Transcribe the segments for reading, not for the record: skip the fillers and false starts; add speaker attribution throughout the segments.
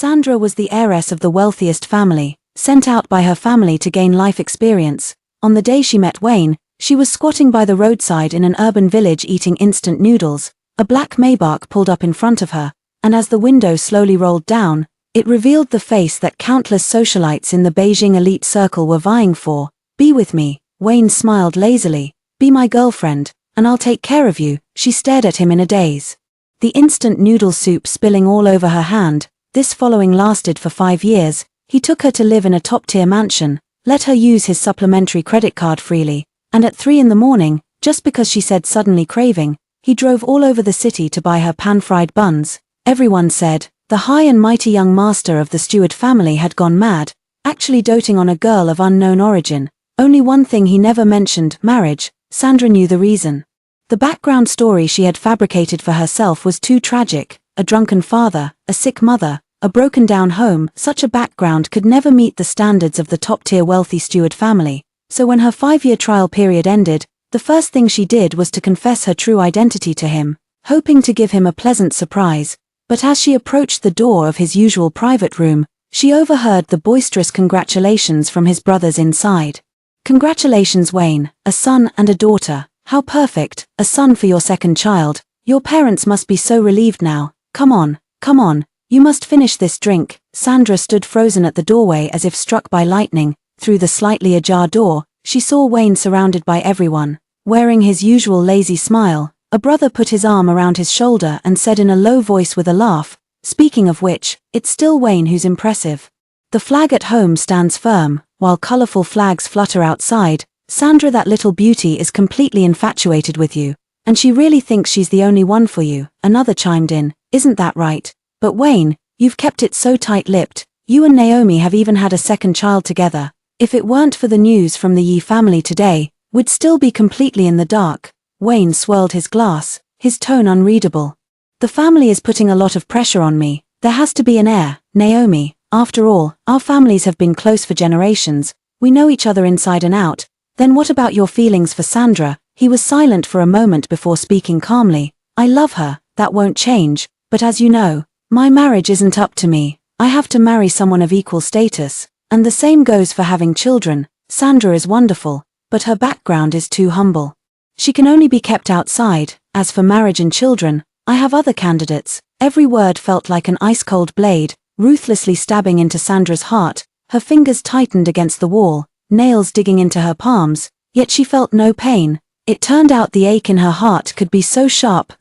Speaker 1: Sandra was the heiress of the wealthiest family, sent out by her family to gain life experience. On the day she met Wayne, she was squatting by the roadside in an urban village eating instant noodles. A black Maybach pulled up in front of her, and as the window slowly rolled down, it revealed the face that countless socialites in the Beijing elite circle were vying for. "Be with me," Wayne smiled lazily. "Be my girlfriend, and I'll take care of you." She stared at him in a daze. The instant noodle soup spilling all over her hand. This following lasted for 5 years. He took her to live in a top-tier mansion, let her use his supplementary credit card freely, and at 3 in the morning, just because she said suddenly craving, he drove all over the city to buy her pan-fried buns. Everyone said, the high and mighty young master of the Stewart family had gone mad, actually doting on a girl of unknown origin. Only one thing he never mentioned, marriage. Sandra knew the reason. The background story she had fabricated for herself was too tragic: a drunken father, a sick mother, a broken-down home. Such a background could never meet the standards of the top-tier wealthy Stewart family. So when her 5-year trial period ended, the first thing she did was to confess her true identity to him, hoping to give him a pleasant surprise. But as she approached the door of his usual private room, she overheard the boisterous congratulations from his brothers inside. "Congratulations, Wayne, a son and a daughter. How perfect, a son for your second child. Your parents must be so relieved now. Come on, you must finish this drink." Sandra stood frozen at the doorway as if struck by lightning. Through the slightly ajar door, she saw Wayne surrounded by everyone, wearing his usual lazy smile. A brother put his arm around his shoulder and said in a low voice with a laugh, "Speaking of which, it's still Wayne who's impressive. The flag at home stands firm, while colorful flags flutter outside. Sandra, that little beauty is completely infatuated with you, and she really thinks she's the only one for you." Another chimed in, "Isn't that right? But Wayne, you've kept it so tight-lipped. You and Naomi have even had a second child together. If it weren't for the news from the Yi family today, we'd still be completely in the dark." Wayne swirled his glass, his tone unreadable. "The family is putting a lot of pressure on me. There has to be an heir, Naomi. After all, our families have been close for generations. We know each other inside and out. Then what about your feelings for Sandra?" He was silent for a moment before speaking calmly. "I love her, that won't change, but as you know, my marriage isn't up to me. I have to marry someone of equal status, and the same goes for having children. Sandra is wonderful, but her background is too humble. She can only be kept outside. As for marriage and children, I have other candidates." Every word felt like an ice-cold blade, ruthlessly stabbing into Sandra's heart. Her fingers tightened against the wall, nails digging into her palms, yet she felt no pain. It turned out the ache in her heart could be so sharp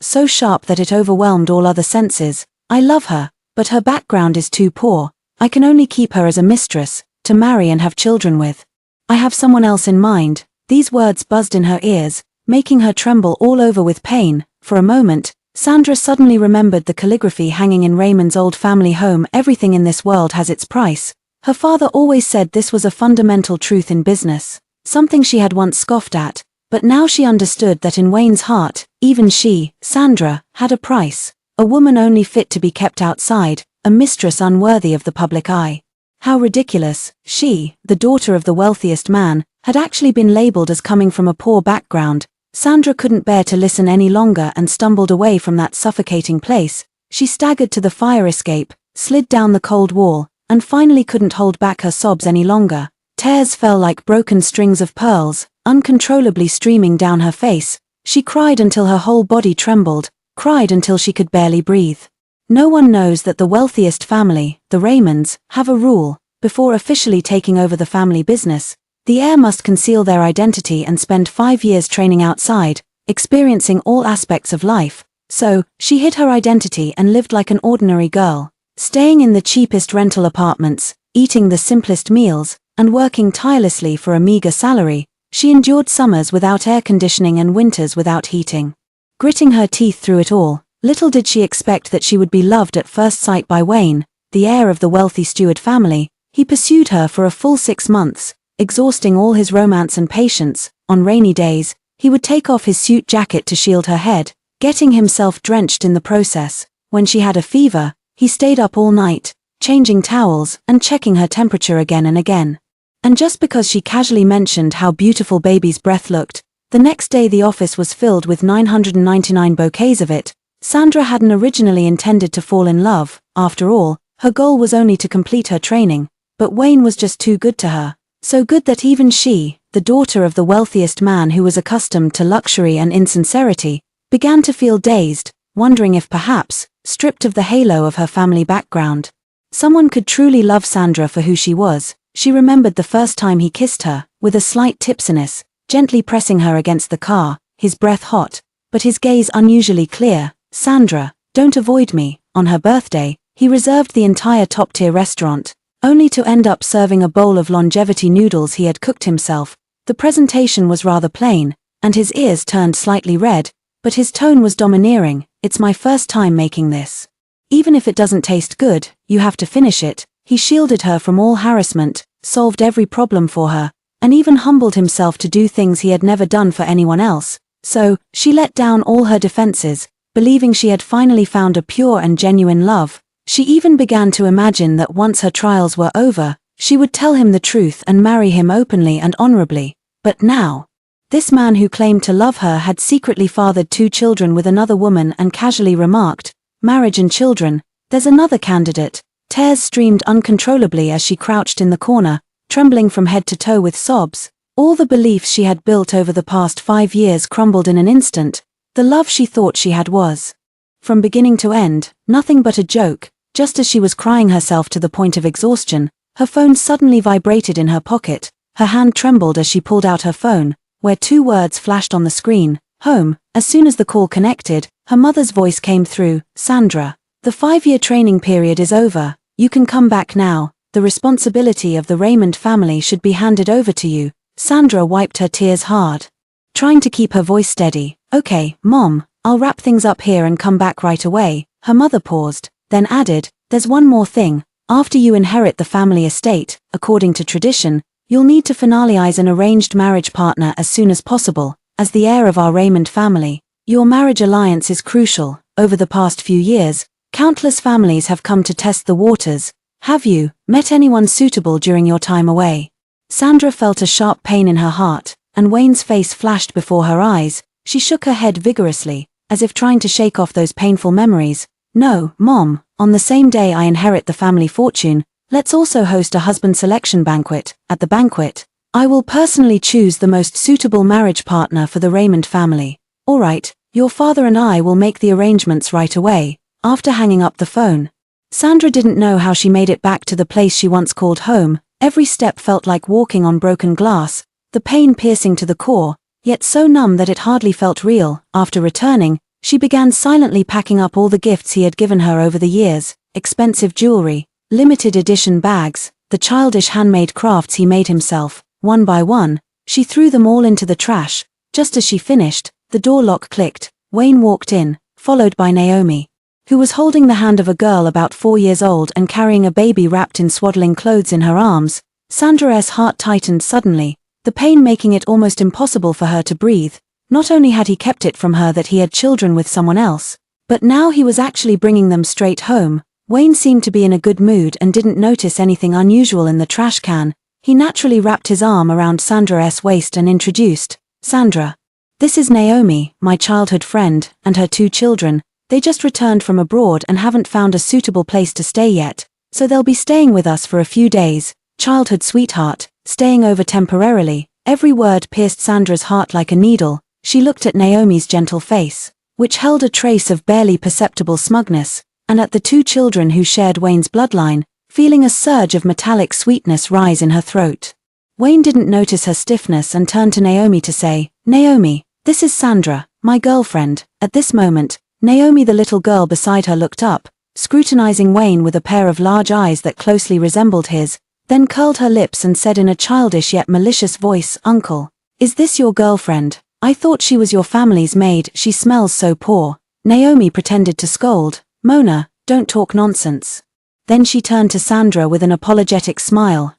Speaker 1: that it overwhelmed all other senses. "I love her, but her background is too poor. I can only keep her as a mistress, to marry and have children with. I have someone else in mind." These words buzzed in her ears, making her tremble all over with pain. For a moment, Sandra suddenly remembered the calligraphy hanging in Raymond's old family home. "Everything in this world has its price." Her father always said this was a fundamental truth in business, something she had once scoffed at, but now she understood that in Wayne's heart, even she, Sandra, had a price. A woman only fit to be kept outside, a mistress unworthy of the public eye. How ridiculous. She, the daughter of the wealthiest man, had actually been labeled as coming from a poor background. Sandra couldn't bear to listen any longer and stumbled away from that suffocating place. She staggered to the fire escape, slid down the cold wall, and finally couldn't hold back her sobs any longer. Tears fell like broken strings of pearls, uncontrollably streaming down her face. She cried until her whole body trembled, cried until she could barely breathe. No one knows that the wealthiest family, the Raymonds, have a rule. Before officially taking over the family business, the heir must conceal their identity and spend 5 years training outside, experiencing all aspects of life. So, she hid her identity and lived like an ordinary girl, staying in the cheapest rental apartments, eating the simplest meals, and working tirelessly for a meager salary. She endured summers without air conditioning and winters without heating. Gritting her teeth through it all, little did she expect that she would be loved at first sight by Wayne, the heir of the wealthy Stewart family. He pursued her for a full 6 months, exhausting all his romance and patience. On rainy days, he would take off his suit jacket to shield her head, getting himself drenched in the process. When she had a fever, he stayed up all night, changing towels and checking her temperature again and again. And just because she casually mentioned how beautiful baby's breath looked, the next day the office was filled with 999 bouquets of it. Sandra hadn't originally intended to fall in love. After all, Her goal was only to complete her training, but Wayne was just too good to her. So good that even she, the daughter of the wealthiest man who was accustomed to luxury and insincerity, began to feel dazed, wondering if perhaps, stripped of the halo of her family background, someone could truly love Sandra for who she was. She remembered the first time he kissed her, with a slight tipsiness, gently pressing her against the car, his breath hot, but his gaze unusually clear. "Sandra, don't avoid me." On her birthday, he reserved the entire top-tier restaurant, only to end up serving a bowl of longevity noodles he had cooked himself. The presentation was rather plain, and his ears turned slightly red, but his tone was domineering. "It's my first time making this. Even if it doesn't taste good, you have to finish it." He shielded her from all harassment, solved every problem for her, and even humbled himself to do things he had never done for anyone else. So, she let down all her defenses, believing she had finally found a pure and genuine love. She even began to imagine that once her trials were over, she would tell him the truth and marry him openly and honorably. But now, this man who claimed to love her had secretly fathered 2 children with another woman and casually remarked, "Marriage and children, there's another candidate." Tears streamed uncontrollably as she crouched in the corner, trembling from head to toe with sobs. All the beliefs she had built over the past 5 years crumbled in an instant. The love she thought she had was, from beginning to end, nothing but a joke. Just as she was crying herself to the point of exhaustion, her phone suddenly vibrated in her pocket. Her hand trembled as she pulled out her phone, where 2 words flashed on the screen: "Home." As soon as the call connected, her mother's voice came through: "Sandra, the 5-year training period is over. You can come back now. The responsibility of the Raymond family should be handed over to you." Sandra wiped her tears hard, trying to keep her voice steady. "Okay, Mom, I'll wrap things up here and come back right away." Her mother paused, then added, "There's one more thing. After you inherit the family estate, according to tradition, you'll need to finalize an arranged marriage partner as soon as possible. As the heir of our Raymond family, your marriage alliance is crucial. Over the past few years, countless families have come to test the waters. Have you met anyone suitable during your time away?" Sandra felt a sharp pain in her heart, and Wayne's face flashed before her eyes. She shook her head vigorously, as if trying to shake off those painful memories. "No, Mom, on the same day I inherit the family fortune, let's also host a husband selection banquet. At the banquet, I will personally choose the most suitable marriage partner for the Raymond family." "All right, your father and I will make the arrangements right away." After hanging up the phone, Sandra didn't know how she made it back to the place she once called home. Every step felt like walking on broken glass, the pain piercing to the core, yet so numb that it hardly felt real. After returning, she began silently packing up all the gifts he had given her over the years: expensive jewelry, limited edition bags, the childish handmade crafts he made himself. One by one, she threw them all into the trash. Just as she finished, the door lock clicked. Wayne walked in, followed by Naomi, who was holding the hand of a girl about 4 years old and carrying a baby wrapped in swaddling clothes in her arms. Sandra's heart tightened suddenly, the pain making it almost impossible for her to breathe. Not only had he kept it from her that he had children with someone else, but now he was actually bringing them straight home. Wayne seemed to be in a good mood and didn't notice anything unusual in the trash can. He naturally wrapped his arm around Sandra's waist and introduced, "Sandra, this is Naomi, my childhood friend, and her 2 children. They just returned from abroad and haven't found a suitable place to stay yet, so they'll be staying with us for a few days." Childhood sweetheart, staying over temporarily. Every word pierced Sandra's heart like a needle. She looked at Naomi's gentle face, which held a trace of barely perceptible smugness, and at the 2 children who shared Wayne's bloodline, feeling a surge of metallic sweetness rise in her throat. Wayne didn't notice her stiffness and turned to Naomi to say, "Naomi, this is Sandra, my girlfriend." At this moment, Naomi, the little girl beside her, looked up, scrutinizing Wayne with a pair of large eyes that closely resembled his, then curled her lips and said in a childish yet malicious voice, "Uncle, is this your girlfriend? I thought she was your family's maid. She smells so poor." Naomi pretended to scold, "Mona, don't talk nonsense." Then she turned to Sandra with an apologetic smile,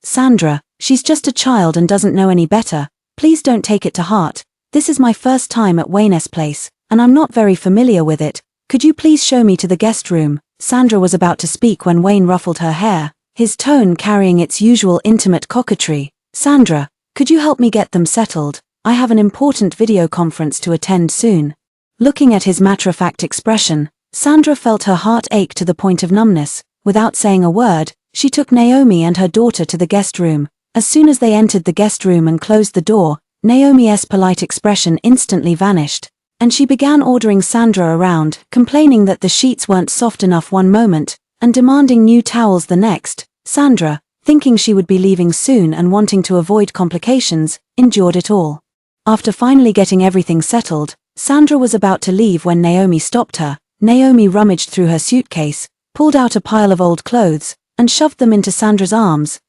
Speaker 1: Sandra, she's just a child and doesn't know any better. Please don't take it to heart. This is my first time at Wayne's place, and I'm not very familiar with it. Could you please show me to the guest room?" Sandra was about to speak when Wayne ruffled her hair, his tone carrying its usual intimate coquetry. "Sandra, could you help me get them settled? I have an important video conference to attend soon." Looking at his matter-of-fact expression, Sandra felt her heart ache to the point of numbness. Without saying a word, she took Naomi and her daughter to the guest room. As soon as they entered the guest room and closed the door, Naomi's polite expression instantly vanished, and she began ordering Sandra around, complaining that the sheets weren't soft enough one moment, and demanding new towels the next. Sandra, thinking she would be leaving soon and wanting to avoid complications, endured it all. After finally getting everything settled, Sandra was about to leave when Naomi stopped her. Naomi rummaged through her suitcase, pulled out a pile of old clothes, and shoved them into Sandra's arms.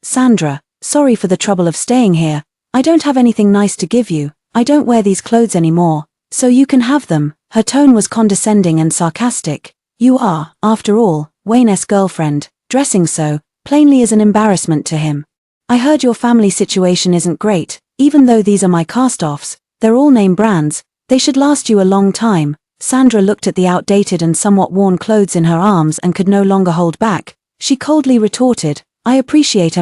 Speaker 1: Sandra, sorry for the trouble of staying here. I don't have anything nice to give you. I don't wear these clothes anymore, so you can have them. Her tone was condescending and sarcastic. You are, after all, Wayne's girlfriend. Dressing so plainly is an embarrassment to him. I heard your family situation isn't great. Even though these are my cast-offs, they're all name brands. They should last you a long time. Sandra looked at the outdated and somewhat worn clothes in her arms and could no longer hold back. She coldly retorted, I appreciate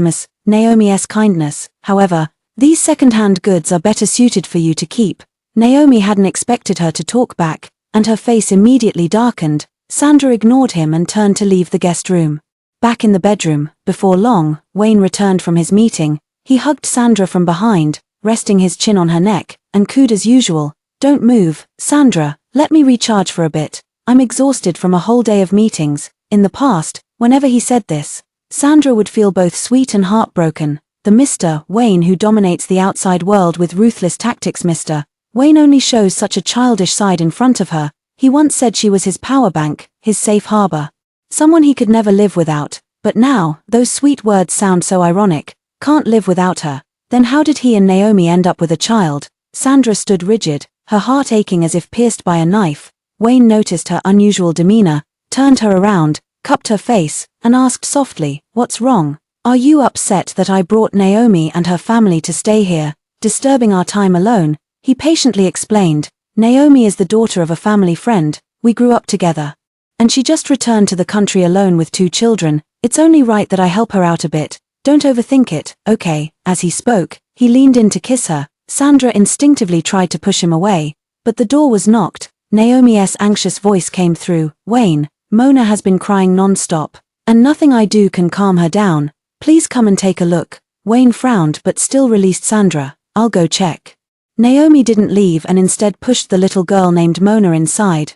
Speaker 1: Naomi's kindness. However, these second-hand goods are better suited for you to keep. Naomi hadn't expected her to talk back, and her face immediately darkened. Sandra ignored him and turned to leave the guest room. Back in the bedroom, before long, Wayne returned from his meeting. He hugged Sandra from behind, resting his chin on her neck, and cooed as usual, Don't move, Sandra, let me recharge for a bit. I'm exhausted from a whole day of meetings. In the past, whenever he said this, Sandra would feel both sweet and heartbroken. The Mr. Wayne who dominates the outside world with ruthless tactics. Mr. Wayne only shows such a childish side in front of her. He once said she was his power bank, his safe harbor. Someone he could never live without. But now, those sweet words sound so ironic. Can't live without her. Then how did he and Naomi end up with a child? Sandra stood rigid, her heart aching as if pierced by a knife. Wayne noticed her unusual demeanor, turned her around, cupped her face, and asked softly, What's wrong? Are you upset that I brought Naomi and her family to stay here, disturbing our time alone? He patiently explained, Naomi is the daughter of a family friend. We grew up together. And she just returned to the country alone with 2 children. It's only right that I help her out a bit. Don't overthink it, okay? As he spoke, he leaned in to kiss her. Sandra instinctively tried to push him away, but the door was knocked. Naomi's anxious voice came through, Wayne, Mona has been crying non-stop, and nothing I do can calm her down. Please come and take a look. Wayne frowned but still released Sandra. I'll go check. Naomi didn't leave and instead pushed the little girl named Mona inside.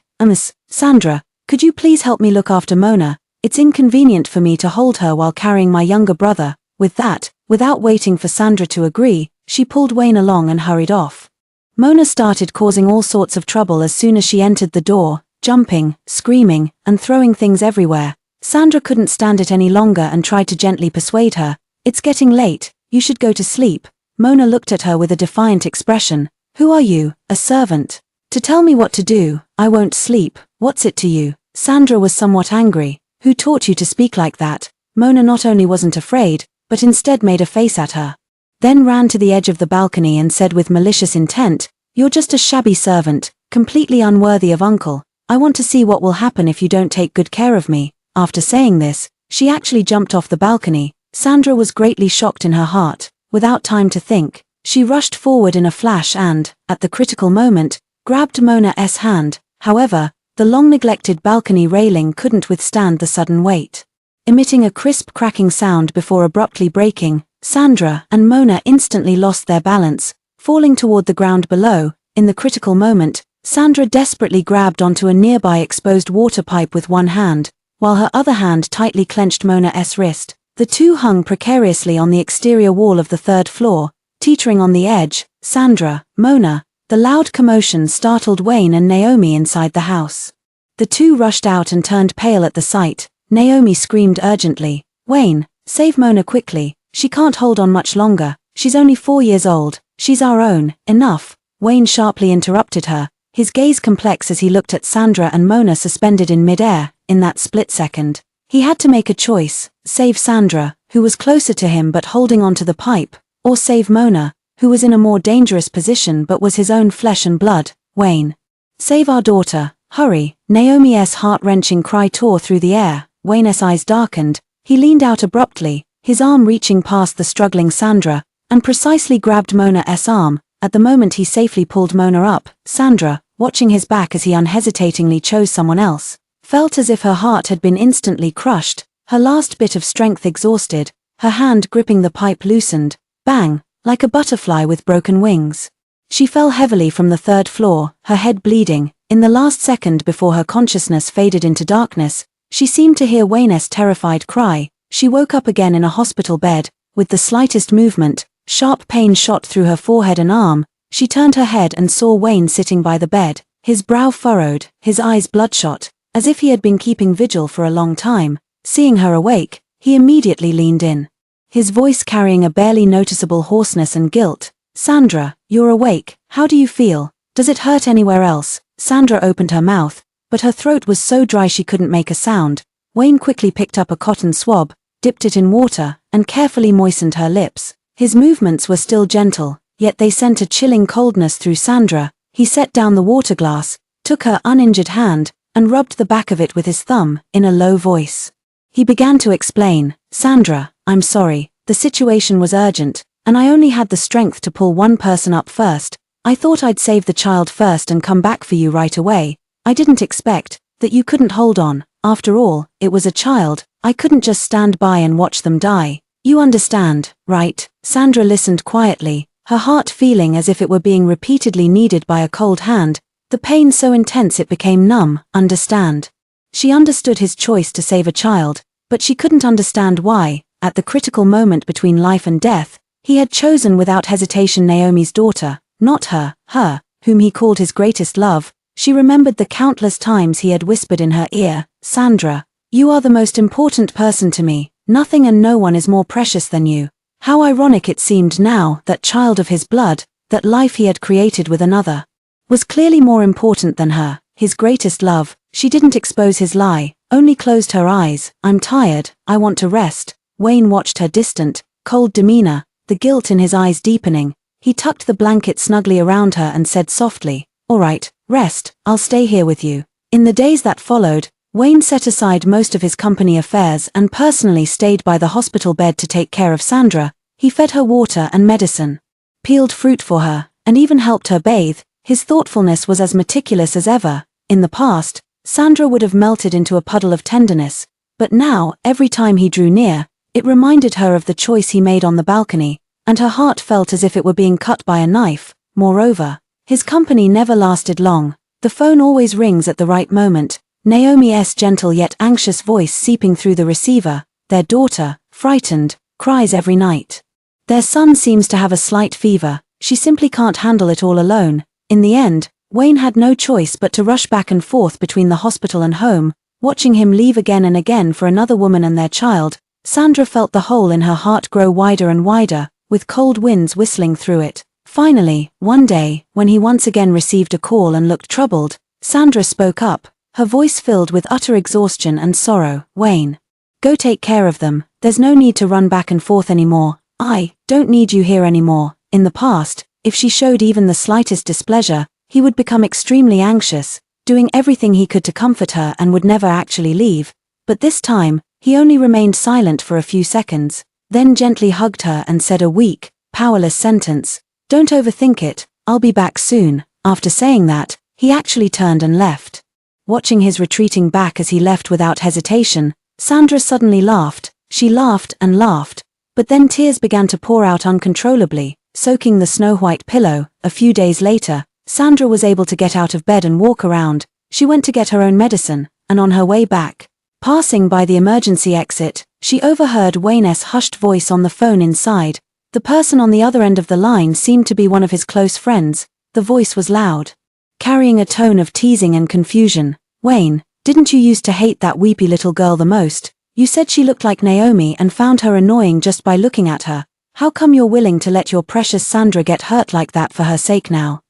Speaker 1: Sandra, could you please help me look after Mona? It's inconvenient for me to hold her while carrying my younger brother. With that, without waiting for Sandra to agree, she pulled Wayne along and hurried off. Mona started causing all sorts of trouble as soon as she entered the door, jumping, screaming, and throwing things everywhere. Sandra couldn't stand it any longer and tried to gently persuade her. It's getting late, you should go to sleep. Mona looked at her with a defiant expression. Who are you, a servant? To tell me what to do? I won't sleep. What's it to you? Sandra was somewhat angry. Who taught you to speak like that? Mona not only wasn't afraid, but instead made a face at her. Then ran to the edge of the balcony and said with malicious intent, You're just a shabby servant, completely unworthy of uncle. I want to see what will happen if you don't take good care of me. After saying this, she actually jumped off the balcony. Sandra was greatly shocked in her heart. Without time to think, she rushed forward in a flash and, at the critical moment, grabbed Mona's hand. However, the long-neglected balcony railing couldn't withstand the sudden weight. Emitting a crisp cracking sound before abruptly breaking, Sandra and Mona instantly lost their balance, falling toward the ground below. In the critical moment, Sandra desperately grabbed onto a nearby exposed water pipe with one hand, while her other hand tightly clenched Mona's wrist. The two hung precariously on the exterior wall of the 3rd floor, teetering on the edge. Sandra, Mona. The loud commotion startled Wayne and Naomi inside the house. The two rushed out and turned pale at the sight. Naomi screamed urgently, Wayne, save Mona quickly. She can't hold on much longer. She's only 4 years old. She's our own. Enough. Wayne sharply interrupted her, his gaze complex as he looked at Sandra and Mona suspended in midair. In that split second, he had to make a choice: save Sandra, who was closer to him but holding onto the pipe, or save Mona, who was in a more dangerous position but was his own flesh and blood. Wayne, save our daughter, hurry. Naomi's heart-wrenching cry tore through the air. Wayne's eyes darkened. He leaned out abruptly, his arm reaching past the struggling Sandra, and precisely grabbed Mona's arm. At the moment he safely pulled Mona up. Sandra, watching his back as he unhesitatingly chose someone else, felt as if her heart had been instantly crushed, her last bit of strength exhausted, her hand gripping the pipe loosened, bang, like a butterfly with broken wings. She fell heavily from the third floor, her head bleeding. In the last second before her consciousness faded into darkness, she seemed to hear Wayne's terrified cry. She woke up again in a hospital bed. With the slightest movement, sharp pain shot through her forehead and arm. She turned her head and saw Wayne sitting by the bed, his brow furrowed, his eyes bloodshot, as if he had been keeping vigil for a long time. Seeing her awake, he immediately leaned in, his voice carrying a barely noticeable hoarseness and guilt. "Sandra, you're awake, how do you feel? Does it hurt anywhere else?" Sandra opened her mouth, but her throat was so dry she couldn't make a sound. Wayne quickly picked up a cotton swab, dipped it in water, and carefully moistened her lips. His movements were still gentle, yet they sent a chilling coldness through Sandra. He set down the water glass, took her uninjured hand, and rubbed the back of it with his thumb, in a low voice. He began to explain, "Sandra, I'm sorry, the situation was urgent, and I only had the strength to pull one person up first. I thought I'd save the child first and come back for you right away. I didn't expect that you couldn't hold on. After all, it was a child. I couldn't just stand by and watch them die. You understand, right?" Sandra listened quietly, her heart feeling as if it were being repeatedly kneaded by a cold hand, the pain so intense it became numb. Understand. She understood his choice to save a child, but she couldn't understand why, at the critical moment between life and death, he had chosen without hesitation Naomi's daughter, not her, whom he called his greatest love. She remembered the countless times he had whispered in her ear, "Sandra, you are the most important person to me. Nothing and no one is more precious than you." How ironic it seemed now that child of his blood, that life he had created with another, was clearly more important than her, his greatest love. She didn't expose his lie, only closed her eyes. "I'm tired, I want to rest." Wayne watched her distant, cold demeanor, the guilt in his eyes deepening. He tucked the blanket snugly around her and said softly, "All right, rest, I'll stay here with you." In the days that followed, Wayne set aside most of his company affairs and personally stayed by the hospital bed to take care of Sandra. He fed her water and medicine, peeled fruit for her, and even helped her bathe. His thoughtfulness was as meticulous as ever. In the past, Sandra would have melted into a puddle of tenderness, but now, every time he drew near, it reminded her of the choice he made on the balcony, and her heart felt as if it were being cut by a knife. Moreover, his company never lasted long. The phone always rings at the right moment, Naomi's gentle yet anxious voice seeping through the receiver. Their daughter, frightened, cries every night. Their son seems to have a slight fever. She simply can't handle it all alone. In the end, Wayne had no choice but to rush back and forth between the hospital and home, watching him leave again and again for another woman and their child. Sandra felt the hole in her heart grow wider and wider, with cold winds whistling through it. Finally, one day, when he once again received a call and looked troubled, Sandra spoke up, her voice filled with utter exhaustion and sorrow. "Wayne, go take care of them. There's no need to run back and forth anymore. I don't need you here anymore." In the past, if she showed even the slightest displeasure, he would become extremely anxious, doing everything he could to comfort her and would never actually leave. But this time, he only remained silent for a few seconds, then gently hugged her and said a weak, powerless sentence, "Don't overthink it, I'll be back soon." After saying that, he actually turned and left. Watching his retreating back as he left without hesitation, Sandra suddenly laughed. She laughed and laughed, but then tears began to pour out uncontrollably, soaking the snow-white pillow. A few days later, Sandra was able to get out of bed and walk around. She went to get her own medicine, and on her way back, passing by the emergency exit, she overheard Wayne's hushed voice on the phone inside. The person on the other end of the line seemed to be one of his close friends. The voice was loud, carrying a tone of teasing and confusion. "Wayne, didn't you used to hate that weepy little girl the most? You said she looked like Naomi and found her annoying just by looking at her. How come you're willing to let your precious Sandra get hurt like that for her sake now?"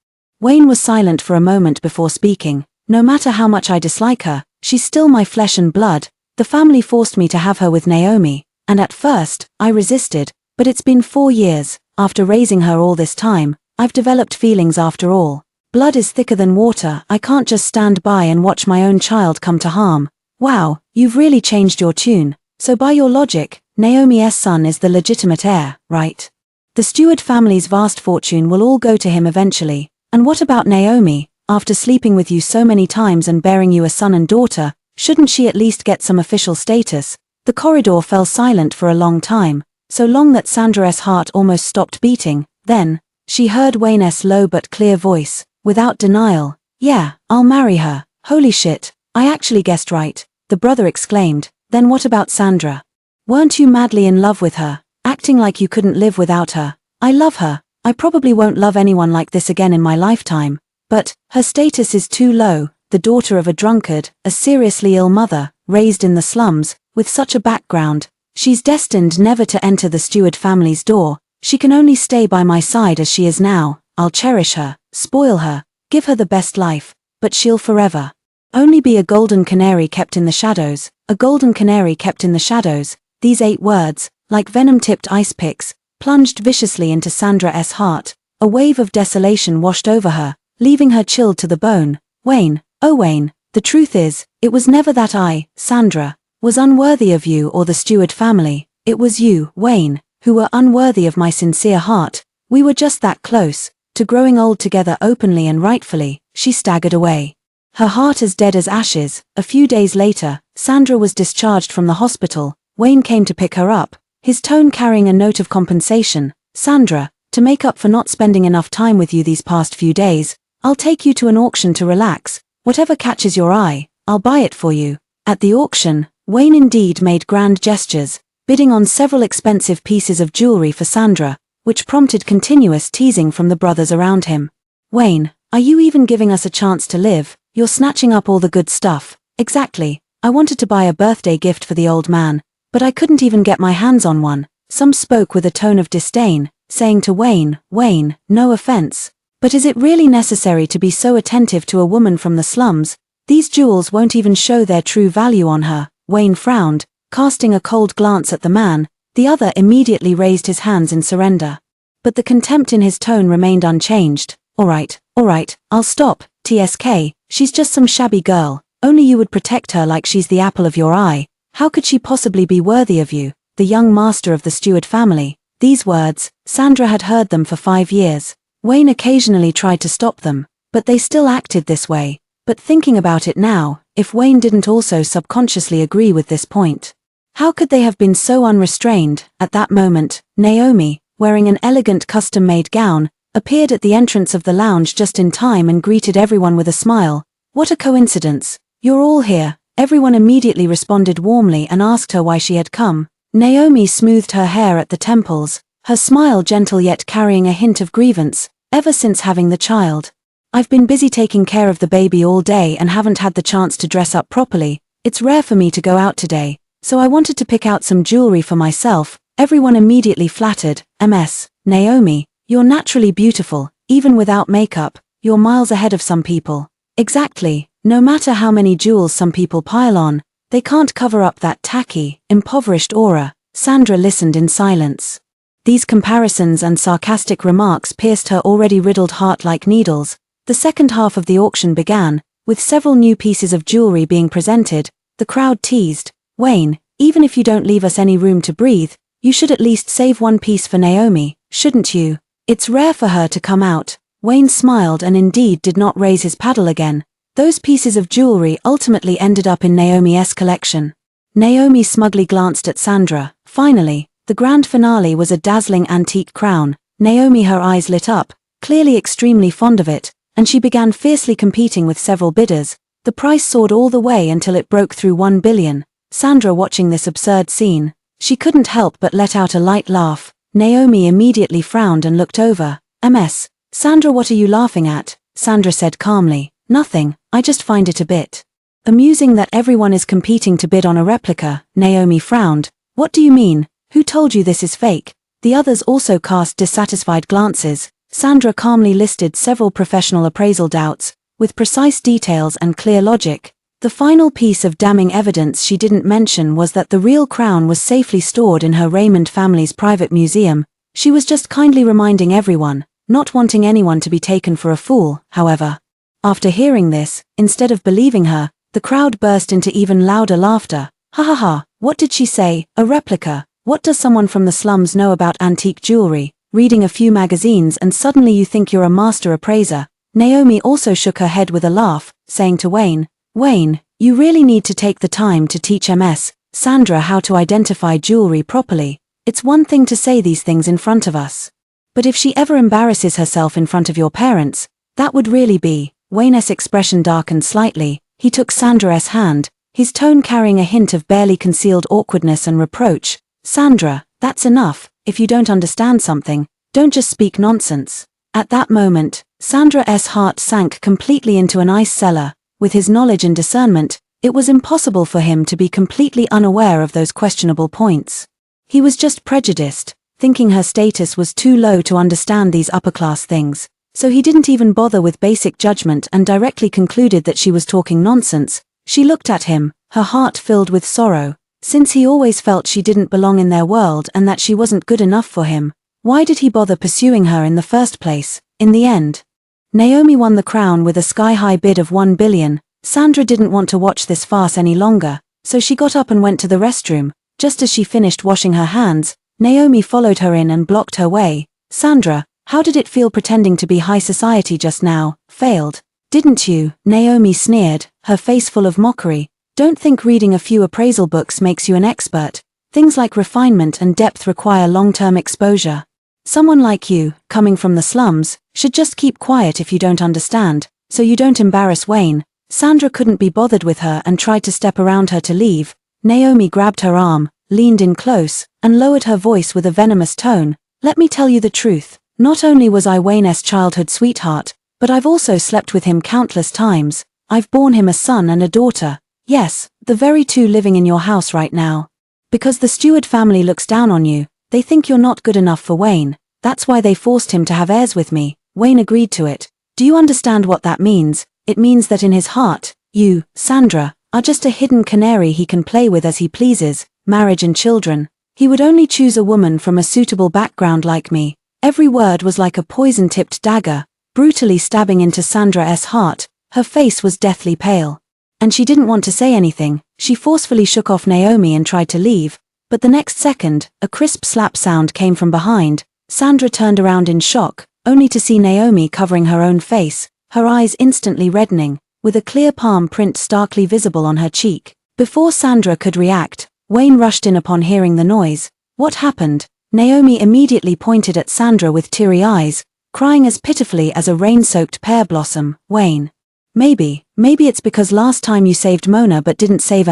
Speaker 1: Wayne was silent for a moment before speaking. "No matter how much I dislike her, she's still my flesh and blood. The family forced me to have her with Naomi, and at first, I resisted, but it's been 4 years. After raising her all this time, I've developed feelings after all. Blood is thicker than water. I can't just stand by and watch my own child come to harm." "Wow, you've really changed your tune. So by your logic, Naomi's son is the legitimate heir, right? The Stewart family's vast fortune will all go to him eventually. And what about Naomi? After sleeping with you so many times and bearing you a son and daughter, Shouldn't she at least get some official status? The corridor fell silent for a long time, so long that Sandra's heart almost stopped beating. Then, she heard Wayne's low but clear voice, without denial. "Yeah, I'll marry her." "Holy shit, I actually guessed right," the brother exclaimed. "Then what about Sandra? Weren't you madly in love with her, acting like you couldn't live without her?" "I love her. I probably won't love anyone like this again in my lifetime. But, her status is too low, the daughter of a drunkard, a seriously ill mother, raised in the slums, with such a background. She's destined never to enter the Stewart family's door. She can only stay by my side as she is now. I'll cherish her, spoil her, give her the best life, but she'll forever only be a golden canary kept in the shadows, a golden canary kept in the shadows." These 8 words, like venom-tipped ice picks, plunged viciously into Sandra's heart. A wave of desolation washed over her, leaving her chilled to the bone. "Wayne, oh Wayne, the truth is, it was never that I, Sandra, was unworthy of you or the Stewart family. It was you, Wayne, who were unworthy of my sincere heart. We were just that close, to growing old together openly and rightfully." She staggered away, her heart as dead as ashes. A few days later, Sandra was discharged from the hospital. Wayne came to pick her up, his tone carrying a note of compensation. "Sandra, to make up for not spending enough time with you these past few days, I'll take you to an auction to relax. Whatever catches your eye, I'll buy it for you." At the auction, Wayne indeed made grand gestures, bidding on several expensive pieces of jewelry for Sandra, which prompted continuous teasing from the brothers around him. "Wayne, are you even giving us a chance to live? You're snatching up all the good stuff." "Exactly. I wanted to buy a birthday gift for the old man, but I couldn't even get my hands on one." Some spoke with a tone of disdain, saying to Wayne, "Wayne, no offense, but is it really necessary to be so attentive to a woman from the slums? These jewels won't even show their true value on her." Wayne frowned, casting a cold glance at the man. The other immediately raised his hands in surrender. But the contempt in his tone remained unchanged. All right, I'll stop. TSK, she's just some shabby girl. Only you would protect her like she's the apple of your eye. How could she possibly be worthy of you, the young master of the Stewart family?" These words, Sandra had heard them for 5 years. Wayne occasionally tried to stop them, but they still acted this way. But thinking about it now, if Wayne didn't also subconsciously agree with this point, how could they have been so unrestrained? At that moment, Naomi, wearing an elegant custom-made gown, appeared at the entrance of the lounge just in time and greeted everyone with a smile. "What a coincidence. You're all here." Everyone immediately responded warmly and asked her why she had come. Naomi smoothed her hair at the temples, her smile gentle yet carrying a hint of grievance. "Ever since having the child, I've been busy taking care of the baby all day and haven't had the chance to dress up properly. It's rare for me to go out today, so I wanted to pick out some jewelry for myself." Everyone immediately flattered. Naomi, you're naturally beautiful, even without makeup. You're miles ahead of some people." "Exactly. No matter how many jewels some people pile on, they can't cover up that tacky, impoverished aura." Sandra listened in silence. These comparisons and sarcastic remarks pierced her already riddled heart like needles. The second half of the auction began, with several new pieces of jewelry being presented. The crowd teased, "Wayne, even if you don't leave us any room to breathe, you should at least save one piece for Naomi, shouldn't you? It's rare for her to come out." Wayne smiled and indeed did not raise his paddle again. Those pieces of jewelry ultimately ended up in Naomi's collection. Naomi smugly glanced at Sandra. Finally, the grand finale was a dazzling antique crown. Naomi, her eyes lit up, clearly extremely fond of it, and she began fiercely competing with several bidders. The price soared all the way until it broke through 1 billion. Sandra, watching this absurd scene, she couldn't help but let out a light laugh. Naomi immediately frowned and looked over. Sandra, what are you laughing at?" Sandra said calmly. "Nothing, I just find it a bit amusing that everyone is competing to bid on a replica." Naomi frowned. "What do you mean? Who told you this is fake?" The others also cast dissatisfied glances. Sandra calmly listed several professional appraisal doubts, with precise details and clear logic. The final piece of damning evidence she didn't mention was that the real crown was safely stored in her Raymond family's private museum. She was just kindly reminding everyone, not wanting anyone to be taken for a fool. However, after hearing this, instead of believing her, the crowd burst into even louder laughter. "Ha ha ha, what did she say? A replica? What does someone from the slums know about antique jewelry? Reading a few magazines and suddenly you think you're a master appraiser." Naomi also shook her head with a laugh, saying to Wayne, "Wayne, You really need to take the time to teach Sandra how to identify jewelry properly. It's one thing to say these things in front of us. But if she ever embarrasses herself in front of your parents, that would really be. Wayne's expression darkened slightly. He took Sandra's hand, his tone carrying a hint of barely concealed awkwardness and reproach. Sandra, that's enough. If you don't understand something, don't just speak nonsense. At that moment, Sandra's heart sank completely into an ice cellar. With his knowledge and discernment, it was impossible for him to be completely unaware of those questionable points. He was just prejudiced, thinking her status was too low to understand these upper-class things, so he didn't even bother with basic judgment and directly concluded that she was talking nonsense. She looked at him, her heart filled with sorrow, since he always felt she didn't belong in their world and that she wasn't good enough for him. Why did he bother pursuing her in the first place? In the end, Naomi won the crown with a sky-high bid of $1 billion. Sandra didn't want to watch this farce any longer, so she got up and went to the restroom. Just as she finished washing her hands, Naomi followed her in and blocked her way. Sandra, how did it feel pretending to be high society just now? Failed, didn't you? Naomi sneered, her face full of mockery. Don't think reading a few appraisal books makes you an expert. Things like refinement and depth require long-term exposure. Someone like you, coming from the slums, should just keep quiet if you don't understand, so you don't embarrass Wayne. Sandra couldn't be bothered with her and tried to step around her to leave. Naomi grabbed her arm, leaned in close, and lowered her voice with a venomous tone. Let me tell you the truth. Not only was I Wayne's childhood sweetheart, but I've also slept with him countless times. I've borne him a son and a daughter. Yes, the very two living in your house right now. Because the Stewart family looks down on you, they think you're not good enough for Wayne. That's why they forced him to have heirs with me. Wayne agreed to it. Do you understand what that means? It means that in his heart, you, Sandra, are just a hidden canary he can play with as he pleases. Marriage and children. He would only choose a woman from a suitable background like me. Every word was like a poison-tipped dagger, brutally stabbing into Sandra's heart. Her face was deathly pale. And she didn't want to say anything. She forcefully shook off Naomi and tried to leave. But the next second, a crisp slap sound came from behind. Sandra turned around in shock, only to see Naomi covering her own face, her eyes instantly reddening, with a clear palm print starkly visible on her cheek. Before Sandra could react, Wayne rushed in upon hearing the noise. What happened? Naomi immediately pointed at Sandra with teary eyes, crying as pitifully as a rain-soaked pear blossom. Wayne. Maybe it's because last time you saved Mona but didn't save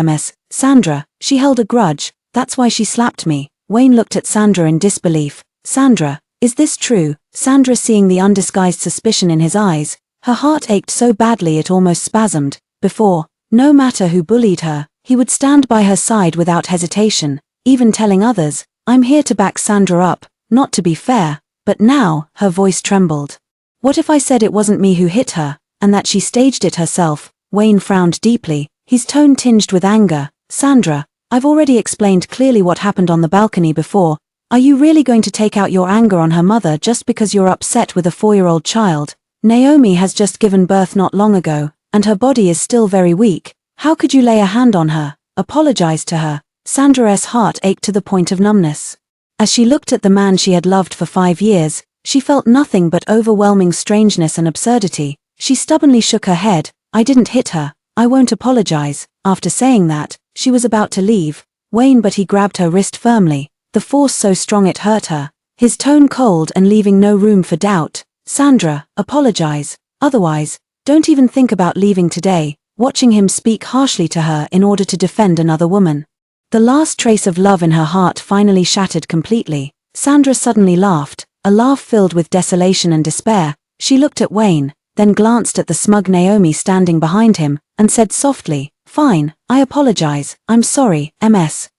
Speaker 1: Sandra. She held a grudge. That's why she slapped me. Wayne looked at Sandra in disbelief. Sandra, is this true? Sandra, seeing the undisguised suspicion in his eyes, her heart ached so badly it almost spasmed. Before, no matter who bullied her, he would stand by her side without hesitation, even telling others, I'm here to back Sandra up, not to be fair. But now, her voice trembled. What if I said it wasn't me who hit her, and that she staged it herself? Wayne frowned deeply, his tone tinged with anger. Sandra, I've already explained clearly what happened on the balcony before. Are you really going to take out your anger on her mother just because you're upset with a 4-year-old child? Naomi has just given birth not long ago, and her body is still very weak. How could you lay a hand on her? Apologize to her. Sandra's heart ached to the point of numbness. As she looked at the man she had loved for 5 years, she felt nothing but overwhelming strangeness and absurdity. She stubbornly shook her head. I didn't hit her. I won't apologize. After saying that, she was about to leave. Wayne, but he grabbed her wrist firmly, the force so strong it hurt her, his tone cold and leaving no room for doubt. Sandra, apologize. Otherwise, don't even think about leaving today. Watching him speak harshly to her in order to defend another woman. The last trace of love in her heart finally shattered completely. Sandra suddenly laughed, a laugh filled with desolation and despair. She looked at Wayne, then glanced at the smug Naomi standing behind him, and said softly, Fine, I apologize. I'm sorry,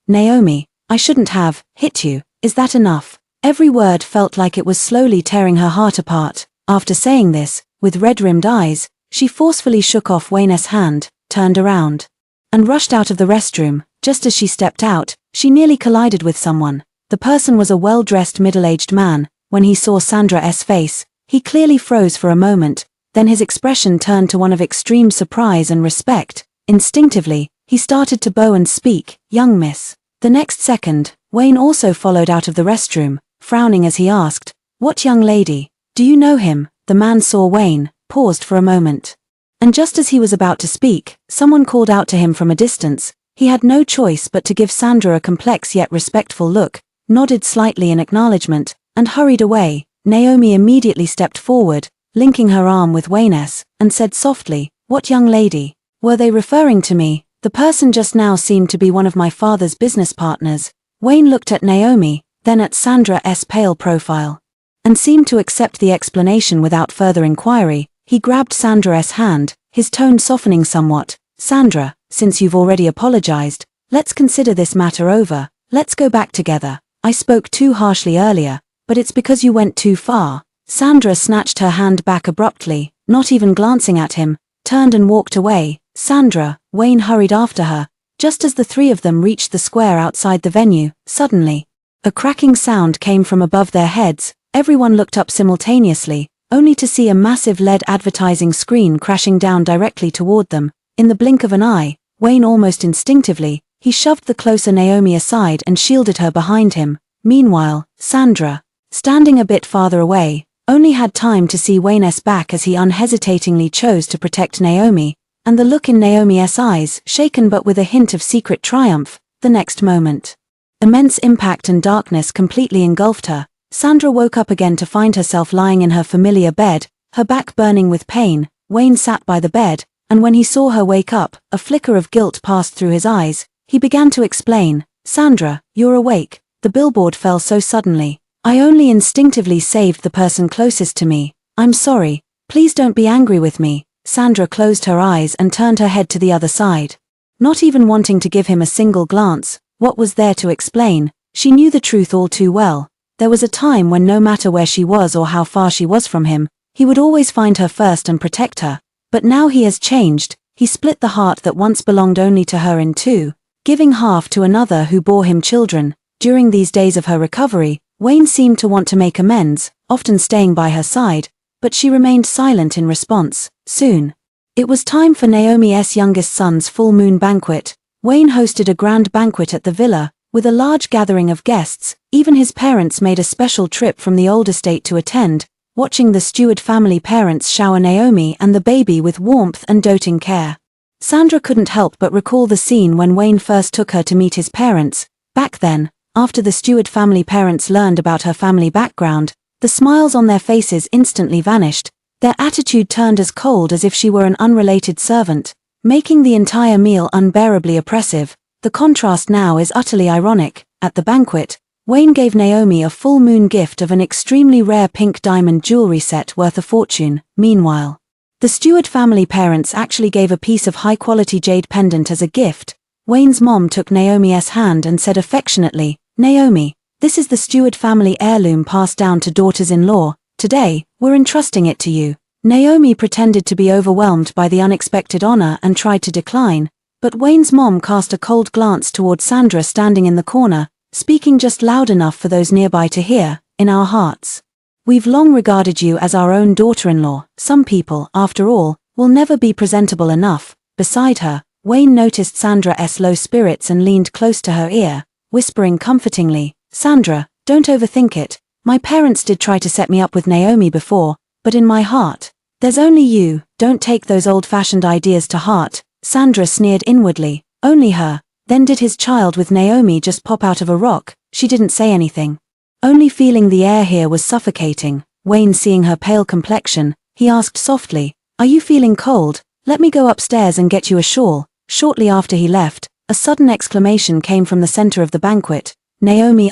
Speaker 1: Naomi, I shouldn't have hit you. Is that enough? Every word felt like it was slowly tearing her heart apart. After saying this, with red-rimmed eyes, she forcefully shook off Wayne's hand, turned around, and rushed out of the restroom. Just as she stepped out, she nearly collided with someone. The person was a well-dressed middle-aged man. When he saw Sandra's face, he clearly froze for a moment, then his expression turned to one of extreme surprise and respect. Instinctively, he started to bow and speak, Young miss. The next second, Wayne also followed out of the restroom, frowning as he asked, What young lady? Do you know him? The man saw Wayne, paused for a moment, And just as he was about to speak, someone called out to him from a distance. He had no choice but to give Sandra a complex yet respectful look, nodded slightly in acknowledgement, and hurried away. Naomi immediately stepped forward, linking her arm with Wayne's, and said softly, "What young lady? Were they referring to me? The person just now seemed to be one of my father's business partners." Wayne looked at Naomi, then at Sandra's pale profile, and seemed to accept the explanation without further inquiry. He grabbed Sandra's hand, his tone softening somewhat. "Sandra, since you've already apologized, let's consider this matter over. Let's go back together. I spoke too harshly earlier, but it's because you went too far." Sandra snatched her hand back abruptly, not even glancing at him, turned and walked away. "Sandra," Wayne hurried after her. Just as the three of them reached the square outside the venue, suddenly, a cracking sound came from above their heads. Everyone looked up simultaneously, only to see a massive LED advertising screen crashing down directly toward them. In the blink of an eye, Wayne almost instinctively, he shoved the closer Naomi aside and shielded her behind him. Meanwhile, Sandra, standing a bit farther away, only had time to see Wayne's back as he unhesitatingly chose to protect Naomi, and the look in Naomi's eyes, shaken but with a hint of secret triumph, the next moment. Immense impact and darkness completely engulfed her. Sandra woke up again to find herself lying in her familiar bed, her back burning with pain. Wayne sat by the bed, and when he saw her wake up, a flicker of guilt passed through his eyes. He began to explain, "Sandra, you're awake. The billboard fell so suddenly. I only instinctively saved the person closest to me. I'm sorry. Please don't be angry with me." Sandra closed her eyes and turned her head to the other side. Not even wanting to give him a single glance, what was there to explain? She knew the truth all too well. There was a time when no matter where she was or how far she was from him, he would always find her first and protect her. But now he has changed. He split the heart that once belonged only to her in two, giving half to another who bore him children. During these days of her recovery, Wayne seemed to want to make amends, often staying by her side, but she remained silent in response. Soon, it was time for Naomi's youngest son's full moon banquet. Wayne hosted a grand banquet at the villa, with a large gathering of guests. Even his parents made a special trip from the old estate to attend, watching the Stewart family parents shower Naomi and the baby with warmth and doting care. Sandra couldn't help but recall the scene when Wayne first took her to meet his parents. Back then, after the Stewart family parents learned about her family background, the smiles on their faces instantly vanished. Their attitude turned as cold as if she were an unrelated servant, making the entire meal unbearably oppressive. The contrast now is utterly ironic. At the banquet, Wayne gave Naomi a full moon gift of an extremely rare pink diamond jewelry set worth a fortune. Meanwhile, the Stewart family parents actually gave a piece of high-quality jade pendant as a gift. Wayne's mom took Naomi's hand and said affectionately, "Naomi, this is the Stewart family heirloom passed down to daughters-in-law. Today, we're entrusting it to you." Naomi pretended to be overwhelmed by the unexpected honor and tried to decline, but Wayne's mom cast a cold glance toward Sandra standing in the corner, speaking just loud enough for those nearby to hear. "In our hearts, we've long regarded you as our own daughter-in-law. Some people, after all, will never be presentable enough." Beside her, Wayne noticed Sandra's low spirits and leaned close to her ear, whispering comfortingly, "Sandra, don't overthink it. My parents did try to set me up with Naomi before, but in my heart, there's only you. Don't take those old-fashioned ideas to heart." Sandra sneered inwardly. Only her. Then did his child with Naomi just pop out of a rock? She didn't say anything. Only feeling the air here was suffocating. Wayne, seeing her pale complexion, he asked softly, "Are you feeling cold? Let me go upstairs and get you a shawl." Shortly after he left, a sudden exclamation came from the center of the banquet. "Naomi,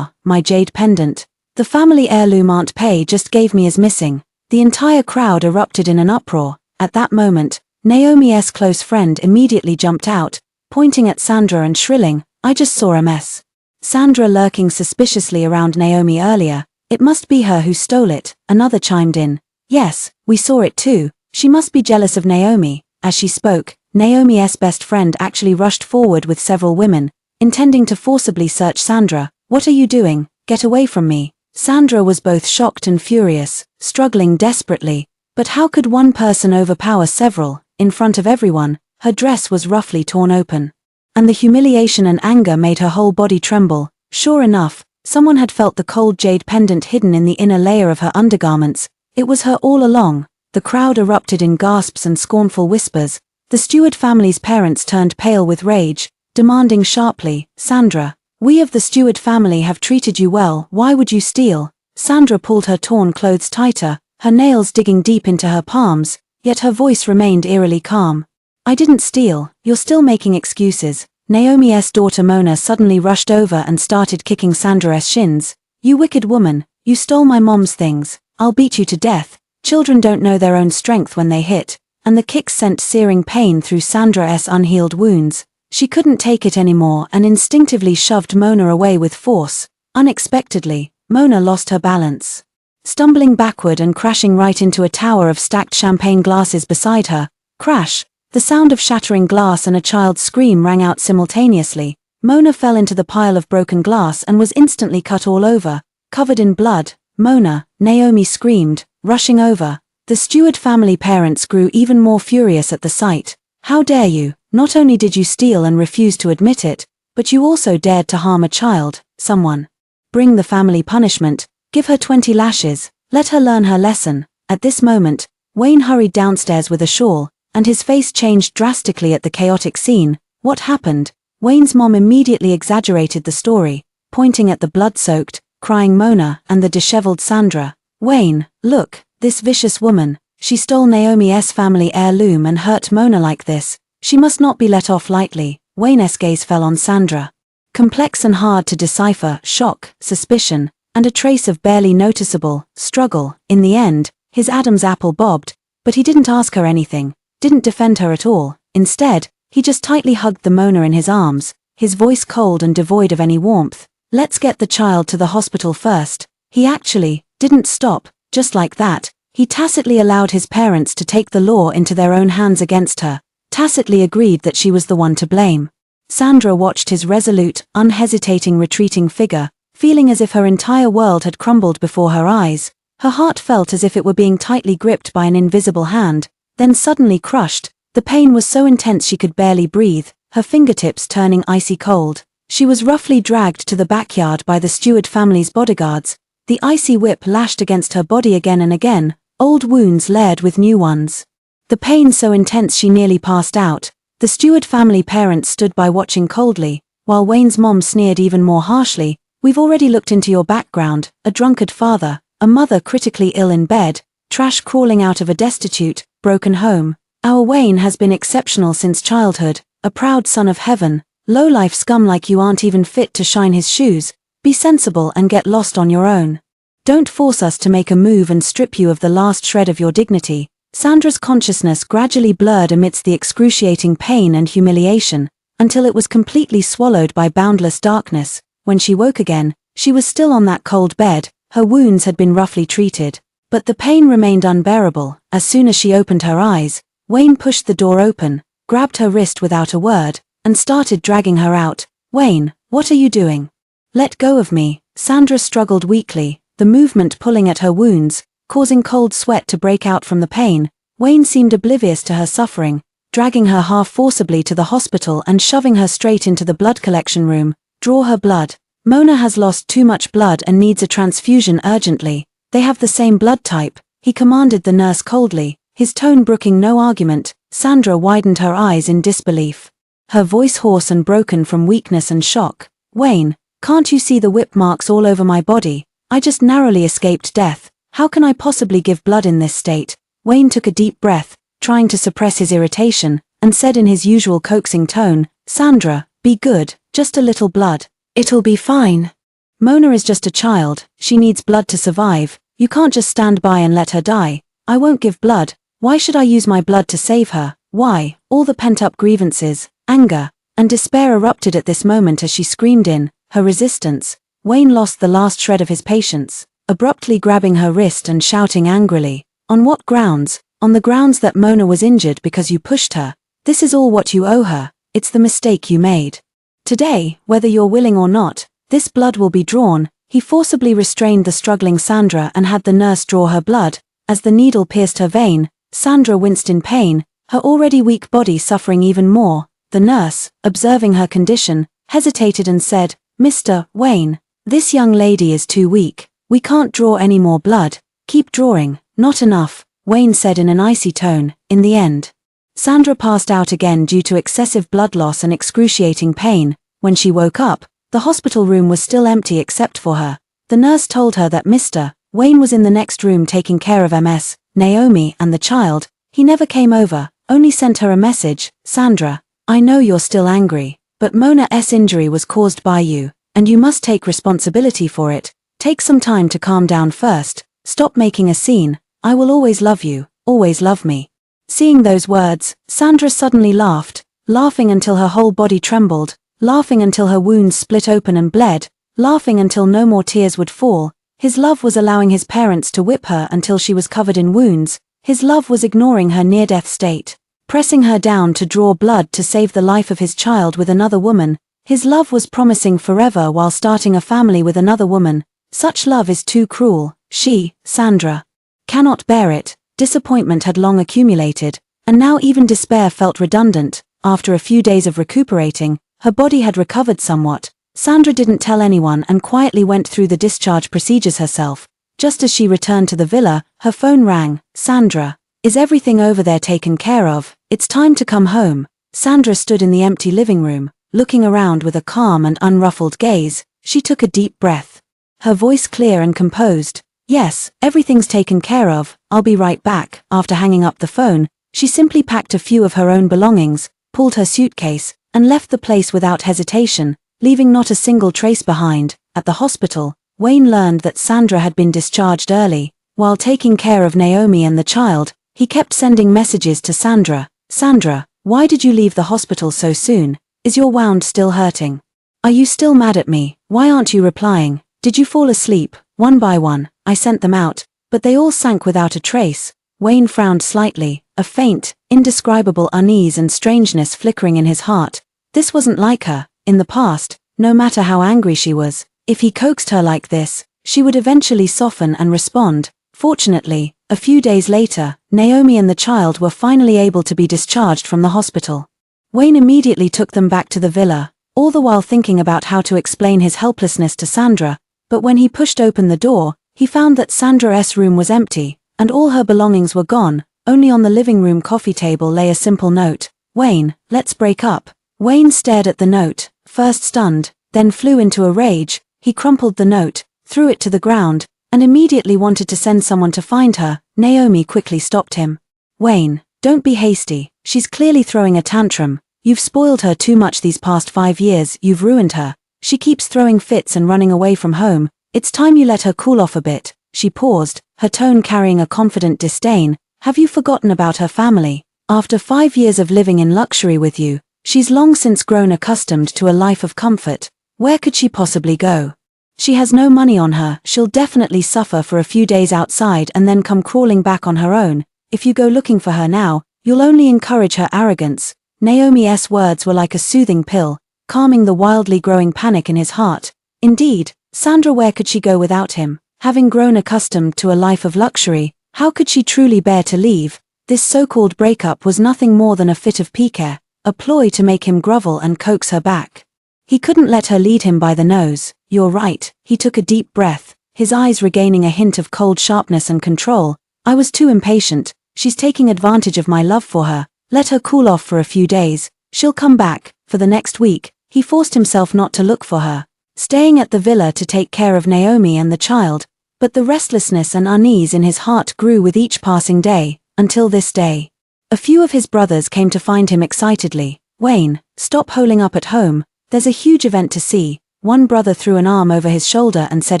Speaker 1: my jade pendant. The family heirloom Aunt Pay just gave me is missing." The entire crowd erupted in an uproar. At that moment, Naomi's close friend immediately jumped out, pointing at Sandra and shrilling, "I just saw a mess." Sandra lurking suspiciously around Naomi earlier. "It must be her who stole it," another chimed in. "Yes, we saw it too. She must be jealous of Naomi." As she spoke, Naomi's best friend actually rushed forward with several women, intending to forcibly search Sandra. "What are you doing? Get away from me." Sandra was both shocked and furious, struggling desperately. But how could one person overpower several? In front of everyone, her dress was roughly torn open, and the humiliation and anger made her whole body tremble. Sure enough, someone had felt the cold jade pendant hidden in the inner layer of her undergarments. It was her all along. The crowd erupted in gasps and scornful whispers. The Stewart family's parents turned pale with rage, demanding sharply, "Sandra, we of the Stewart family have treated you well, why would you steal?" Sandra pulled her torn clothes tighter, her nails digging deep into her palms, yet her voice remained eerily calm. "I didn't steal, you're still making excuses." Naomi's daughter Mona suddenly rushed over and started kicking Sandra's shins. "You wicked woman, you stole my mom's things, I'll beat you to death." Children don't know their own strength when they hit, and the kicks sent searing pain through Sandra's unhealed wounds. She couldn't take it anymore and instinctively shoved Mona away with force. Unexpectedly, Mona lost her balance. Stumbling backward and crashing right into a tower of stacked champagne glasses beside her. Crash! The sound of shattering glass and a child's scream rang out simultaneously. Mona fell into the pile of broken glass and was instantly cut all over, covered in blood. "Mona," Naomi screamed, rushing over. The Stewart family parents grew even more furious at the sight. "How dare you? Not only did you steal and refuse to admit it, but you also dared to harm a child." "Someone bring the family punishment, give her 20 lashes, let her learn her lesson." At this moment, Wayne hurried downstairs with a shawl, and his face changed drastically at the chaotic scene. "What happened?" Wayne's mom immediately exaggerated the story, pointing at the blood-soaked, crying Mona and the disheveled Sandra. "Wayne, look, this vicious woman, she stole Naomi's family heirloom and hurt Mona like this. She must not be let off lightly." Wayne's gaze fell on Sandra. Complex and hard to decipher, shock, suspicion, and a trace of barely noticeable struggle. In the end, his Adam's apple bobbed, but he didn't ask her anything, didn't defend her at all. Instead, he just tightly hugged the Mona in his arms, his voice cold and devoid of any warmth. "Let's get the child to the hospital first." He actually didn't stop. Just like that, he tacitly allowed his parents to take the law into their own hands against her, tacitly agreed that she was the one to blame. Sandra watched his resolute, unhesitating retreating figure, feeling as if her entire world had crumbled before her eyes. Her heart felt as if it were being tightly gripped by an invisible hand, then suddenly crushed. The pain was so intense she could barely breathe, her fingertips turning icy cold. She was roughly dragged to the backyard by the Stewart family's bodyguards. The icy whip lashed against her body again and again, old wounds layered with new ones. The pain so intense she nearly passed out. The Stewart family parents stood by watching coldly, while Wayne's mom sneered even more harshly. "We've already looked into your background, a drunkard father, a mother critically ill in bed, trash crawling out of a destitute, broken home. Our Wayne has been exceptional since childhood, a proud son of heaven. Low-life scum like you aren't even fit to shine his shoes. Be sensible and get lost on your own. Don't force us to make a move and strip you of the last shred of your dignity." Sandra's consciousness gradually blurred amidst the excruciating pain and humiliation, until it was completely swallowed by boundless darkness. When she woke again, she was still on that cold bed. Her wounds had been roughly treated, but the pain remained unbearable. As soon as she opened her eyes, Wayne pushed the door open, grabbed her wrist without a word, and started dragging her out. "Wayne, what are you doing? Let go of me." Sandra struggled weakly, the movement pulling at her wounds, causing cold sweat to break out from the pain. Wayne seemed oblivious to her suffering, dragging her half forcibly to the hospital and shoving her straight into the blood collection room. "Draw her blood. Mona has lost too much blood and needs a transfusion urgently. They have the same blood type," he commanded the nurse coldly, his tone brooking no argument. Sandra widened her eyes in disbelief, her voice hoarse and broken from weakness and shock. "Wayne, can't you see the whip marks all over my body? I just narrowly escaped death. How can I possibly give blood in this state?" Wayne took a deep breath, trying to suppress his irritation, and said in his usual coaxing tone, "Sandra, be good, just a little blood. It'll be fine. Mona is just a child, she needs blood to survive. You can't just stand by and let her die." "I won't give blood. Why should I use my blood to save her? Why?" All the pent-up grievances, anger, and despair erupted at this moment as she screamed in her resistance. Wayne lost the last shred of his patience, abruptly grabbing her wrist and shouting angrily, "On what grounds?" "On the grounds that Mona was injured because you pushed her. This is all what you owe her. It's the mistake you made. Today, whether you're willing or not, this blood will be drawn." He forcibly restrained the struggling Sandra and had the nurse draw her blood. As the needle pierced her vein, Sandra winced in pain, her already weak body suffering even more. The nurse, observing her condition, hesitated and said, "Mr. Wayne, this young lady is too weak. We can't draw any more blood." "Keep drawing." "Not enough. Wayne said in an icy tone. In the end, Sandra passed out again due to excessive blood loss and excruciating pain. When she woke up, the hospital room was still empty except for her. The nurse told her that Mr. Wayne was in the next room taking care of Ms. Naomi and the child. He never came over, only sent her a message. Sandra, I know you're still angry, but Mona's injury was caused by you, and you must take responsibility for it. Take some time to calm down first. Stop making a scene. I will always love you, always love me. Seeing those words, Sandra suddenly laughed, laughing until her whole body trembled, laughing until her wounds split open and bled, laughing until no more tears would fall. His love was allowing his parents to whip her until she was covered in wounds. His love was ignoring her near-death state, pressing her down to draw blood to save the life of his child with another woman. His love was promising forever while starting a family with another woman. Such love is too cruel. She, Sandra, cannot bear it. Disappointment had long accumulated, and now even despair felt redundant. After a few days of recuperating, her body had recovered somewhat. Sandra didn't tell anyone and quietly went through the discharge procedures herself. Just as she returned to the villa, her phone rang. Sandra, is everything over there taken care of? It's time to come home. Sandra stood in the empty living room, looking around with a calm and unruffled gaze. She took a deep breath, her voice clear and composed. Yes, everything's taken care of, I'll be right back. After hanging up the phone, she simply packed a few of her own belongings, pulled her suitcase, and left the place without hesitation, leaving not a single trace behind. At the hospital, Wayne learned that Sandra had been discharged early. While taking care of Naomi and the child, he kept sending messages to Sandra. Sandra, why did you leave the hospital so soon? Is your wound still hurting? Are you still mad at me? Why aren't you replying? Did you fall asleep? One by one, I sent them out, but they all sank without a trace. Wayne frowned slightly, a faint, indescribable unease and strangeness flickering in his heart. This wasn't like her. In the past, no matter how angry she was, if he coaxed her like this, she would eventually soften and respond. Fortunately, a few days later, Naomi and the child were finally able to be discharged from the hospital. Wayne immediately took them back to the villa, all the while thinking about how to explain his helplessness to Sandra. But when he pushed open the door, he found that Sandra's room was empty, and all her belongings were gone. Only on the living room coffee table lay a simple note. Wayne, let's break up. Wayne stared at the note, first stunned, then flew into a rage. He crumpled the note, threw it to the ground, and immediately wanted to send someone to find her. Naomi quickly stopped him. Wayne, don't be hasty. She's clearly throwing a tantrum. You've spoiled her too much these past 5 years. You've ruined her. She keeps throwing fits and running away from home. It's time you let her cool off a bit. She paused, her tone carrying a confident disdain. Have you forgotten about her family? After 5 years of living in luxury with you, she's long since grown accustomed to a life of comfort. Where could she possibly go? She has no money on her. She'll definitely suffer for a few days outside and then come crawling back on her own. If you go looking for her now, you'll only encourage her arrogance. Naomi's words were like a soothing pill, calming the wildly growing panic in his heart. Indeed, Sandra, where could she go without him? Having grown accustomed to a life of luxury, how could she truly bear to leave? This so-called breakup was nothing more than a fit of pique, a ploy to make him grovel and coax her back. He couldn't let her lead him by the nose. You're right. He took a deep breath, his eyes regaining a hint of cold sharpness and control. I was too impatient. She's taking advantage of my love for her. Let her cool off for a few days. She'll come back. For the next week, he forced himself not to look for her, staying at the villa to take care of Naomi and the child. But the restlessness and unease in his heart grew with each passing day, until this day. A few of his brothers came to find him excitedly. Wayne, stop holing up at home. There's a huge event to see. One brother threw an arm over his shoulder and said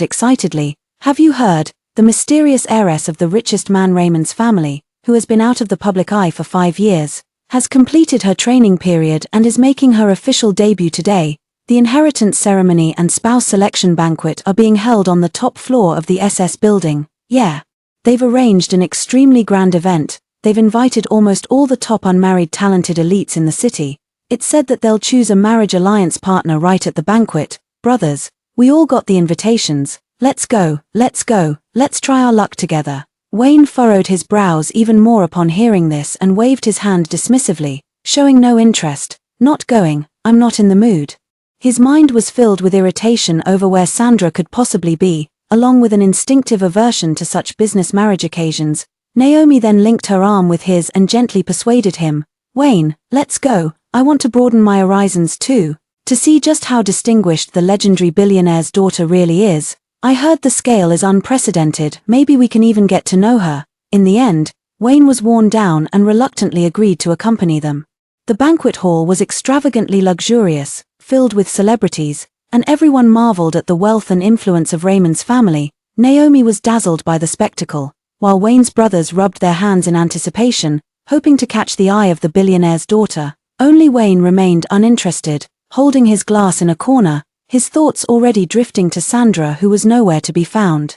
Speaker 1: excitedly, have you heard? The mysterious heiress of the richest man Raymond's family, who has been out of the public eye for 5 years, has completed her training period and is making her official debut today. The inheritance ceremony and spouse selection banquet are being held on the top floor of the SS building. Yeah. They've arranged an extremely grand event. They've invited almost all the top unmarried talented elites in the city. It's said that they'll choose a marriage alliance partner right at the banquet. Brothers, we all got the invitations. Let's go, let's try our luck together. Wayne furrowed his brows even more upon hearing this and waved his hand dismissively, showing no interest. Not going, I'm not in the mood. His mind was filled with irritation over where Sandra could possibly be, along with an instinctive aversion to such business marriage occasions. Naomi then linked her arm with his and gently persuaded him. "Wayne, let's go, I want to broaden my horizons too. To see just how distinguished the legendary billionaire's daughter really is. I heard the scale is unprecedented, maybe we can even get to know her." In the end, Wayne was worn down and reluctantly agreed to accompany them. The banquet hall was extravagantly luxurious, filled with celebrities, and everyone marveled at the wealth and influence of Raymond's family. Naomi was dazzled by the spectacle, while Wayne's brothers rubbed their hands in anticipation, hoping to catch the eye of the billionaire's daughter. Only Wayne remained uninterested, holding his glass in a corner, his thoughts already drifting to Sandra, who was nowhere to be found.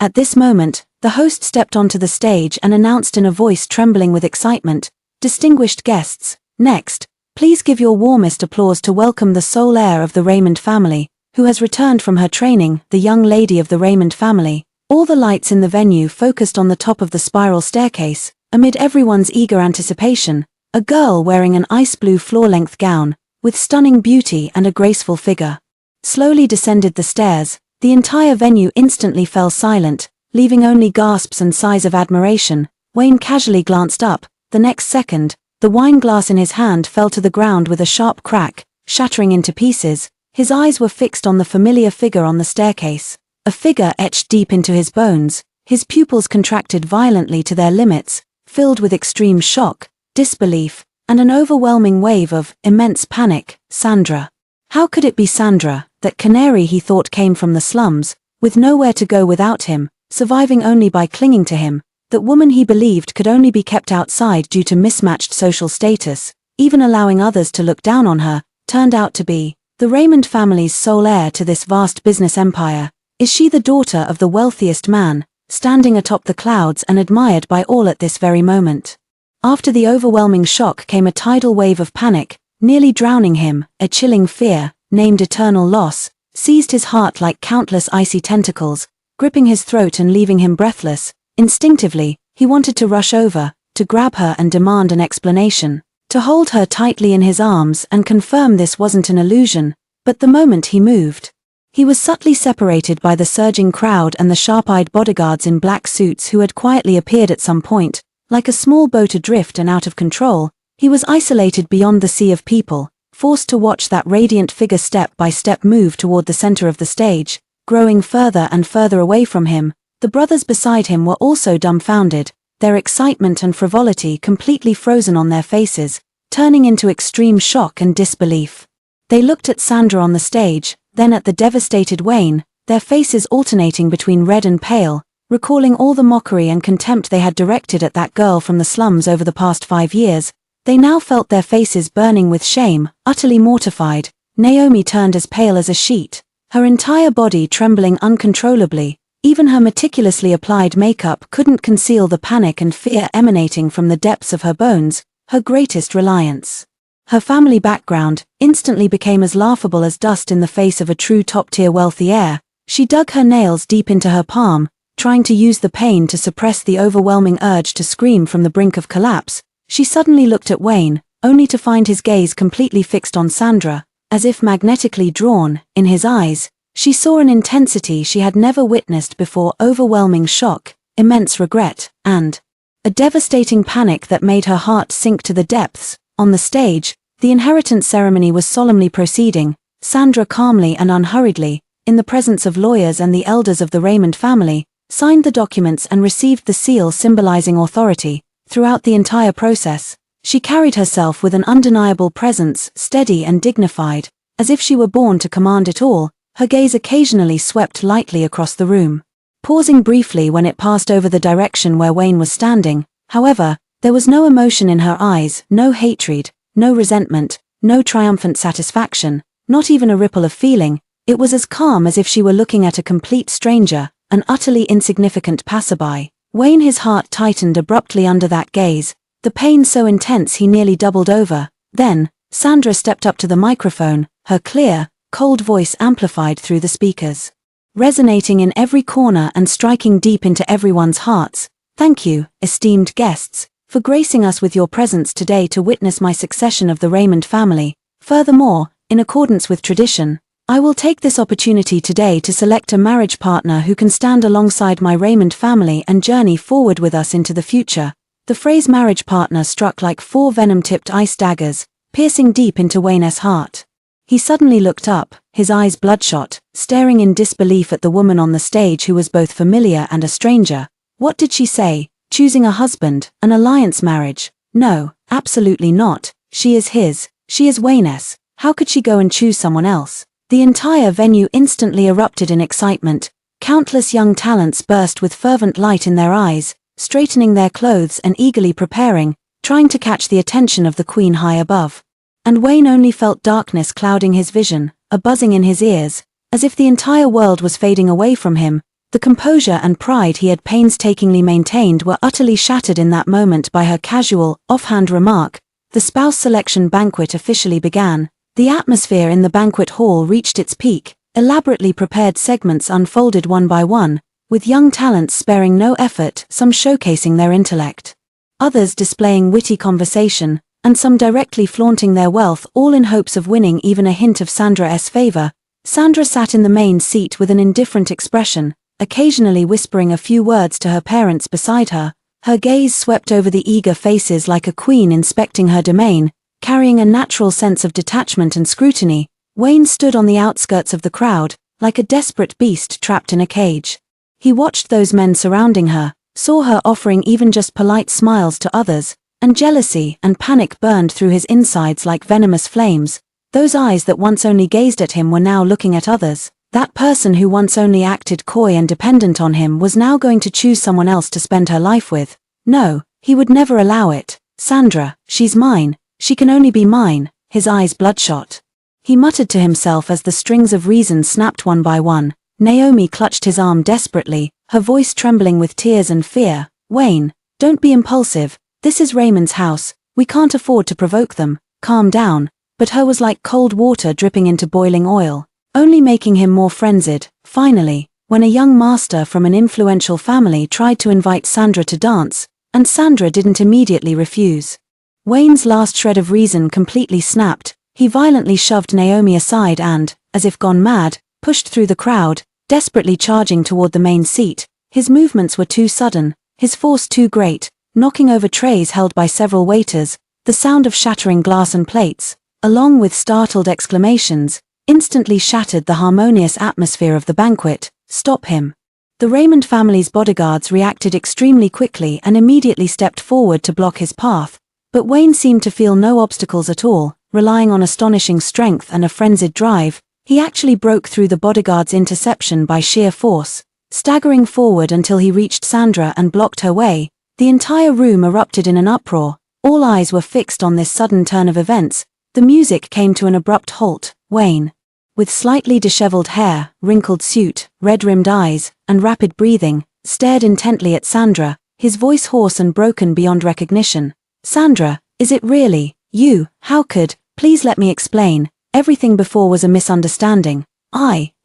Speaker 1: At this moment, the host stepped onto the stage and announced in a voice trembling with excitement, "Distinguished guests, next, please give your warmest applause to welcome the sole heir of the Raymond family, who has returned from her training, the young lady of the Raymond family." All the lights in the venue focused on the top of the spiral staircase. Amid everyone's eager anticipation, a girl wearing an ice blue floor-length gown, with stunning beauty and a graceful figure, slowly descended the stairs. The entire venue instantly fell silent, leaving only gasps and sighs of admiration. Wayne casually glanced up. The next second, the wine glass in his hand fell to the ground with a sharp crack, shattering into pieces. His eyes were fixed on the familiar figure on the staircase, a figure etched deep into his bones. His pupils contracted violently to their limits, filled with extreme shock, disbelief, and an overwhelming wave of immense panic. Sandra. How could it be Sandra, that canary he thought came from the slums, with nowhere to go without him, surviving only by clinging to him, that woman he believed could only be kept outside due to mismatched social status, even allowing others to look down on her, turned out to be the Raymond family's sole heir to this vast business empire? Is she the daughter of the wealthiest man, standing atop the clouds and admired by all at this very moment? After the overwhelming shock came a tidal wave of panic, nearly drowning him. A chilling fear, named eternal loss, seized his heart like countless icy tentacles, gripping his throat and leaving him breathless. Instinctively, he wanted to rush over, to grab her and demand an explanation, to hold her tightly in his arms and confirm this wasn't an illusion. But the moment he moved, he was subtly separated by the surging crowd and the sharp-eyed bodyguards in black suits who had quietly appeared at some point. Like a small boat adrift and out of control, he was isolated beyond the sea of people, forced to watch that radiant figure step by step move toward the center of the stage, growing further and further away from him. The brothers beside him were also dumbfounded, their excitement and frivolity completely frozen on their faces, turning into extreme shock and disbelief. They looked at Sandra on the stage, then at the devastated Wayne, their faces alternating between red and pale, recalling all the mockery and contempt they had directed at that girl from the slums over the past 5 years. They now felt their faces burning with shame, utterly mortified. Naomi turned as pale as a sheet, her entire body trembling uncontrollably. Even her meticulously applied makeup couldn't conceal the panic and fear emanating from the depths of her bones, her greatest reliance. Her family background instantly became as laughable as dust in the face of a true top-tier wealthy heir. She dug her nails deep into her palm, trying to use the pain to suppress the overwhelming urge to scream from the brink of collapse. She suddenly looked at Wayne, only to find his gaze completely fixed on Sandra, as if magnetically drawn. In his eyes, she saw an intensity she had never witnessed before: overwhelming shock, immense regret, and a devastating panic that made her heart sink to the depths. On the stage, the inheritance ceremony was solemnly proceeding. Sandra calmly and unhurriedly, in the presence of lawyers and the elders of the Raymond family, signed the documents and received the seal symbolizing authority. Throughout the entire process, she carried herself with an undeniable presence, steady and dignified, as if she were born to command it all. Her gaze occasionally swept lightly across the room, pausing briefly when it passed over the direction where Wayne was standing. However, there was no emotion in her eyes, no hatred, no resentment, no triumphant satisfaction, not even a ripple of feeling. It was as calm as if she were looking at a complete stranger, an utterly insignificant passerby. Wayne, his heart tightened abruptly under that gaze, the pain so intense he nearly doubled over. Then, Sandra stepped up to the microphone, her clear, cold voice amplified through the speakers, resonating in every corner and striking deep into everyone's hearts. "Thank you, esteemed guests, for gracing us with your presence today to witness my succession of the Raymond family. Furthermore, in accordance with tradition, I will take this opportunity today to select a marriage partner who can stand alongside my Raymond family and journey forward with us into the future. The phrase marriage partner struck like 4 venom-tipped ice daggers, piercing deep into Wayne's heart. He suddenly looked up, his eyes bloodshot, staring in disbelief at the woman on the stage who was both familiar and a stranger. What did she say? Choosing a husband, an alliance marriage? No, absolutely not. She is his. She is Wayne's. How could she go and choose someone else? The entire venue instantly erupted in excitement. Countless young talents burst with fervent light in their eyes, straightening their clothes and eagerly preparing, trying to catch the attention of the queen high above. And Wayne only felt darkness clouding his vision, a buzzing in his ears, as if the entire world was fading away from him. The composure and pride he had painstakingly maintained were utterly shattered in that moment by her casual, offhand remark. The spouse selection banquet officially began. The atmosphere in the banquet hall reached its peak. Elaborately prepared segments unfolded one by one, with young talents sparing no effort, some showcasing their intellect, others displaying witty conversation, and some directly flaunting their wealth, all in hopes of winning even a hint of Sandra's favor. Sandra sat in the main seat with an indifferent expression, occasionally whispering a few words to her parents beside her. Her gaze swept over the eager faces like a queen inspecting her domain, carrying a natural sense of detachment and scrutiny. Wayne stood on the outskirts of the crowd, like a desperate beast trapped in a cage. He watched those men surrounding her, saw her offering even just polite smiles to others, and jealousy and panic burned through his insides like venomous flames. Those eyes that once only gazed at him were now looking at others. That person who once only acted coy and dependent on him was now going to choose someone else to spend her life with. No, he would never allow it. Sandra, she's mine. She can only be mine. His eyes bloodshot. He muttered to himself as the strings of reason snapped one by one. Naomi clutched his arm desperately, her voice trembling with tears and fear. Wayne, don't be impulsive. This is Raymond's house. We can't afford to provoke them. Calm down. But her was like cold water dripping into boiling oil, only making him more frenzied. Finally, when a young master from an influential family tried to invite Sandra to dance, and Sandra didn't immediately refuse. Wayne's last shred of reason completely snapped. He violently shoved Naomi aside and, as if gone mad, pushed through the crowd, desperately charging toward the main seat. His movements were too sudden, his force too great, knocking over trays held by several waiters. The sound of shattering glass and plates, along with startled exclamations, instantly shattered the harmonious atmosphere of the banquet. Stop him. The Raymond family's bodyguards reacted extremely quickly and immediately stepped forward to block his path, but Wayne seemed to feel no obstacles at all. Relying on astonishing strength and a frenzied drive, he actually broke through the bodyguard's interception by sheer force, staggering forward until he reached Sandra and blocked her way. The entire room erupted in an uproar. All eyes were fixed on this sudden turn of events. The music came to an abrupt halt. Wayne, with slightly disheveled hair, wrinkled suit, red-rimmed eyes, and rapid breathing, stared intently at Sandra, his voice hoarse and broken beyond recognition. Sandra, is it really you? How could? Please let me explain. Everything before was a misunderstanding.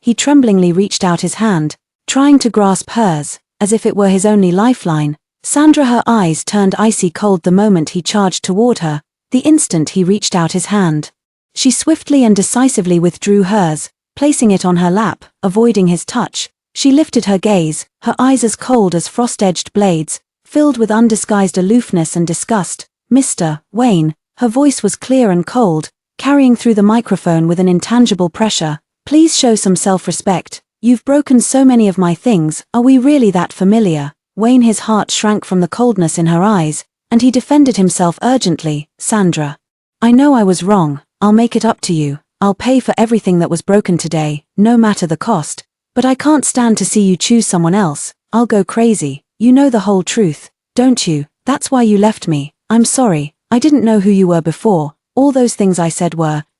Speaker 1: He tremblingly reached out his hand, trying to grasp hers, as if it were his only lifeline. Sandra, her eyes turned icy cold the moment he charged toward her. The instant he reached out his hand, she swiftly and decisively withdrew hers, placing it on her lap, avoiding his touch. She lifted her gaze, her eyes as cold as frost-edged blades, filled with undisguised aloofness and disgust. Mr. Wayne, her voice was clear and cold, carrying through the microphone with an intangible pressure. Please show some self-respect. You've broken so many of my things. Are we really that familiar? Wayne, his heart shrank from the coldness in her eyes, and he defended himself urgently. Sandra, I know I was wrong. I'll make it up to you. I'll pay for everything that was broken today, no matter the cost. But I can't stand to see you choose someone else. I'll go crazy. You know the whole truth, don't you? That's why you left me. I'm sorry. I didn't know who you were before. All those things I said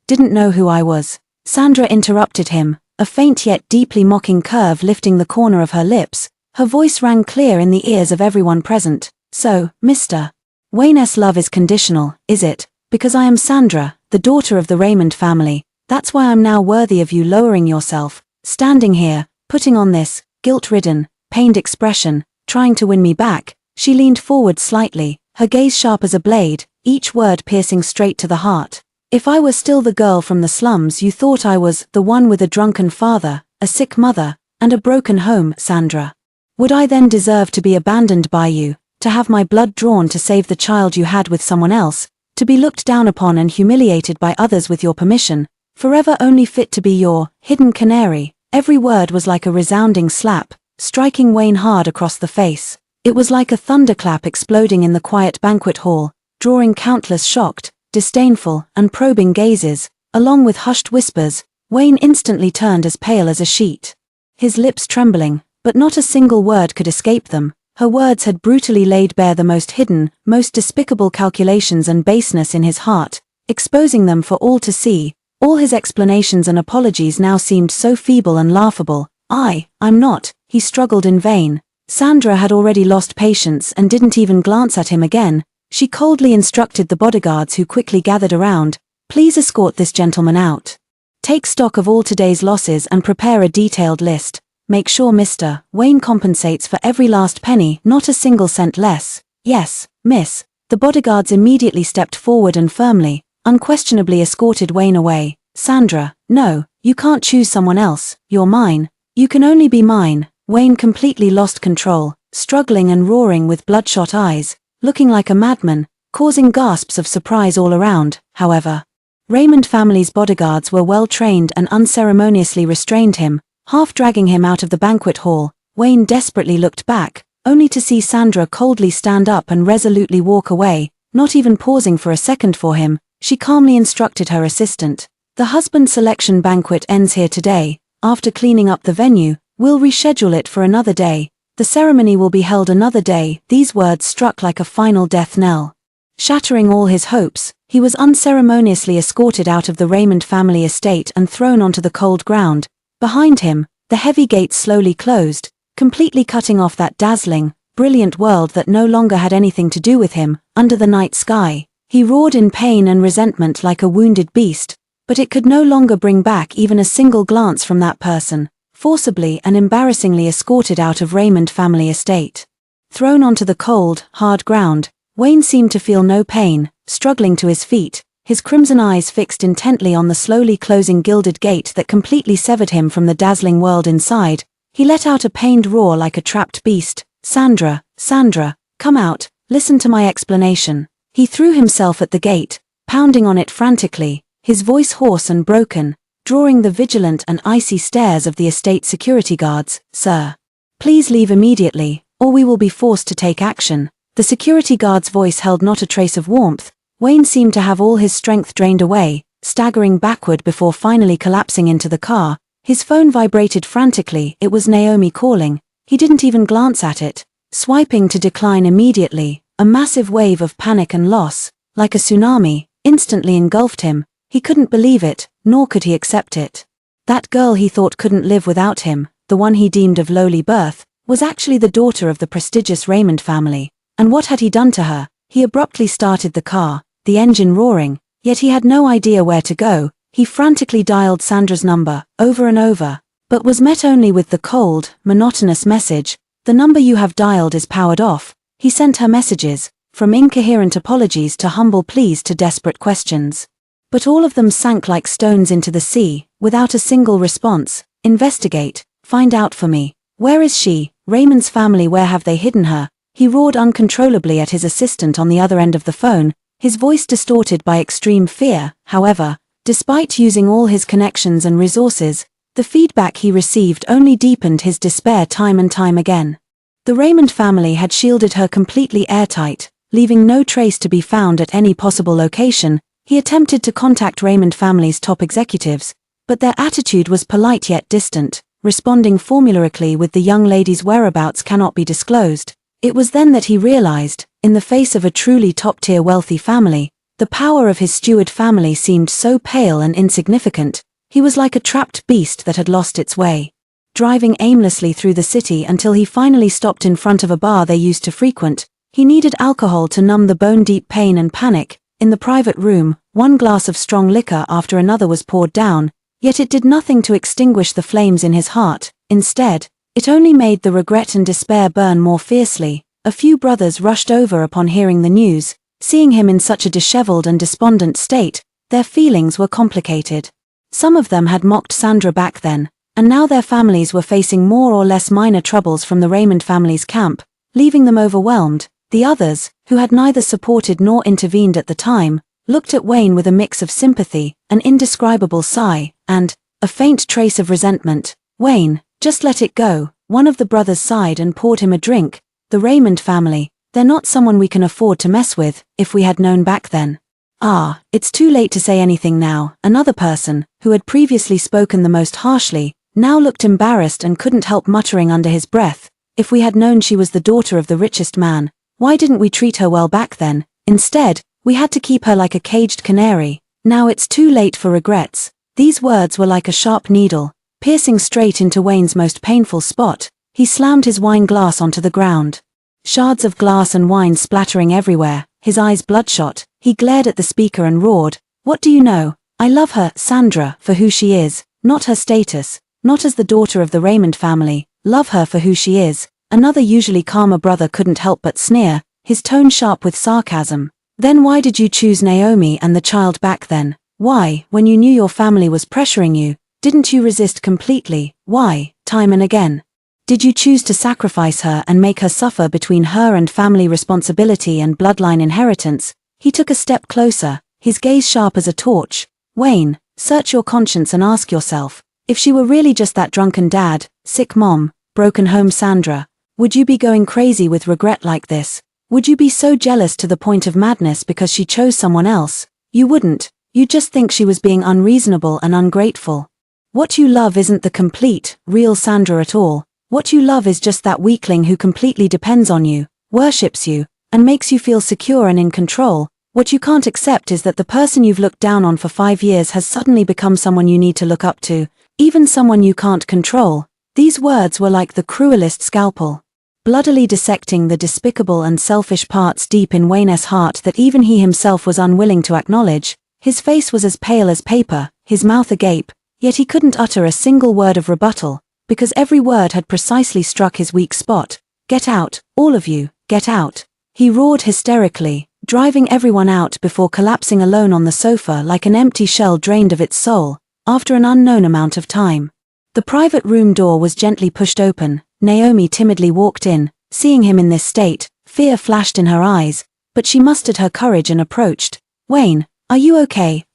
Speaker 1: didn't know who I was. Sandra interrupted him, a faint yet deeply mocking curve lifting the corner of her lips. Her voice rang clear in the ears of everyone present. So, Mr. Wayne's love is conditional, is it? Because I am Sandra, the daughter of the Raymond family. That's why I'm now worthy of you lowering yourself, standing here, putting on this guilt-ridden, pained expression, trying to win me back. She leaned forward slightly, her gaze sharp as a blade, each word piercing straight to the heart. If I were still the girl from the slums you thought I was, the one with a drunken father, a sick mother, and a broken home, Sandra. Would I then deserve to be abandoned by you, to have my blood drawn to save the child you had with someone else, to be looked down upon and humiliated by others with your permission, forever only fit to be your hidden canary? Every word was like a resounding slap, striking Wayne hard across the face. It was like a thunderclap exploding in the quiet banquet hall, drawing countless shocked, disdainful, and probing gazes. Along with hushed whispers, Wayne instantly turned as pale as a sheet. His lips trembling, but not a single word could escape them. Her words had brutally laid bare the most hidden, most despicable calculations and baseness in his heart, exposing them for all to see. All his explanations and apologies now seemed so feeble and laughable. I'm not, he struggled in vain. Sandra had already lost patience and didn't even glance at him again. She coldly instructed the bodyguards who quickly gathered around, "Please escort this gentleman out. Take stock of all today's losses and prepare a detailed list. Make sure Mr. Wayne compensates for every last penny, not a single cent less." "Yes, miss." The bodyguards immediately stepped forward and firmly, unquestionably escorted Wayne away. "Sandra, no, you can't choose someone else, you're mine. You can only be mine." Wayne completely lost control, struggling and roaring with bloodshot eyes, looking like a madman, causing gasps of surprise all around. However, Raymond family's bodyguards were well trained and unceremoniously restrained him, half dragging him out of the banquet hall. Wayne desperately looked back, only to see Sandra coldly stand up and resolutely walk away, not even pausing for a second for him. She calmly instructed her assistant, "The husband selection banquet ends here today. After cleaning up the venue, we'll reschedule it for another day. The ceremony will be held another day." These words struck like a final death knell. Shattering all his hopes, he was unceremoniously escorted out of the Raymond family estate and thrown onto the cold ground. Behind him, the heavy gates slowly closed, completely cutting off that dazzling, brilliant world that no longer had anything to do with him. Under the night sky, he roared in pain and resentment like a wounded beast, but it could no longer bring back even a single glance from that person. Forcibly and embarrassingly escorted out of Raymond family estate. Thrown onto the cold, hard ground, Wayne seemed to feel no pain, struggling to his feet, his crimson eyes fixed intently on the slowly closing gilded gate that completely severed him from the dazzling world inside. He let out a pained roar like a trapped beast. "Sandra, Sandra, come out, listen to my explanation." He threw himself at the gate, pounding on it frantically, his voice hoarse and broken, drawing the vigilant and icy stares of the estate security guards. "Sir, please leave immediately, or we will be forced to take action." The security guard's voice held not a trace of warmth. Wayne seemed to have all his strength drained away, staggering backward before finally collapsing into the car. His phone vibrated frantically. It was Naomi calling. He didn't even glance at it, swiping to decline immediately. A massive wave of panic and loss, like a tsunami, instantly engulfed him. He couldn't believe it, nor could he accept it. That girl he thought couldn't live without him, the one he deemed of lowly birth, was actually the daughter of the prestigious Raymond family. And what had he done to her? He abruptly started the car, the engine roaring, yet he had no idea where to go. He frantically dialed Sandra's number, over and over, but was met only with the cold, monotonous message, "The number you have dialed is powered off." He sent her messages, from incoherent apologies to humble pleas to desperate questions. But all of them sank like stones into the sea, without a single response. "Investigate, find out for me. Where is she? Raymond's family, where have they hidden her?" He roared uncontrollably at his assistant on the other end of the phone, his voice distorted by extreme fear. However, despite using all his connections and resources, the feedback he received only deepened his despair time and time again. The Raymond family had shielded her completely airtight, leaving no trace to be found at any possible location. He attempted to contact Raymond family's top executives, but their attitude was polite yet distant, responding formulaically with "the young lady's whereabouts cannot be disclosed." It was then that he realized, in the face of a truly top-tier wealthy family, the power of his steward family seemed so pale and insignificant. He was like a trapped beast that had lost its way, driving aimlessly through the city until he finally stopped in front of a bar they used to frequent. He needed alcohol to numb the bone-deep pain and panic. In the private room, one glass of strong liquor after another was poured down, yet it did nothing to extinguish the flames in his heart. Instead, it only made the regret and despair burn more fiercely. A few brothers rushed over upon hearing the news. Seeing him in such a disheveled and despondent state, Their feelings were complicated. Some of them had mocked Sandra back then, and now their families were facing more or less minor troubles from the Raymond family's camp, leaving them overwhelmed. The others, who had neither supported nor intervened at the time, looked at Wayne with a mix of sympathy, an indescribable sigh, and a faint trace of resentment. "Wayne, just let it go," one of the brothers sighed and poured him a drink. "The Raymond family, they're not someone we can afford to mess with, if we had known back then." "Ah, it's too late to say anything now," another person, who had previously spoken the most harshly, now looked embarrassed and couldn't help muttering under his breath, "If we had known she was the daughter of the richest man, why didn't we treat her well back then? Instead, we had to keep her like a caged canary. Now it's too late for regrets." These words were like a sharp needle, piercing straight into Wayne's most painful spot. He slammed his wine glass onto the ground. Shards of glass and wine splattering everywhere, his eyes bloodshot, he glared at the speaker and roared, "What do you know? I love her, Sandra, for who she is, not her status, not as the daughter of the Raymond family. Love her for who she is." Another usually calmer brother couldn't help but sneer, his tone sharp with sarcasm. "Then why did you choose Naomi and the child back then? Why, when you knew your family was pressuring you, didn't you resist completely? Why, time and again? Did you choose to sacrifice her and make her suffer between her and family responsibility and bloodline inheritance?" He took a step closer, his gaze sharp as a torch. "Wayne, search your conscience and ask yourself, if she were really just that drunken dad, sick mom, broken home Sandra, would you be going crazy with regret like this? Would you be so jealous to the point of madness because she chose someone else? You wouldn't. You'd just think she was being unreasonable and ungrateful. What you love isn't the complete, real Sandra at all. What you love is just that weakling who completely depends on you, worships you, and makes you feel secure and in control. What you can't accept is that the person you've looked down on for 5 years has suddenly become someone you need to look up to, even someone you can't control." These words were like the cruelest scalpel, bloodily dissecting the despicable and selfish parts deep in Wayne's heart that even he himself was unwilling to acknowledge. His face was as pale as paper, his mouth agape, yet he couldn't utter a single word of rebuttal, because every word had precisely struck his weak spot. "Get out, all of you, get out," he roared hysterically, driving everyone out before collapsing alone on the sofa like an empty shell drained of its soul, after an unknown amount of time. The private room door was gently pushed open. Naomi timidly walked in. Seeing him in this state, fear flashed in her eyes, but she mustered her courage and approached. "Wayne, are you okay?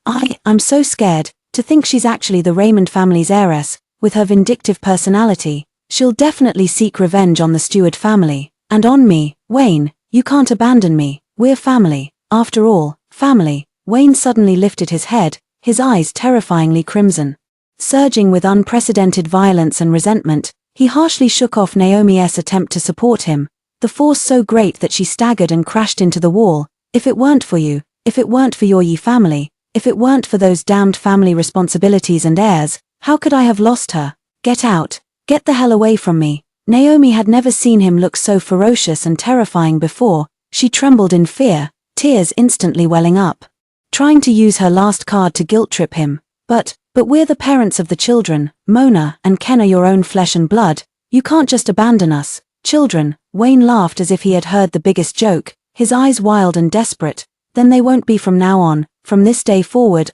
Speaker 1: I'm so scared. To think she's actually the Raymond family's heiress, with her vindictive personality. She'll definitely seek revenge on the Stewart family, and on me. Wayne, you can't abandon me. We're family. After all, family." Wayne suddenly lifted his head, his eyes terrifyingly crimson. Surging with unprecedented violence and resentment, he harshly shook off Naomi's attempt to support him, the force so great that she staggered and crashed into the wall. "If it weren't for you, if it weren't for your family, if it weren't for those damned family responsibilities and heirs, how could I have lost her? Get out. Get the hell away from me." Naomi had never seen him look so ferocious and terrifying before. She trembled in fear, tears instantly welling up. Trying to use her last card to guilt-trip him. But we're the parents of the children. Mona and Ken are your own flesh and blood. You can't just abandon us. Children." Wayne laughed as if he had heard the biggest joke, his eyes wild and desperate. "Then they won't be from now on. From this day forward,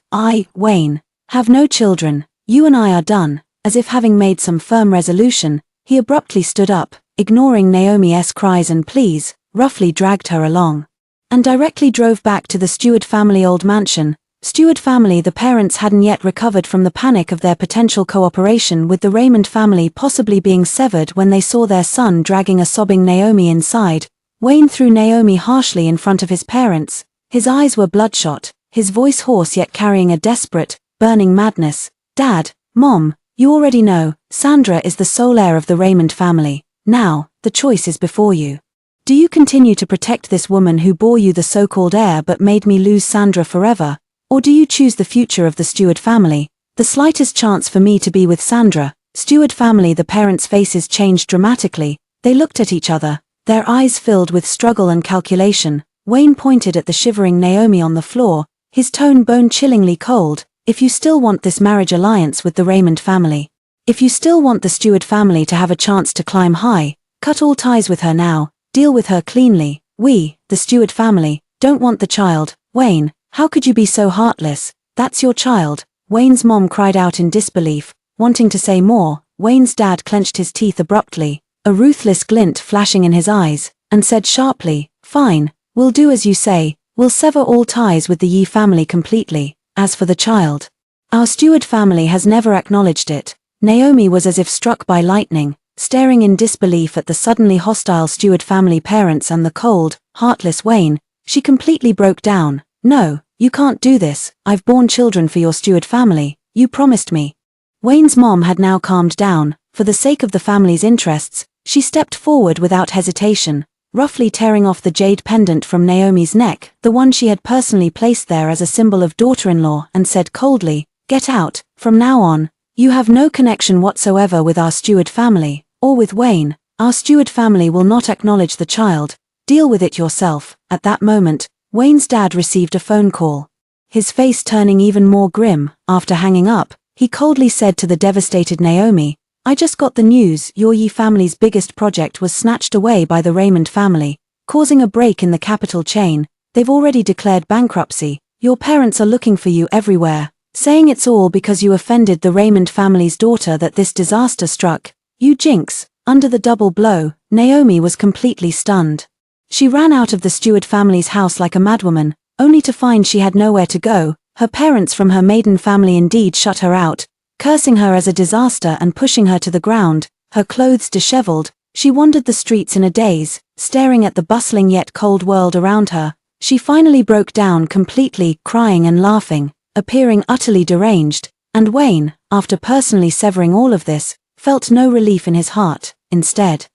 Speaker 1: Wayne, have no children. You and I are done." As if having made some firm resolution, he abruptly stood up, ignoring Naomi's cries and pleas, roughly dragged her along, and directly drove back to the Stewart family old mansion. Stewart family. The parents hadn't yet recovered from the panic of their potential cooperation with the Raymond family possibly being severed when they saw their son dragging a sobbing Naomi inside. Wayne threw Naomi harshly in front of his parents. His eyes were bloodshot, his voice hoarse yet carrying a desperate, burning madness. "Dad, Mom, you already know, Sandra is the sole heir of the Raymond family. Now, the choice is before you. Do you continue to protect this woman who bore you the so-called heir but made me lose Sandra forever? Or do you choose the future of the Stewart family, the slightest chance for me to be with Sandra?" Stewart family. The parents' faces changed dramatically. They looked at each other, their eyes filled with struggle and calculation. Wayne pointed at the shivering Naomi on the floor, his tone bone-chillingly cold. "If you still want this marriage alliance with the Raymond family, if you still want the Stewart family to have a chance to climb high, cut all ties with her now, deal with her cleanly. We, the Stewart family, don't want the child." "Wayne, how could you be so heartless? That's your child?" Wayne's mom cried out in disbelief, wanting to say more. Wayne's dad clenched his teeth abruptly, a ruthless glint flashing in his eyes, and said sharply, "Fine, we'll do as you say, we'll sever all ties with the Yi family completely. As for the child, our Stewart family has never acknowledged it." Naomi was as if struck by lightning, staring in disbelief at the suddenly hostile Stewart family parents and the cold, heartless Wayne. She completely broke down. "No, you can't do this. I've borne children for your Stewart family. You promised me." Wayne's mom had now calmed down. For the sake of the family's interests, she stepped forward without hesitation, roughly tearing off the jade pendant from Naomi's neck, the one she had personally placed there as a symbol of daughter-in-law, and said coldly, "Get out. From now on, you have no connection whatsoever with our Stewart family, or with Wayne. Our Stewart family will not acknowledge the child. Deal with it yourself." At that moment, Wayne's dad received a phone call. His face turning even more grim. After hanging up, he coldly said to the devastated Naomi, "I just got the news your Yi family's biggest project was snatched away by the Raymond family, causing a break in the capital chain. They've already declared bankruptcy. Your parents are looking for you everywhere, saying it's all because you offended the Raymond family's daughter that this disaster struck. You jinx." Under the double blow, Naomi was completely stunned. She ran out of the Stewart family's house like a madwoman, only to find she had nowhere to go. Her parents from her maiden family indeed shut her out, cursing her as a disaster and pushing her to the ground. Her clothes disheveled, she wandered the streets in a daze, staring at the bustling yet cold world around her. She finally broke down completely, crying and laughing, appearing utterly deranged, and Wayne, after personally severing all of this, felt no relief in his heart. Instead,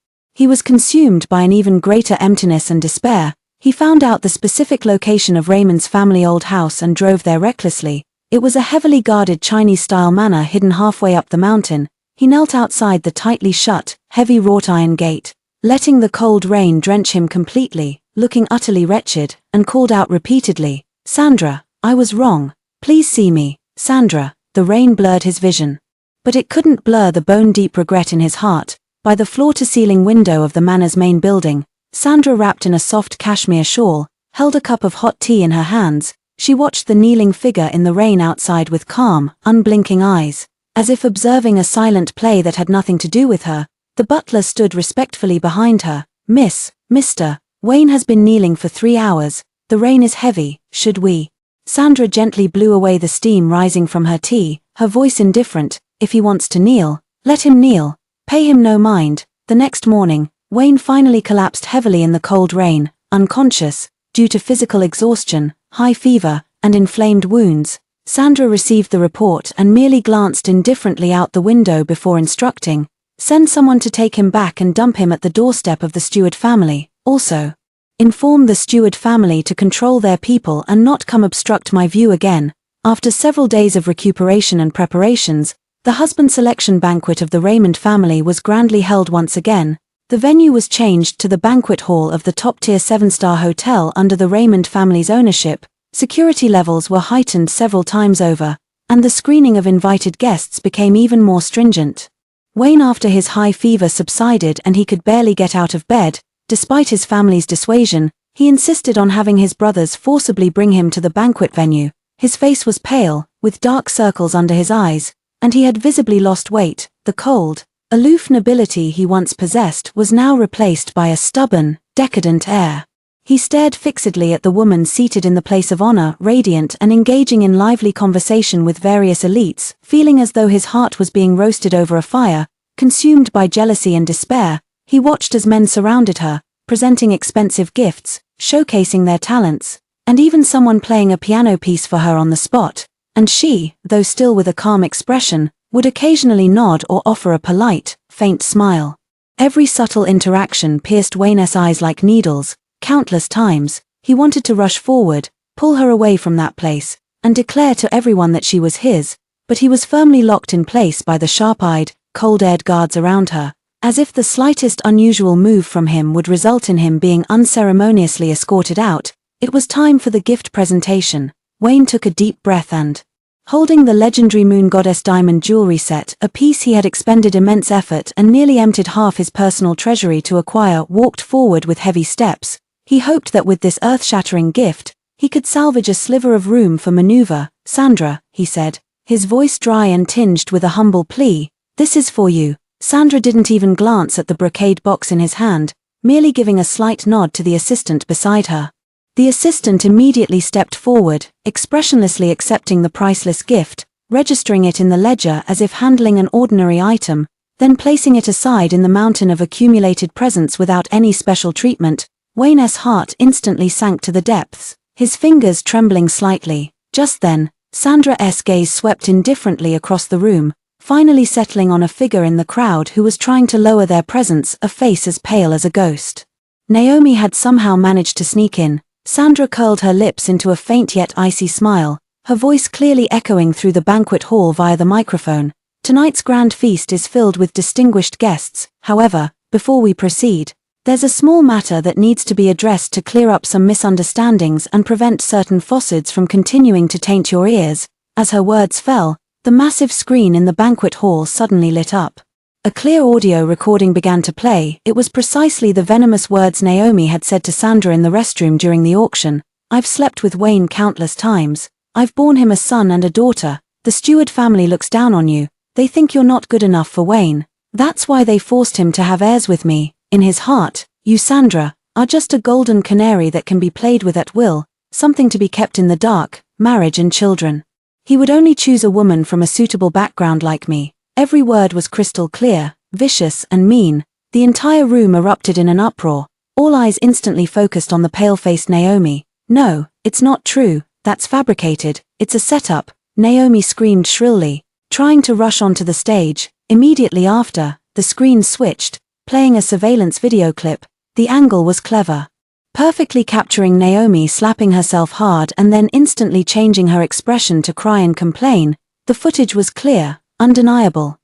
Speaker 1: he was consumed by an even greater emptiness and despair. He found out the specific location of Raymond's family old house and drove there recklessly. It was a heavily guarded Chinese-style manor hidden halfway up the mountain. He knelt outside the tightly shut, heavy wrought-iron gate, letting the cold rain drench him completely, looking utterly wretched, and called out repeatedly, "Sandra, I was wrong. Please see me, Sandra." The rain blurred his vision, but it couldn't blur the bone-deep regret in his heart. By the floor-to-ceiling window of the manor's main building, Sandra, wrapped in a soft cashmere shawl, held a cup of hot tea in her hands. She watched the kneeling figure in the rain outside with calm, unblinking eyes, as if observing a silent play that had nothing to do with her. The butler stood respectfully behind her. Mr. Wayne has been kneeling for 3 hours. The rain is heavy. Should we?" Sandra gently blew away the steam rising from her tea, her voice indifferent. "If he wants to kneel, let him kneel. Pay him no mind." The next morning, Wayne finally collapsed heavily in the cold rain, unconscious, due to physical exhaustion, high fever, and inflamed wounds. Sandra received the report and merely glanced indifferently out the window before instructing, "Send someone to take him back and dump him at the doorstep of the Stewart family. Also, inform the Stewart family to control their people and not come obstruct my view again." After several days of recuperation and preparations, the husband selection banquet of the Raymond family was grandly held once again. The venue was changed to the banquet hall of the top-tier 7-star hotel under the Raymond family's ownership. Security levels were heightened several times over, and the screening of invited guests became even more stringent. Wayne, after his high fever subsided and he could barely get out of bed, despite his family's dissuasion, he insisted on having his brothers forcibly bring him to the banquet venue. His face was pale, with dark circles under his eyes, and he had visibly lost weight. The cold, aloof nobility he once possessed was now replaced by a stubborn, decadent air. He stared fixedly at the woman seated in the place of honor, radiant and engaging in lively conversation with various elites, feeling as though his heart was being roasted over a fire. Consumed by jealousy and despair, he watched as men surrounded her, presenting expensive gifts, showcasing their talents, and even someone playing a piano piece for her on the spot. And she, though still with a calm expression, would occasionally nod or offer a polite, faint smile. Every subtle interaction pierced Wayne's eyes like needles. Countless times, he wanted to rush forward, pull her away from that place, and declare to everyone that she was his, but he was firmly locked in place by the sharp-eyed, cold-aired guards around her, as if the slightest unusual move from him would result in him being unceremoniously escorted out. It was time for the gift presentation. Wayne took a deep breath and, holding the legendary Moon Goddess diamond jewelry set, a piece he had expended immense effort and nearly emptied half his personal treasury to acquire, walked forward with heavy steps. He hoped that with this earth-shattering gift, He could salvage a sliver of room for maneuver. "Sandra," he said, his voice dry and tinged with a humble plea, "this is for you." Sandra didn't even glance at the brocade box in his hand, merely giving a slight nod to the assistant beside her. The assistant immediately stepped forward, expressionlessly accepting the priceless gift, registering it in the ledger as if handling an ordinary item, then placing it aside in the mountain of accumulated presents without any special treatment. Wayne's heart instantly sank to the depths, his fingers trembling slightly. Just then, Sandra's gaze swept indifferently across the room, finally settling on a figure in the crowd who was trying to lower their presence, a face as pale as a ghost. Naomi had somehow managed to sneak in. Sandra curled her lips into a faint yet icy smile, her voice clearly echoing through the banquet hall via the microphone. "Tonight's grand feast is filled with distinguished guests. However, before we proceed, there's a small matter that needs to be addressed to clear up some misunderstandings and prevent certain falsehoods from continuing to taint your ears." As her words fell, the massive screen in the banquet hall suddenly lit up. A clear audio recording began to play. It was precisely the venomous words Naomi had said to Sandra in the restroom during the auction. "I've slept with Wayne countless times. I've borne him a son and a daughter. The Stewart family looks down on you. They think you're not good enough for Wayne. That's why they forced him to have heirs with me. In his heart, you, Sandra, are just a golden canary that can be played with at will, something to be kept in the dark, marriage and children. He would only choose a woman from a suitable background like me." Every word was crystal clear, vicious and mean. The entire room erupted in an uproar, all eyes instantly focused on the pale-faced Naomi. "No, it's not true, that's fabricated, it's a setup," Naomi screamed shrilly, trying to rush onto the stage. Immediately after, the screen switched, playing a surveillance video clip. The angle was clever, perfectly capturing Naomi slapping herself hard and then instantly changing her expression to cry and complain. The footage was clear, undeniable.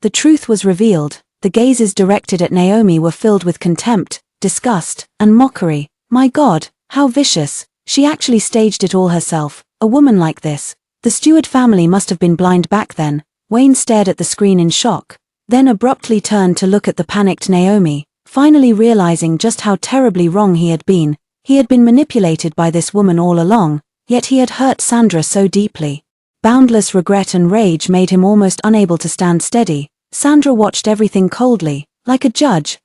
Speaker 1: The truth was revealed. The gazes directed at Naomi were filled with contempt, disgust, and mockery. "My God, how vicious. She actually staged it all herself. A woman like this. The Stewart family must have been blind back then." Wayne stared at the screen in shock, then abruptly turned to look at the panicked Naomi, finally realizing just how terribly wrong he had been. He had been manipulated by this woman all along, yet he had hurt Sandra so deeply. Boundless regret and rage made him almost unable to stand steady. Sandra watched everything coldly, like a judge.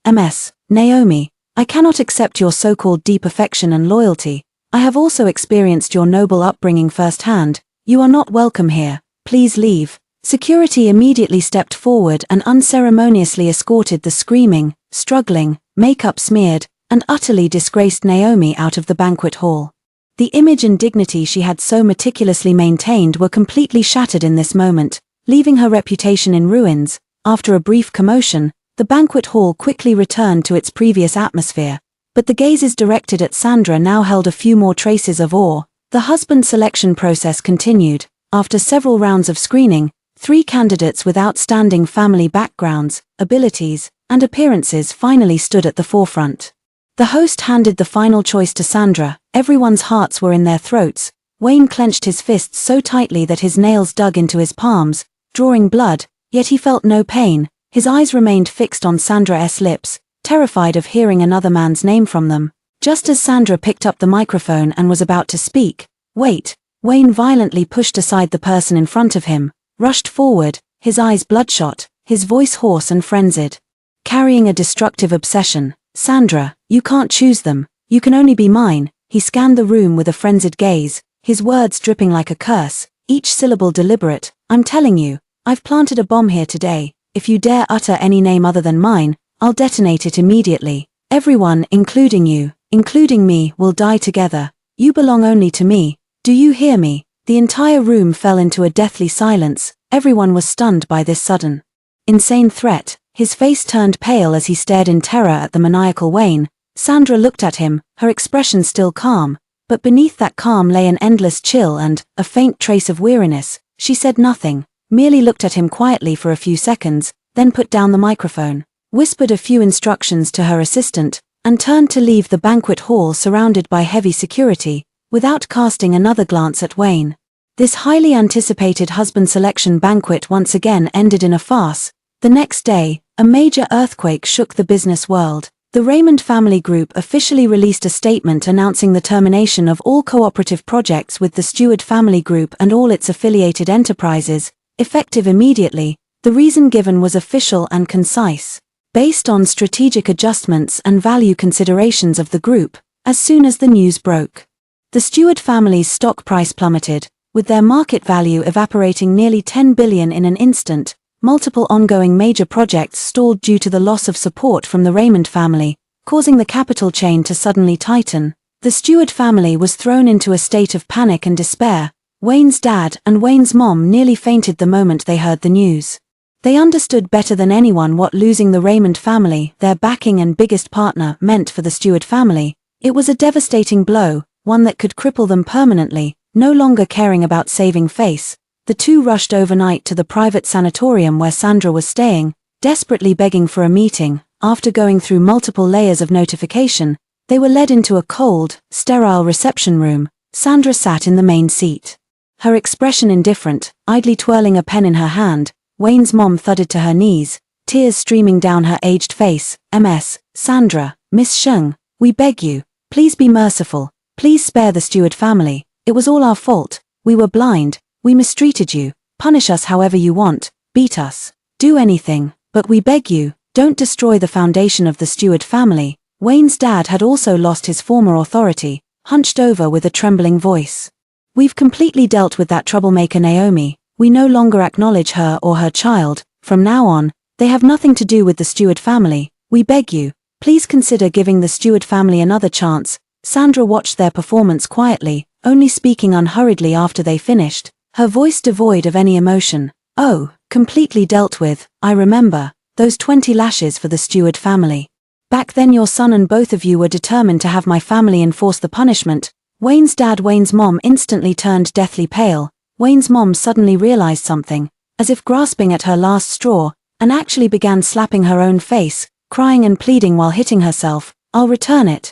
Speaker 1: "Naomi, I cannot accept your so-called deep affection and loyalty. I have also experienced your noble upbringing firsthand. You are not welcome here. Please leave." Security immediately stepped forward and unceremoniously escorted the screaming, struggling, makeup smeared, and utterly disgraced Naomi out of the banquet hall. The image and dignity she had so meticulously maintained were completely shattered in this moment, leaving her reputation in ruins. After a brief commotion, the banquet hall quickly returned to its previous atmosphere, but the gazes directed at Sandra now held a few more traces of awe. The husband selection process continued. After several rounds of screening, 3 candidates with outstanding family backgrounds, abilities, and appearances finally stood at the forefront. The host handed the final choice to Sandra. Everyone's hearts were in their throats. Wayne clenched his fists so tightly that his nails dug into his palms, drawing blood, yet he felt no pain. His eyes remained fixed on Sandra's lips, terrified of hearing another man's name from them. Just as Sandra picked up the microphone and was about to speak, "Wait," Wayne violently pushed aside the person in front of him, rushed forward, his eyes bloodshot, his voice hoarse and frenzied. "Carrying a destructive obsession. Sandra, you can't choose them. You can only be mine." He scanned the room with a frenzied gaze, his words dripping like a curse, each syllable deliberate. "I'm telling you, I've planted a bomb here today. If you dare utter any name other than mine, I'll detonate it immediately. Everyone, including you, including me, will die together. You belong only to me. Do you hear me?" The entire room fell into a deathly silence. Everyone was stunned by this sudden, insane threat. His face turned pale as he stared in terror at the maniacal Wayne. Sandra looked at him, her expression still calm, but beneath that calm lay an endless chill and a faint trace of weariness. She said nothing, merely looked at him quietly for a few seconds, then put down the microphone, whispered a few instructions to her assistant, and turned to leave the banquet hall surrounded by heavy security, without casting another glance at Wayne. This highly anticipated husband selection banquet once again ended in a farce. The next day, a major earthquake shook the business world. The Raymond family group officially released a statement announcing the termination of all cooperative projects with the Stewart family group and all its affiliated enterprises, effective immediately. The reason given was official and concise. Based on strategic adjustments and value considerations of the group, as soon as the news broke. The Stewart family's stock price plummeted, with their market value evaporating nearly $10 billion in an instant. Multiple ongoing major projects stalled due to the loss of support from the Raymond family, causing the capital chain to suddenly tighten. The Stewart family was thrown into a state of panic and despair. Wayne's dad and Wayne's mom nearly fainted the moment they heard the news. They understood better than anyone what losing the Raymond family, their backing and biggest partner, meant for the Stewart family. It was a devastating blow, one that could cripple them permanently. No longer caring about saving face, the two rushed overnight to the private sanatorium where Sandra was staying, desperately begging for a meeting. After going through multiple layers of notification, they were led into a cold, sterile reception room. Sandra sat in the main seat. Her expression indifferent, idly twirling a pen in her hand. Wayne's mom thudded to her knees, tears streaming down her aged face. "Ms. Sandra, Miss Sheng, we beg you, please be merciful, please spare the Stewart family. It was all our fault, we were blind, we mistreated you, punish us however you want, beat us, do anything, but we beg you, don't destroy the foundation of the Stewart family." Wayne's dad had also lost his former authority, hunched over with a trembling voice. "We've completely dealt with that troublemaker Naomi, we no longer acknowledge her or her child, from now on, they have nothing to do with the Stewart family, we beg you, please consider giving the Stewart family another chance." Sandra watched their performance quietly, only speaking unhurriedly after they finished, her voice devoid of any emotion. "Oh, completely dealt with, I remember, those 20 lashes for the Stewart family. Back then your son and both of you were determined to have my family enforce the punishment." Wayne's mom instantly turned deathly pale. Wayne's mom suddenly realized something, as if grasping at her last straw, and actually began slapping her own face, crying and pleading while hitting herself. I'll return it,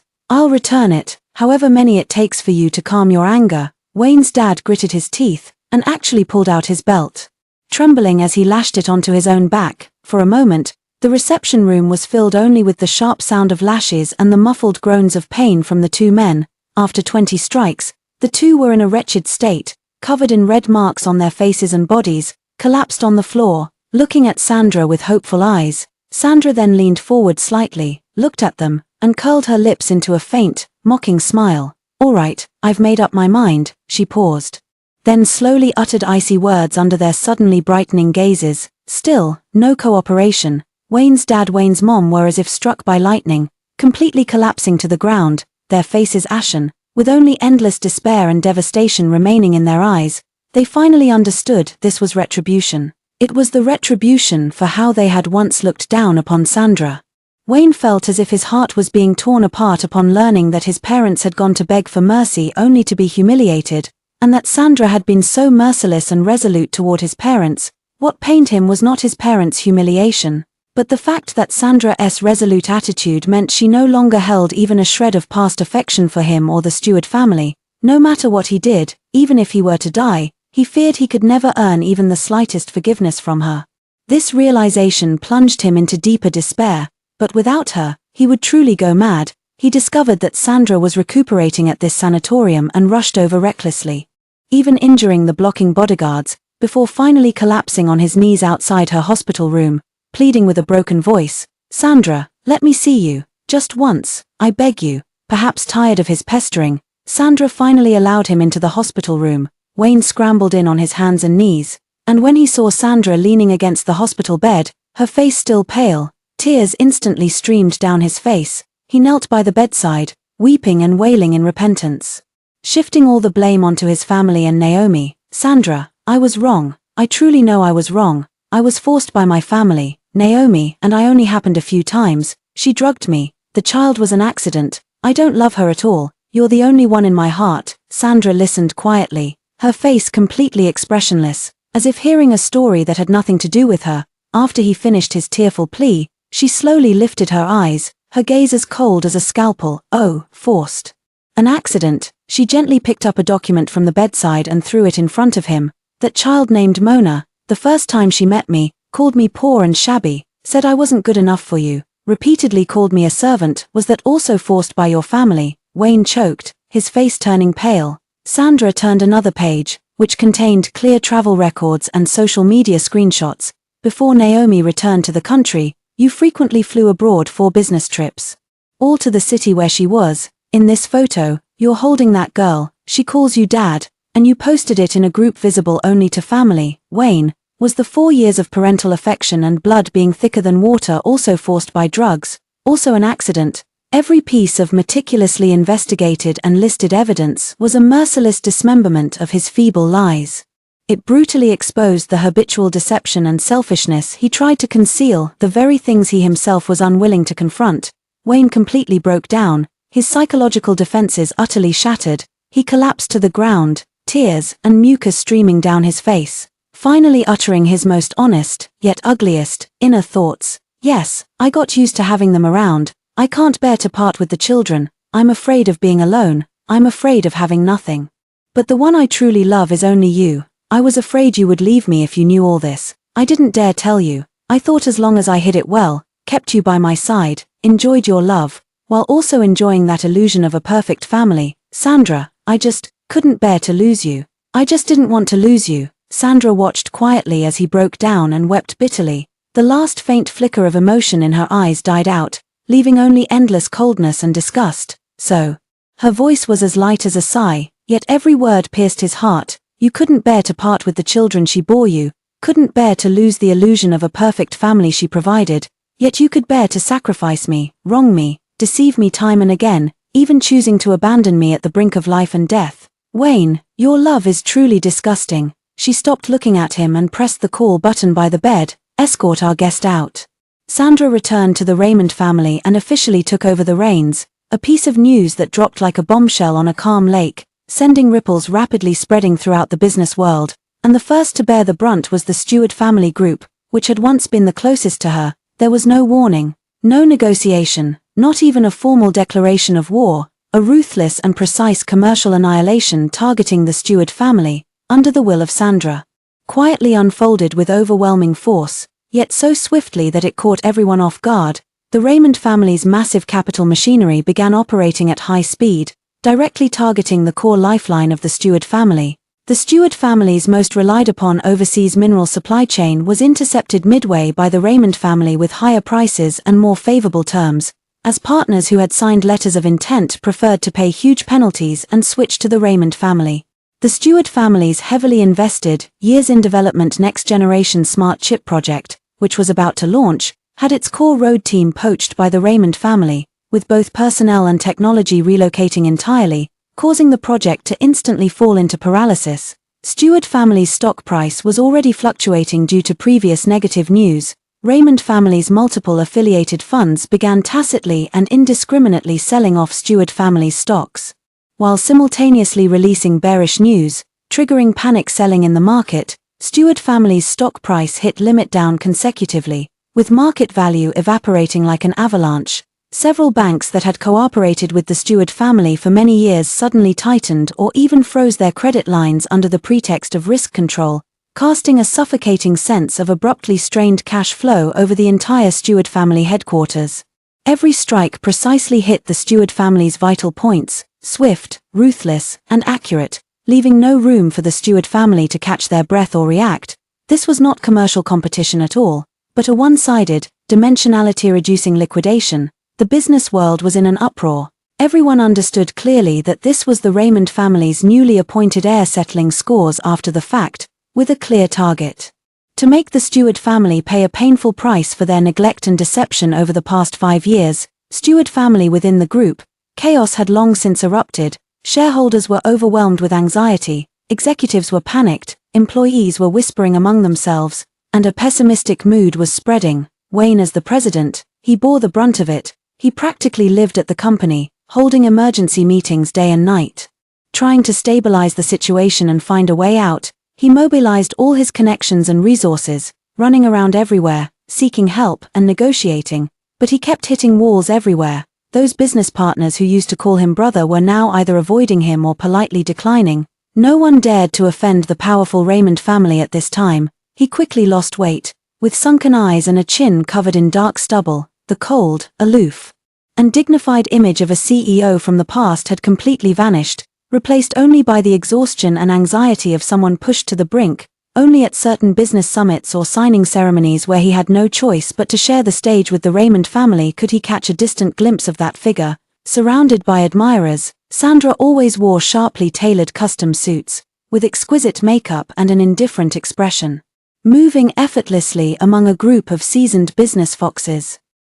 Speaker 1: however many it takes for you to calm your anger." Wayne's dad gritted his teeth, and actually pulled out his belt. Trembling as he lashed it onto his own back, for a moment, the reception room was filled only with the sharp sound of lashes and the muffled groans of pain from the two men. After 20 strikes, the two were in a wretched state, covered in red marks on their faces and bodies, collapsed on the floor, looking at Sandra with hopeful eyes. Sandra then leaned forward slightly, looked at them, and curled her lips into a faint, mocking smile. "All right, I've made up my mind," she paused. Then slowly uttered icy words under their suddenly brightening gazes. Still, no cooperation. Wayne's mom were as if struck by lightning, completely collapsing to the ground, their faces ashen, with only endless despair and devastation remaining in their eyes. They finally understood this was retribution. It was the retribution for how they had once looked down upon Sandra. Wayne felt as if his heart was being torn apart upon learning that his parents had gone to beg for mercy only to be humiliated, and that Sandra had been so merciless and resolute toward his parents. What pained him was not his parents' humiliation, but the fact that Sandra's resolute attitude meant she no longer held even a shred of past affection for him or the Stewart family. No matter what he did, even if he were to die, he feared he could never earn even the slightest forgiveness from her. This realization plunged him into deeper despair, but without her, he would truly go mad. He discovered that Sandra was recuperating at this sanatorium and rushed over recklessly, even injuring the blocking bodyguards, before finally collapsing on his knees outside her hospital room, pleading with a broken voice, "Sandra, let me see you, just once, I beg you." Perhaps tired of his pestering, Sandra finally allowed him into the hospital room. Wayne scrambled in on his hands and knees, and when he saw Sandra leaning against the hospital bed, her face still pale, tears instantly streamed down his face. He knelt by the bedside, weeping and wailing in repentance, shifting all the blame onto his family and Naomi. "Sandra, I was wrong, I truly know I was wrong. I was forced by my family, Naomi, and I only happened a few times. She drugged me, the child was an accident, I don't love her at all, you're the only one in my heart." Sandra listened quietly, her face completely expressionless, as if hearing a story that had nothing to do with her. After he finished his tearful plea, she slowly lifted her eyes, her gaze as cold as a scalpel. "Oh, forced. An accident." She gently picked up a document from the bedside and threw it in front of him. "That child named Mona, the first time she met me, called me poor and shabby, said I wasn't good enough for you. repeatedly called me a servant. Was that also forced by your family?" Wayne choked, his face turning pale. Sandra turned another page, which contained clear travel records and social media screenshots. "Before Naomi returned to the country, you frequently flew abroad for business trips. All to the city where she was. In this photo, you're holding that girl, she calls you dad, and you posted it in a group visible only to family." Wayne, was the 4 years of parental affection and blood being thicker than water also forced by drugs, also an accident? Every piece of meticulously investigated and listed evidence was a merciless dismemberment of his feeble lies. It brutally exposed the habitual deception and selfishness he tried to conceal, the very things he himself was unwilling to confront. Wayne completely broke down, his psychological defenses utterly shattered. He collapsed to the ground, tears and mucus streaming down his face, finally uttering his most honest, yet ugliest, inner thoughts. "Yes, I got used to having them around. I can't bear to part with the children. I'm afraid of being alone. I'm afraid of having nothing. But the one I truly love is only you. I was afraid you would leave me if you knew all this. I didn't dare tell you. I thought as long as I hid it well, kept you by my side, enjoyed your love, while also enjoying that illusion of a perfect family, Sandra, I just couldn't bear to lose you. I just didn't want to lose you." Sandra watched quietly as he broke down and wept bitterly. The last faint flicker of emotion in her eyes died out, leaving only endless coldness and disgust. "So." Her voice was as light as a sigh, yet every word pierced his heart. "You couldn't bear to part with the children she bore you, couldn't bear to lose the illusion of a perfect family she provided, yet you could bear to sacrifice me, wrong me, deceive me time and again, even choosing to abandon me at the brink of life and death. Wayne, your love is truly disgusting." She stopped looking at him and pressed the call button by the bed. "Escort our guest out." Sandra returned to the Raymond family and officially took over the reins, a piece of news that dropped like a bombshell on a calm lake, sending ripples rapidly spreading throughout the business world. And the first to bear the brunt was the Stewart family group, which had once been the closest to her. There was no warning, no negotiation, not even a formal declaration of war, a ruthless and precise commercial annihilation targeting the Stewart family, under the will of Sandra. Quietly unfolded with overwhelming force, yet so swiftly that it caught everyone off guard, the Raymond family's massive capital machinery began operating at high speed, directly targeting the core lifeline of the Stewart family. The Stewart family's most relied upon overseas mineral supply chain was intercepted midway by the Raymond family with higher prices and more favorable terms, as partners who had signed letters of intent preferred to pay huge penalties and switch to the Raymond family. The Stewart family's heavily invested, years in development next-generation smart chip project, which was about to launch, had its core road team poached by the Raymond family, with both personnel and technology relocating entirely, causing the project to instantly fall into paralysis. Stewart family's stock price was already fluctuating due to previous negative news. Raymond family's multiple affiliated funds began tacitly and indiscriminately selling off Stewart family's stocks, while simultaneously releasing bearish news, triggering panic selling in the market. Stewart family's stock price hit limit down consecutively, with market value evaporating like an avalanche. Several banks that had cooperated with the Stewart family for many years suddenly tightened or even froze their credit lines under the pretext of risk control, casting a suffocating sense of abruptly strained cash flow over the entire Stewart family headquarters. Every strike precisely hit the Stewart family's vital points, swift, ruthless, and accurate, leaving no room for the Stewart family to catch their breath or react. This was not commercial competition at all, but a one-sided, dimensionality-reducing liquidation. The business world was in an uproar. Everyone understood clearly that this was the Raymond family's newly appointed heir settling scores after the fact, with a clear target: to make the Stewart family pay a painful price for their neglect and deception over the past 5 years. Stewart family within the group, chaos had long since erupted. Shareholders were overwhelmed with anxiety, executives were panicked, employees were whispering among themselves, and a pessimistic mood was spreading. Wayne, as the president, he bore the brunt of it. He practically lived at the company, holding emergency meetings day and night. Trying to stabilize the situation and find a way out, he mobilized all his connections and resources, running around everywhere, seeking help and negotiating, but he kept hitting walls everywhere. Those business partners who used to call him brother were now either avoiding him or politely declining. No one dared to offend the powerful Raymond family at this time. He quickly lost weight. With sunken eyes and a chin covered in dark stubble, the cold, aloof, and dignified image of a CEO from the past had completely vanished, replaced only by the exhaustion and anxiety of someone pushed to the brink. Only at certain business summits or signing ceremonies where he had no choice but to share the stage with the Raymond family could he catch a distant glimpse of that figure. Surrounded by admirers, Sandra always wore sharply tailored custom suits, with exquisite makeup and an indifferent expression, moving effortlessly among a group of seasoned business foxes.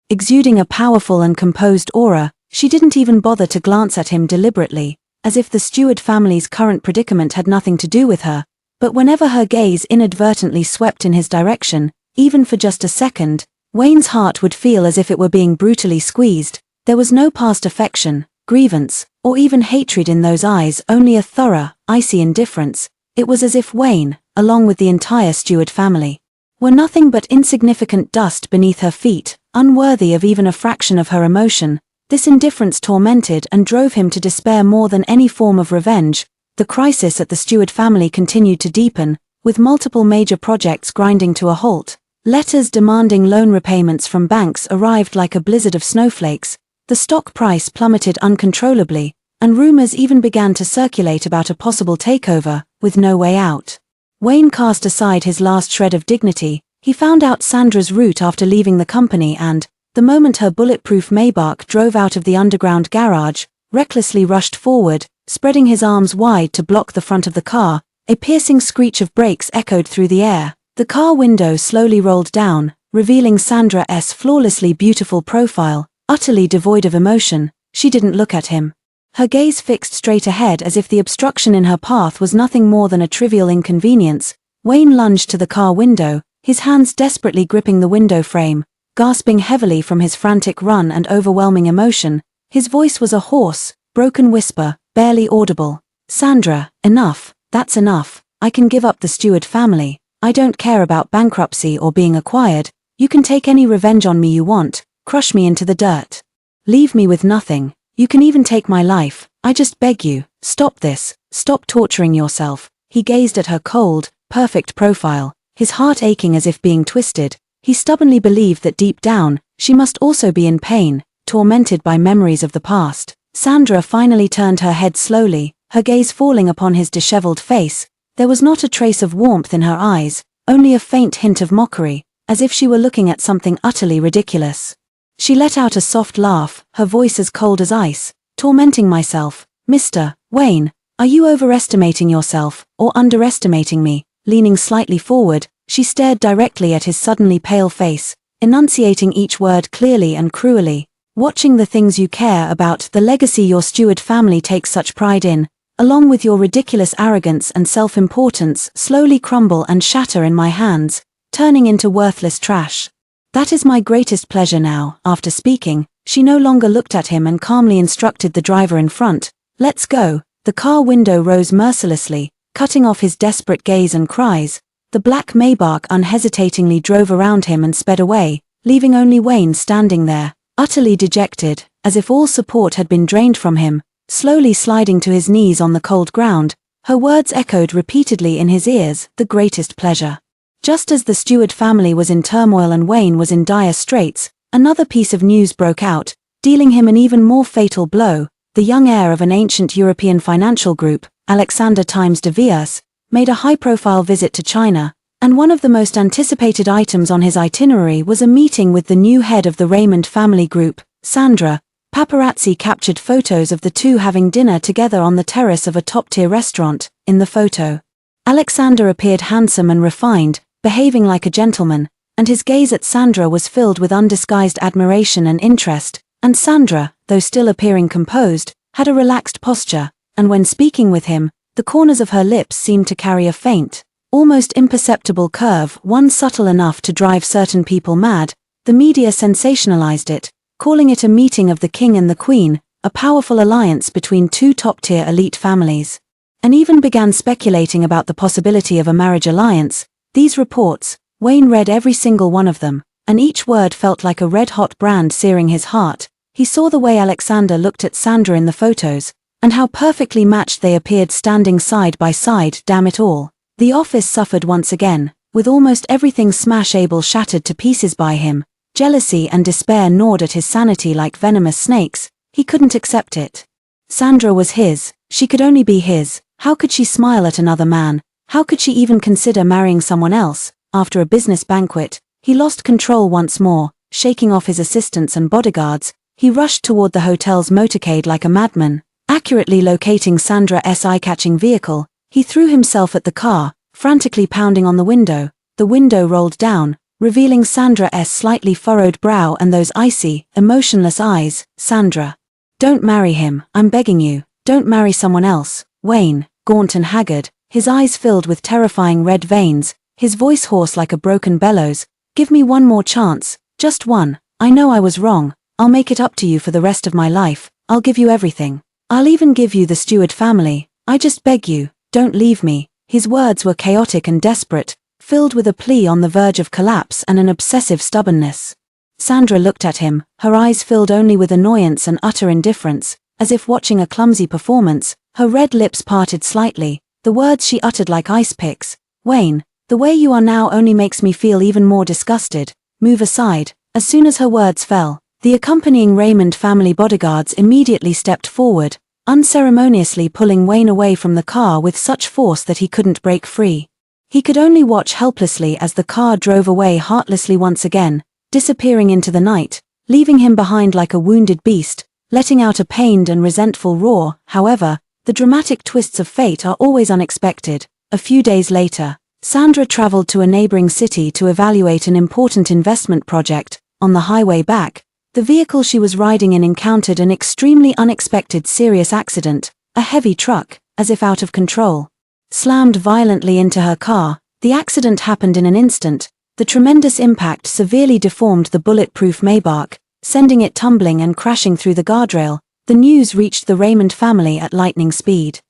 Speaker 1: Exuding a powerful and composed aura, she didn't even bother to glance at him deliberately, as if the Stewart family's current predicament had nothing to do with her. But whenever her gaze inadvertently swept in his direction, even for just a second, Wayne's heart would feel as if it were being brutally squeezed. There was no past affection, grievance, or even hatred in those eyes, only a thorough, icy indifference. It was as if Wayne, along with the entire Stewart family, were nothing but insignificant dust beneath her feet, unworthy of even a fraction of her emotion. This indifference tormented and drove him to despair more than any form of revenge. The crisis at the Stewart family continued to deepen, with multiple major projects grinding to a halt. Letters demanding loan repayments from banks arrived like a blizzard of snowflakes. The stock price plummeted uncontrollably, and rumors even began to circulate about a possible takeover, with no way out. Wayne cast aside his last shred of dignity. He found out Sandra's route after leaving the company and, the moment her bulletproof Maybach drove out of the underground garage, recklessly rushed forward, spreading his arms wide to block the front of the car. A piercing screech of brakes echoed through the air. The car window slowly rolled down, revealing Sandra's flawlessly beautiful profile. Utterly devoid of emotion, she didn't look at him. Her gaze fixed straight ahead as if the obstruction in her path was nothing more than a trivial inconvenience. Wayne lunged to the car window, his hands desperately gripping the window frame, gasping heavily from his frantic run and overwhelming emotion. His voice was a hoarse, broken whisper, barely audible. "Sandra, enough, that's enough. I can give up the Stewart family. I don't care about bankruptcy or being acquired. You can take any revenge on me you want. Crush me into the dirt. Leave me with nothing. You can even take my life. I just beg you, stop this. Stop torturing yourself." He gazed at her cold, perfect profile, his heart aching as if being twisted. He stubbornly believed that deep down, she must also be in pain, tormented by memories of the past. Sandra finally turned her head slowly, her gaze falling upon his disheveled face. There was not a trace of warmth in her eyes, only a faint hint of mockery, as if she were looking at something utterly ridiculous. She let out a soft laugh, her voice as cold as ice. "Tormenting myself, Mr. Wayne, are you overestimating yourself, or underestimating me?" Leaning slightly forward, she stared directly at his suddenly pale face, enunciating each word clearly and cruelly. "Watching the things you care about, the legacy your Stewart family takes such pride in, along with your ridiculous arrogance and self-importance, slowly crumble and shatter in my hands, turning into worthless trash. That is my greatest pleasure now." After speaking, she no longer looked at him and calmly instructed the driver in front. "Let's go." The car window rose mercilessly, cutting off his desperate gaze and cries. The black Maybach unhesitatingly drove around him and sped away, leaving only Wayne standing there, utterly dejected, as if all support had been drained from him, slowly sliding to his knees on the cold ground. Her words echoed repeatedly in his ears, "the greatest pleasure." Just as the Stewart family was in turmoil and Wayne was in dire straits, another piece of news broke out, dealing him an even more fatal blow. The young heir of an ancient European financial group, Alexander Times de Vias, made a high-profile visit to China, and one of the most anticipated items on his itinerary was a meeting with the new head of the Raymond family group, Sandra. Paparazzi captured photos of the two having dinner together on the terrace of a top-tier restaurant. In the photo, Alexander appeared handsome and refined, behaving like a gentleman, and his gaze at Sandra was filled with undisguised admiration and interest. And Sandra, though still appearing composed, had a relaxed posture, and when speaking with him, the corners of her lips seemed to carry a faint, almost imperceptible curve, one subtle enough to drive certain people mad. The media sensationalized it, calling it a meeting of the king and the queen, a powerful alliance between two top-tier elite families, and even began speculating about the possibility of a marriage alliance. These reports, Wayne read every single one of them, and each word felt like a red-hot brand searing his heart. He saw the way Alexander looked at Sandra in the photos, and how perfectly matched they appeared standing side by side. Damn it all. The office suffered once again, with almost everything smashable shattered to pieces by him. Jealousy and despair gnawed at his sanity like venomous snakes. He couldn't accept it. Sandra was his. She could only be his. How could she smile at another man? How could she even consider marrying someone else? After a business banquet, he lost control once more. Shaking off his assistants and bodyguards, he rushed toward the hotel's motorcade like a madman. Accurately locating Sandra's eye-catching vehicle, he threw himself at the car, frantically pounding on the window. The window rolled down, revealing Sandra's slightly furrowed brow and those icy, emotionless eyes. Sandra. Don't marry him, I'm begging you. Don't marry someone else. Wayne, gaunt and haggard, his eyes filled with terrifying red veins, his voice hoarse like a broken bellows. Give me one more chance, just one. I know I was wrong. I'll make it up to you for the rest of my life. I'll give you everything. I'll even give you the Stewart family. I just beg you, don't leave me. His words were chaotic and desperate, filled with a plea on the verge of collapse and an obsessive stubbornness. Sandra looked at him, her eyes filled only with annoyance and utter indifference, as if watching a clumsy performance. Her red lips parted slightly, the words she uttered like ice picks. Wayne, the way you are now only makes me feel even more disgusted. Move aside. As soon as her words fell, the accompanying Raymond family bodyguards immediately stepped forward, unceremoniously pulling Wayne away from the car with such force that he couldn't break free. He could only watch helplessly as the car drove away heartlessly once again, disappearing into the night, leaving him behind like a wounded beast, letting out a pained and resentful roar. However, the dramatic twists of fate are always unexpected. A few days later, Sandra traveled to a neighboring city to evaluate an important investment project. On the highway back, the vehicle she was riding in encountered an extremely unexpected serious accident. A heavy truck, as if out of control, slammed violently into her car. The accident happened in an instant. The tremendous impact severely deformed the bulletproof Maybach, sending it tumbling and crashing through the guardrail. The news reached the Raymond family at lightning speed,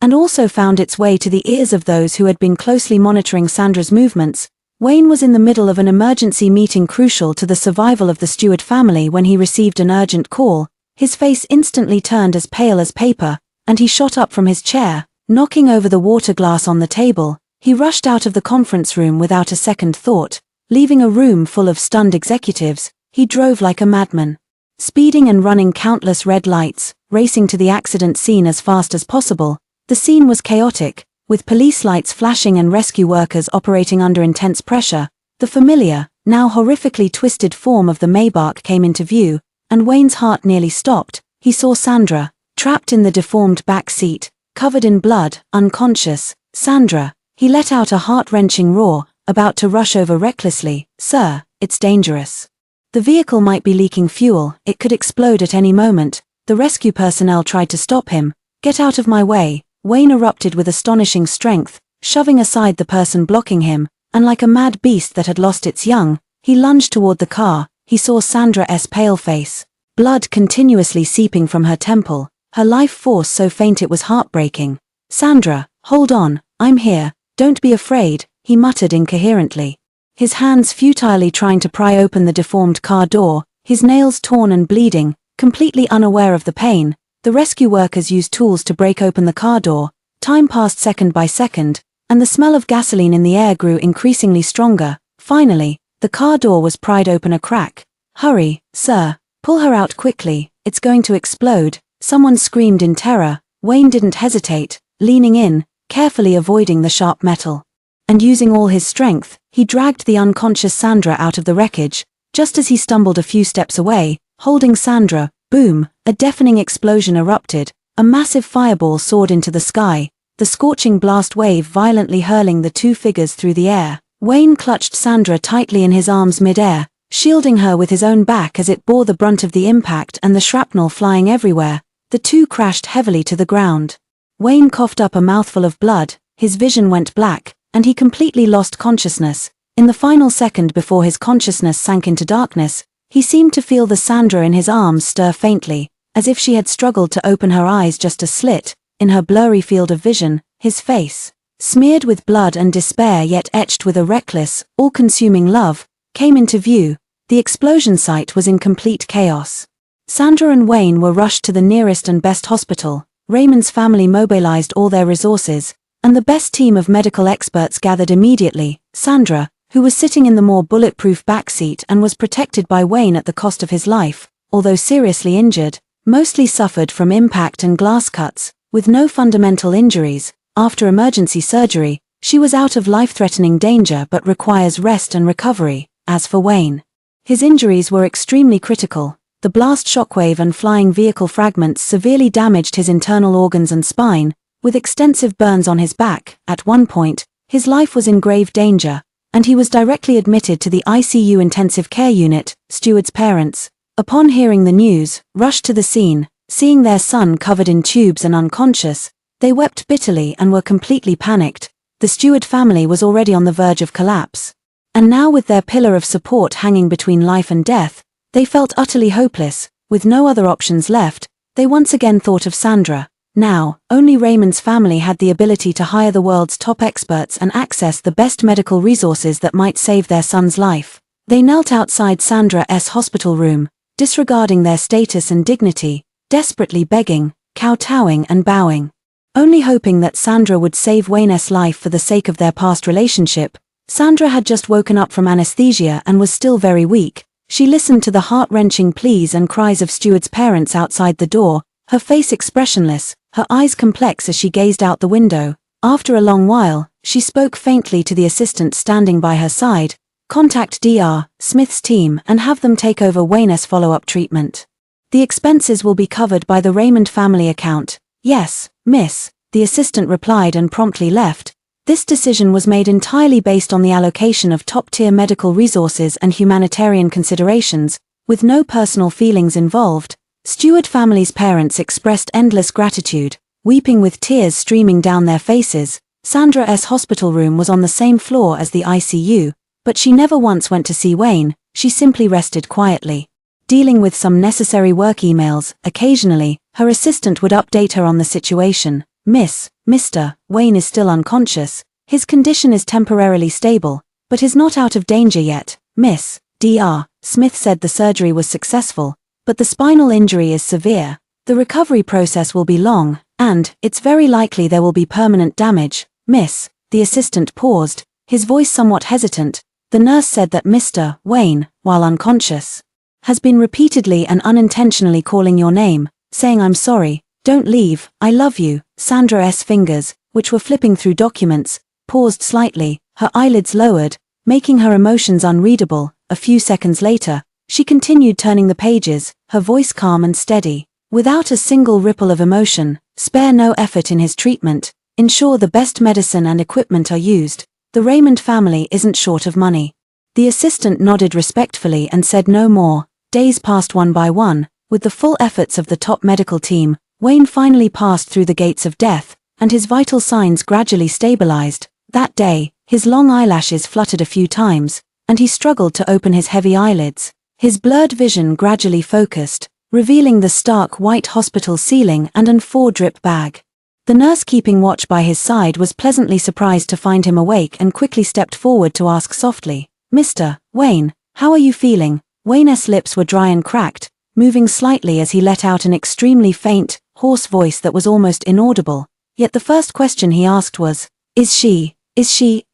Speaker 1: and also found its way to the ears of those who had been closely monitoring Sandra's movements. Wayne was in the middle of an emergency meeting crucial to the survival of the Stewart family when he received an urgent call. His face instantly turned as pale as paper, and he shot up from his chair, knocking over the water glass on the table. He rushed out of the conference room without a second thought, leaving a room full of stunned executives. He drove like a madman, speeding and running countless red lights, racing to the accident scene as fast as possible. The scene was chaotic, with police lights flashing and rescue workers operating under intense pressure. The familiar, now horrifically twisted form of the Maybach came into view, and Wayne's heart nearly stopped. He saw Sandra, trapped in the deformed back seat, covered in blood, unconscious. Sandra, he let out a heart-wrenching roar, about to rush over recklessly. Sir, it's dangerous. The vehicle might be leaking fuel, it could explode at any moment. The rescue personnel tried to stop him. Get out of my way. Wayne erupted with astonishing strength, shoving aside the person blocking him, and like a mad beast that had lost its young, he lunged toward the car. He saw Sandra's pale face, blood continuously seeping from her temple, her life force so faint it was heartbreaking. Sandra, hold on, I'm here, don't be afraid, he muttered incoherently, his hands futilely trying to pry open the deformed car door, his nails torn and bleeding, completely unaware of the pain. The rescue workers used tools to break open the car door. Time passed second by second, and the smell of gasoline in the air grew increasingly stronger. Finally, the car door was pried open a crack. Hurry, sir, pull her out quickly, it's going to explode, someone screamed in terror. Wayne didn't hesitate, leaning in, carefully avoiding the sharp metal. And using all his strength, he dragged the unconscious Sandra out of the wreckage. Just as he stumbled a few steps away, holding Sandra, boom, a deafening explosion erupted. A massive fireball soared into the sky, the scorching blast wave violently hurling the two figures through the air. Wayne clutched Sandra tightly in his arms mid-air, shielding her with his own back as it bore the brunt of the impact and the shrapnel flying everywhere. The two crashed heavily to the ground. Wayne coughed up a mouthful of blood, his vision went black, and he completely lost consciousness. In the final second before his consciousness sank into darkness, he seemed to feel the Sandra in his arms stir faintly, as if she had struggled to open her eyes just a slit. In her blurry field of vision, his face, smeared with blood and despair yet etched with a reckless, all-consuming love, came into view. The explosion site was in complete chaos. Sandra and Wayne were rushed to the nearest and best hospital. Raymond's family mobilized all their resources, and the best team of medical experts gathered immediately. Sandra, who was sitting in the more bulletproof backseat and was protected by Wayne at the cost of his life, although seriously injured, mostly suffered from impact and glass cuts, with no fundamental injuries. After emergency surgery, she was out of life-threatening danger but requires rest and recovery. As for Wayne, his injuries were extremely critical. The blast shockwave and flying vehicle fragments severely damaged his internal organs and spine, with extensive burns on his back. At one point, his life was in grave danger, and he was directly admitted to the ICU intensive care unit. Steward's parents, upon hearing the news, rushed to the scene. Seeing their son covered in tubes and unconscious, they wept bitterly and were completely panicked. The Steward family was already on the verge of collapse. And now, with their pillar of support hanging between life and death, they felt utterly hopeless. With no other options left, they once again thought of Sandra. Now, only Raymond's family had the ability to hire the world's top experts and access the best medical resources that might save their son's life. They knelt outside Sandra's hospital room, disregarding their status and dignity, desperately begging, kowtowing and bowing. Only hoping that Sandra would save Wayne's life for the sake of their past relationship. Sandra had just woken up from anesthesia and was still very weak. She listened to the heart-wrenching pleas and cries of Steward's parents outside the door, her face expressionless, her eyes complex as she gazed out the window. After a long while, she spoke faintly to the assistant standing by her side. "Contact Dr. Smith's team and have them take over Wayne's follow-up treatment. The expenses will be covered by the Raymond family account." "Yes, miss," the assistant replied and promptly left. This decision was made entirely based on the allocation of top-tier medical resources and humanitarian considerations, with no personal feelings involved. Steward family's parents expressed endless gratitude, weeping with tears streaming down their faces. Sandra's hospital room was on the same floor as the ICU, but she never once went to see Wayne. She simply rested quietly, dealing with some necessary work emails. Occasionally, her assistant would update her on the situation. Mr. Wayne is still unconscious. His condition is temporarily stable, but is not out of danger yet. Miss Dr. Smith said the surgery was successful, but the spinal injury is severe. The recovery process will be long, and it's very likely there will be permanent damage. Miss, the assistant paused, his voice somewhat hesitant. The nurse said that Mr. Wayne, while unconscious, has been repeatedly and unintentionally calling your name, saying "I'm sorry, don't leave, I love you." Sandra's fingers, which were flipping through documents, paused slightly, her eyelids lowered, making her emotions unreadable. A few seconds later, she continued turning the pages, her voice calm and steady. "Without a single ripple of emotion, spare no effort in his treatment, ensure the best medicine and equipment are used. The Raymond family isn't short of money." The assistant nodded respectfully and said no more. Days passed one by one. With the full efforts of the top medical team, Wayne finally passed through the gates of death, and his vital signs gradually stabilized. That day, his long eyelashes fluttered a few times, and he struggled to open his heavy eyelids. His blurred vision gradually focused, revealing the stark white hospital ceiling and an 4-drip bag. The nurse keeping watch by his side was pleasantly surprised to find him awake and quickly stepped forward to ask softly, "Mr. Wayne, how are you feeling?" Wayne's lips were dry and cracked, moving slightly as he let out an extremely faint, hoarse voice that was almost inaudible. Yet the first question he asked was, Is she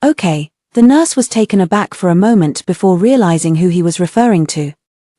Speaker 1: okay?" The nurse was taken aback for a moment before realizing who he was referring to,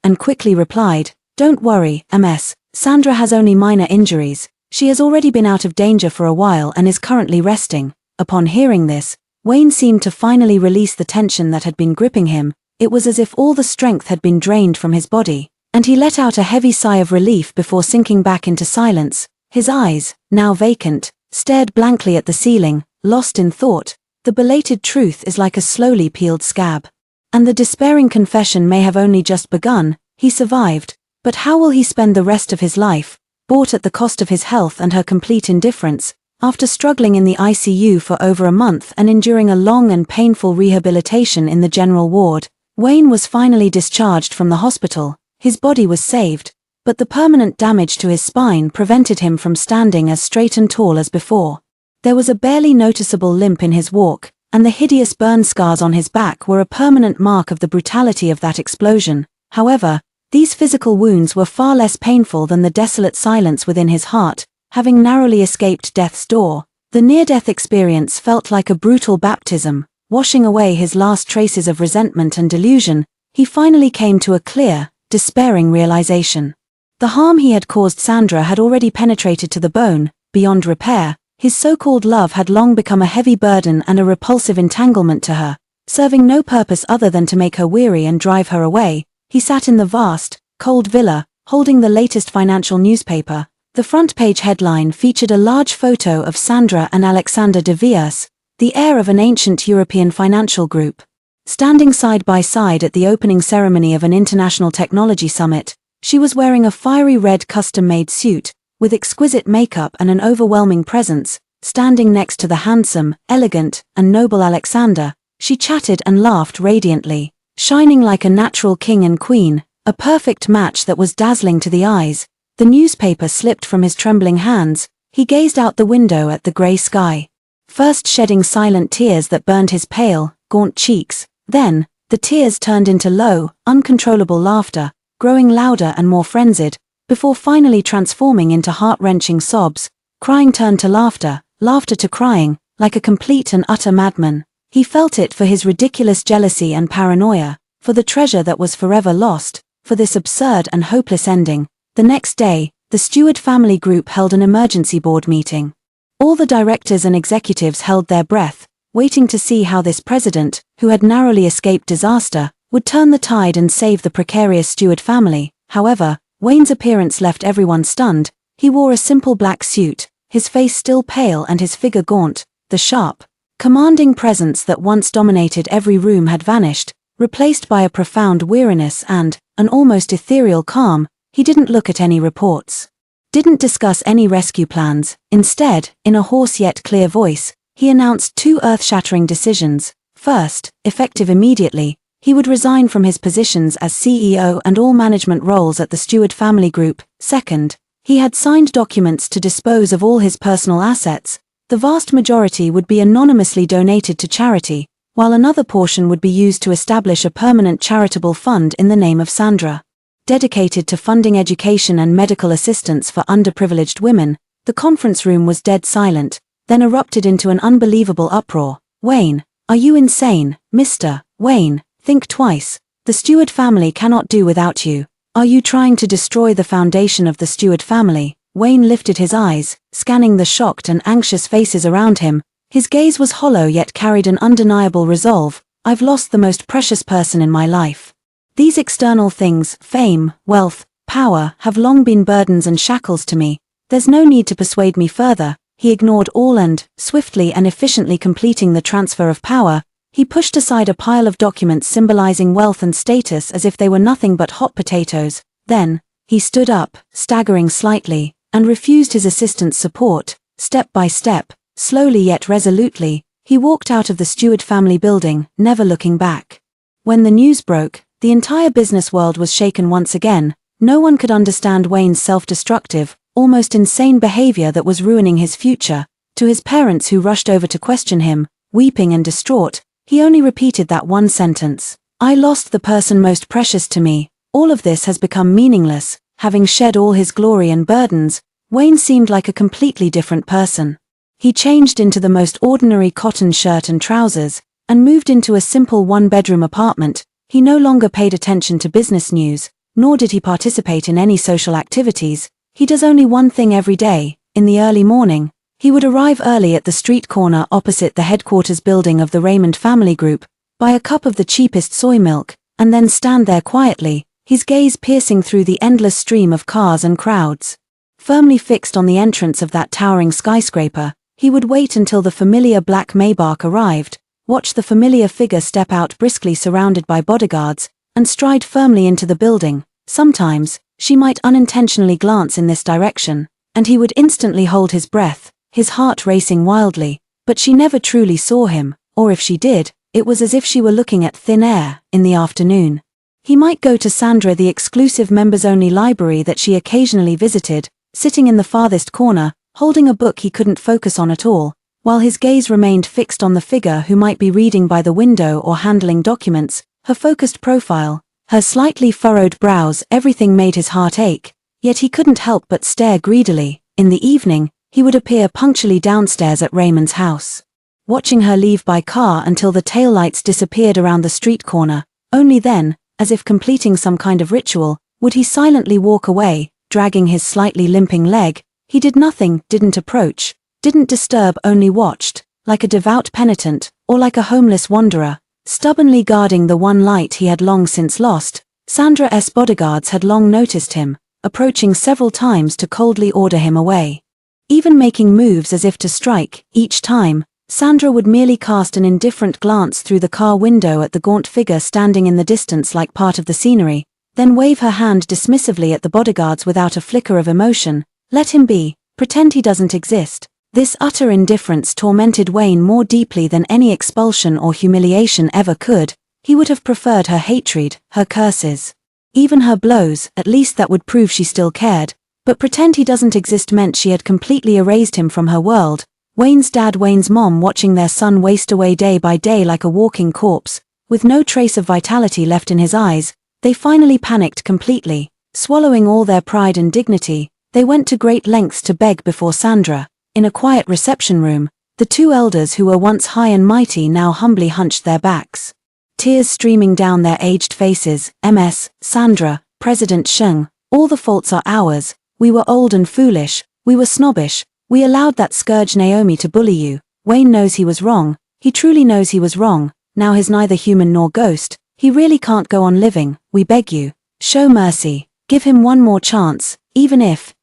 Speaker 1: and quickly replied, "Don't worry, Ms. Sandra has only minor injuries. She has already been out of danger for a while and is currently resting." Upon hearing this, Wayne seemed to finally release the tension that had been gripping him. It was as if all the strength had been drained from his body, and he let out a heavy sigh of relief before sinking back into silence. His eyes, now vacant, stared blankly at the ceiling, lost in thought. The belated truth is like a slowly peeled scab. And the despairing confession may have only just begun. He survived, but how will he spend the rest of his life, bought at the cost of his health and her complete indifference? After struggling in the ICU for over a month and enduring a long and painful rehabilitation in the general ward, Wayne was finally discharged from the hospital. His body was saved, but the permanent damage to his spine prevented him from standing as straight and tall as before. There was a barely noticeable limp in his walk, and the hideous burn scars on his back were a permanent mark of the brutality of that explosion. However, these physical wounds were far less painful than the desolate silence within his heart. Having narrowly escaped death's door, the near-death experience felt like a brutal baptism. washing away his last traces of resentment and delusion, he finally came to a clear, despairing realization. The harm he had caused Sandra had already penetrated to the bone, beyond repair. His so-called love had long become a heavy burden and a repulsive entanglement to her, serving no purpose other than to make her weary and drive her away. He sat in the vast, cold villa, holding the latest financial newspaper. The front-page headline featured a large photo of Sandra and Alexander de Villiers, the heir of an ancient European financial group. Standing side by side at the opening ceremony of an international technology summit, she was wearing a fiery red custom-made suit, with exquisite makeup and an overwhelming presence. Standing next to the handsome, elegant, and noble Alexander, she chatted and laughed radiantly, shining like a natural king and queen, a perfect match that was dazzling to the eyes. The newspaper slipped from his trembling hands. He gazed out the window at the grey sky, first shedding silent tears that burned his pale, gaunt cheeks. Then, the tears turned into low, uncontrollable laughter, growing louder and more frenzied, before finally transforming into heart-wrenching sobs. Crying turned to laughter, laughter to crying, like a complete and utter madman. He felt it for his ridiculous jealousy and paranoia, for the treasure that was forever lost, for this absurd and hopeless ending. The next day, the Stewart family group held an emergency board meeting. All the directors and executives held their breath, waiting to see how this president, who had narrowly escaped disaster, would turn the tide and save the precarious Stewart family. However, Wayne's appearance left everyone stunned. He wore a simple black suit, his face still pale and his figure gaunt. The sharp, commanding presence that once dominated every room had vanished, replaced by a profound weariness and an almost ethereal calm. He didn't look at any reports, didn't discuss any rescue plans. Instead, in a hoarse yet clear voice, he announced two earth-shattering decisions. First, effective immediately, he would resign from his positions as CEO and all management roles at the Stewart family group. Second, he had signed documents to dispose of all his personal assets. The vast majority would be anonymously donated to charity, while another portion would be used to establish a permanent charitable fund in the name of Sandra, dedicated to funding education and medical assistance for underprivileged women. The conference room was dead silent, then erupted into an unbelievable uproar. "Wayne, are you insane, Mr. Wayne? Think twice. The Stewart family cannot do without you. Are you trying to destroy the foundation of the Stewart family?" Wayne lifted his eyes, scanning the shocked and anxious faces around him. His gaze was hollow yet carried an undeniable resolve. "I've lost the most precious person in my life. These external things, fame, wealth, power, have long been burdens and shackles to me. There's no need to persuade me further." He ignored all and, swiftly and efficiently completing the transfer of power, he pushed aside a pile of documents symbolizing wealth and status as if they were nothing but hot potatoes. Then, he stood up, staggering slightly, and refused his assistant's support. Step by step, slowly yet resolutely, he walked out of the Stewart family building, never looking back. When the news broke, the entire business world was shaken once again. No one could understand Wayne's self-destructive, almost insane behavior that was ruining his future. To his parents who rushed over to question him, weeping and distraught, he only repeated that one sentence: "I lost the person most precious to me. All of this has become meaningless." Having shed all his glory and burdens, Wayne seemed like a completely different person. He changed into the most ordinary cotton shirt and trousers, and moved into a simple one-bedroom apartment. He no longer paid attention to business news, nor did he participate in any social activities. He does only one thing every day. In the early morning, he would arrive early at the street corner opposite the headquarters building of the Raymond family group, buy a cup of the cheapest soy milk, and then stand there quietly, his gaze piercing through the endless stream of cars and crowds. Firmly fixed on the entrance of that towering skyscraper, he would wait until the familiar black Maybach arrived, watch the familiar figure step out briskly surrounded by bodyguards, and stride firmly into the building. Sometimes, she might unintentionally glance in this direction, and he would instantly hold his breath, his heart racing wildly. But she never truly saw him, or if she did, it was as if she were looking at thin air. In the afternoon, he might go to Sandra, the exclusive members-only library that she occasionally visited, sitting in the farthest corner, holding a book he couldn't focus on at all, while his gaze remained fixed on the figure who might be reading by the window or handling documents. Her focused profile, her slightly furrowed brows, everything made his heart ache, yet he couldn't help but stare greedily. In the evening, he would appear punctually downstairs at Raymond's house. watching her leave by car until the taillights disappeared around the street corner. Only then, as if completing some kind of ritual, would he silently walk away, dragging his slightly limping leg. He did nothing, didn't approach, didn't disturb, only watched, like a devout penitent, or like a homeless wanderer, stubbornly guarding the one light he had long since lost. Sandra's bodyguards had long noticed him, approaching several times to coldly order him away. Even making moves as if to strike. Each time, Sandra would merely cast an indifferent glance through the car window at the gaunt figure standing in the distance like part of the scenery, then wave her hand dismissively at the bodyguards without a flicker of emotion. Let him be, pretend he doesn't exist. This utter indifference tormented Wayne more deeply than any expulsion or humiliation ever could. He would have preferred her hatred, her curses, even her blows. At least that would prove she still cared. But pretend he doesn't exist meant she had completely erased him from her world. Wayne's dad, Wayne's mom, watching their son waste away day by day like a walking corpse, with no trace of vitality left in his eyes. They finally panicked completely. Swallowing all their pride and dignity, they went to great lengths to beg before Sandra. In a quiet reception room, the two elders who were once high and mighty now humbly hunched their backs, tears streaming down their aged faces. Ms. Sandra, President Sheng, all the faults are ours. We were old and foolish, we were snobbish, we allowed that scourge Naomi to bully you. Wayne knows he was wrong, he truly knows he was wrong. Now he's neither human nor ghost, he really can't go on living. We beg you, show mercy, give him one more chance, even if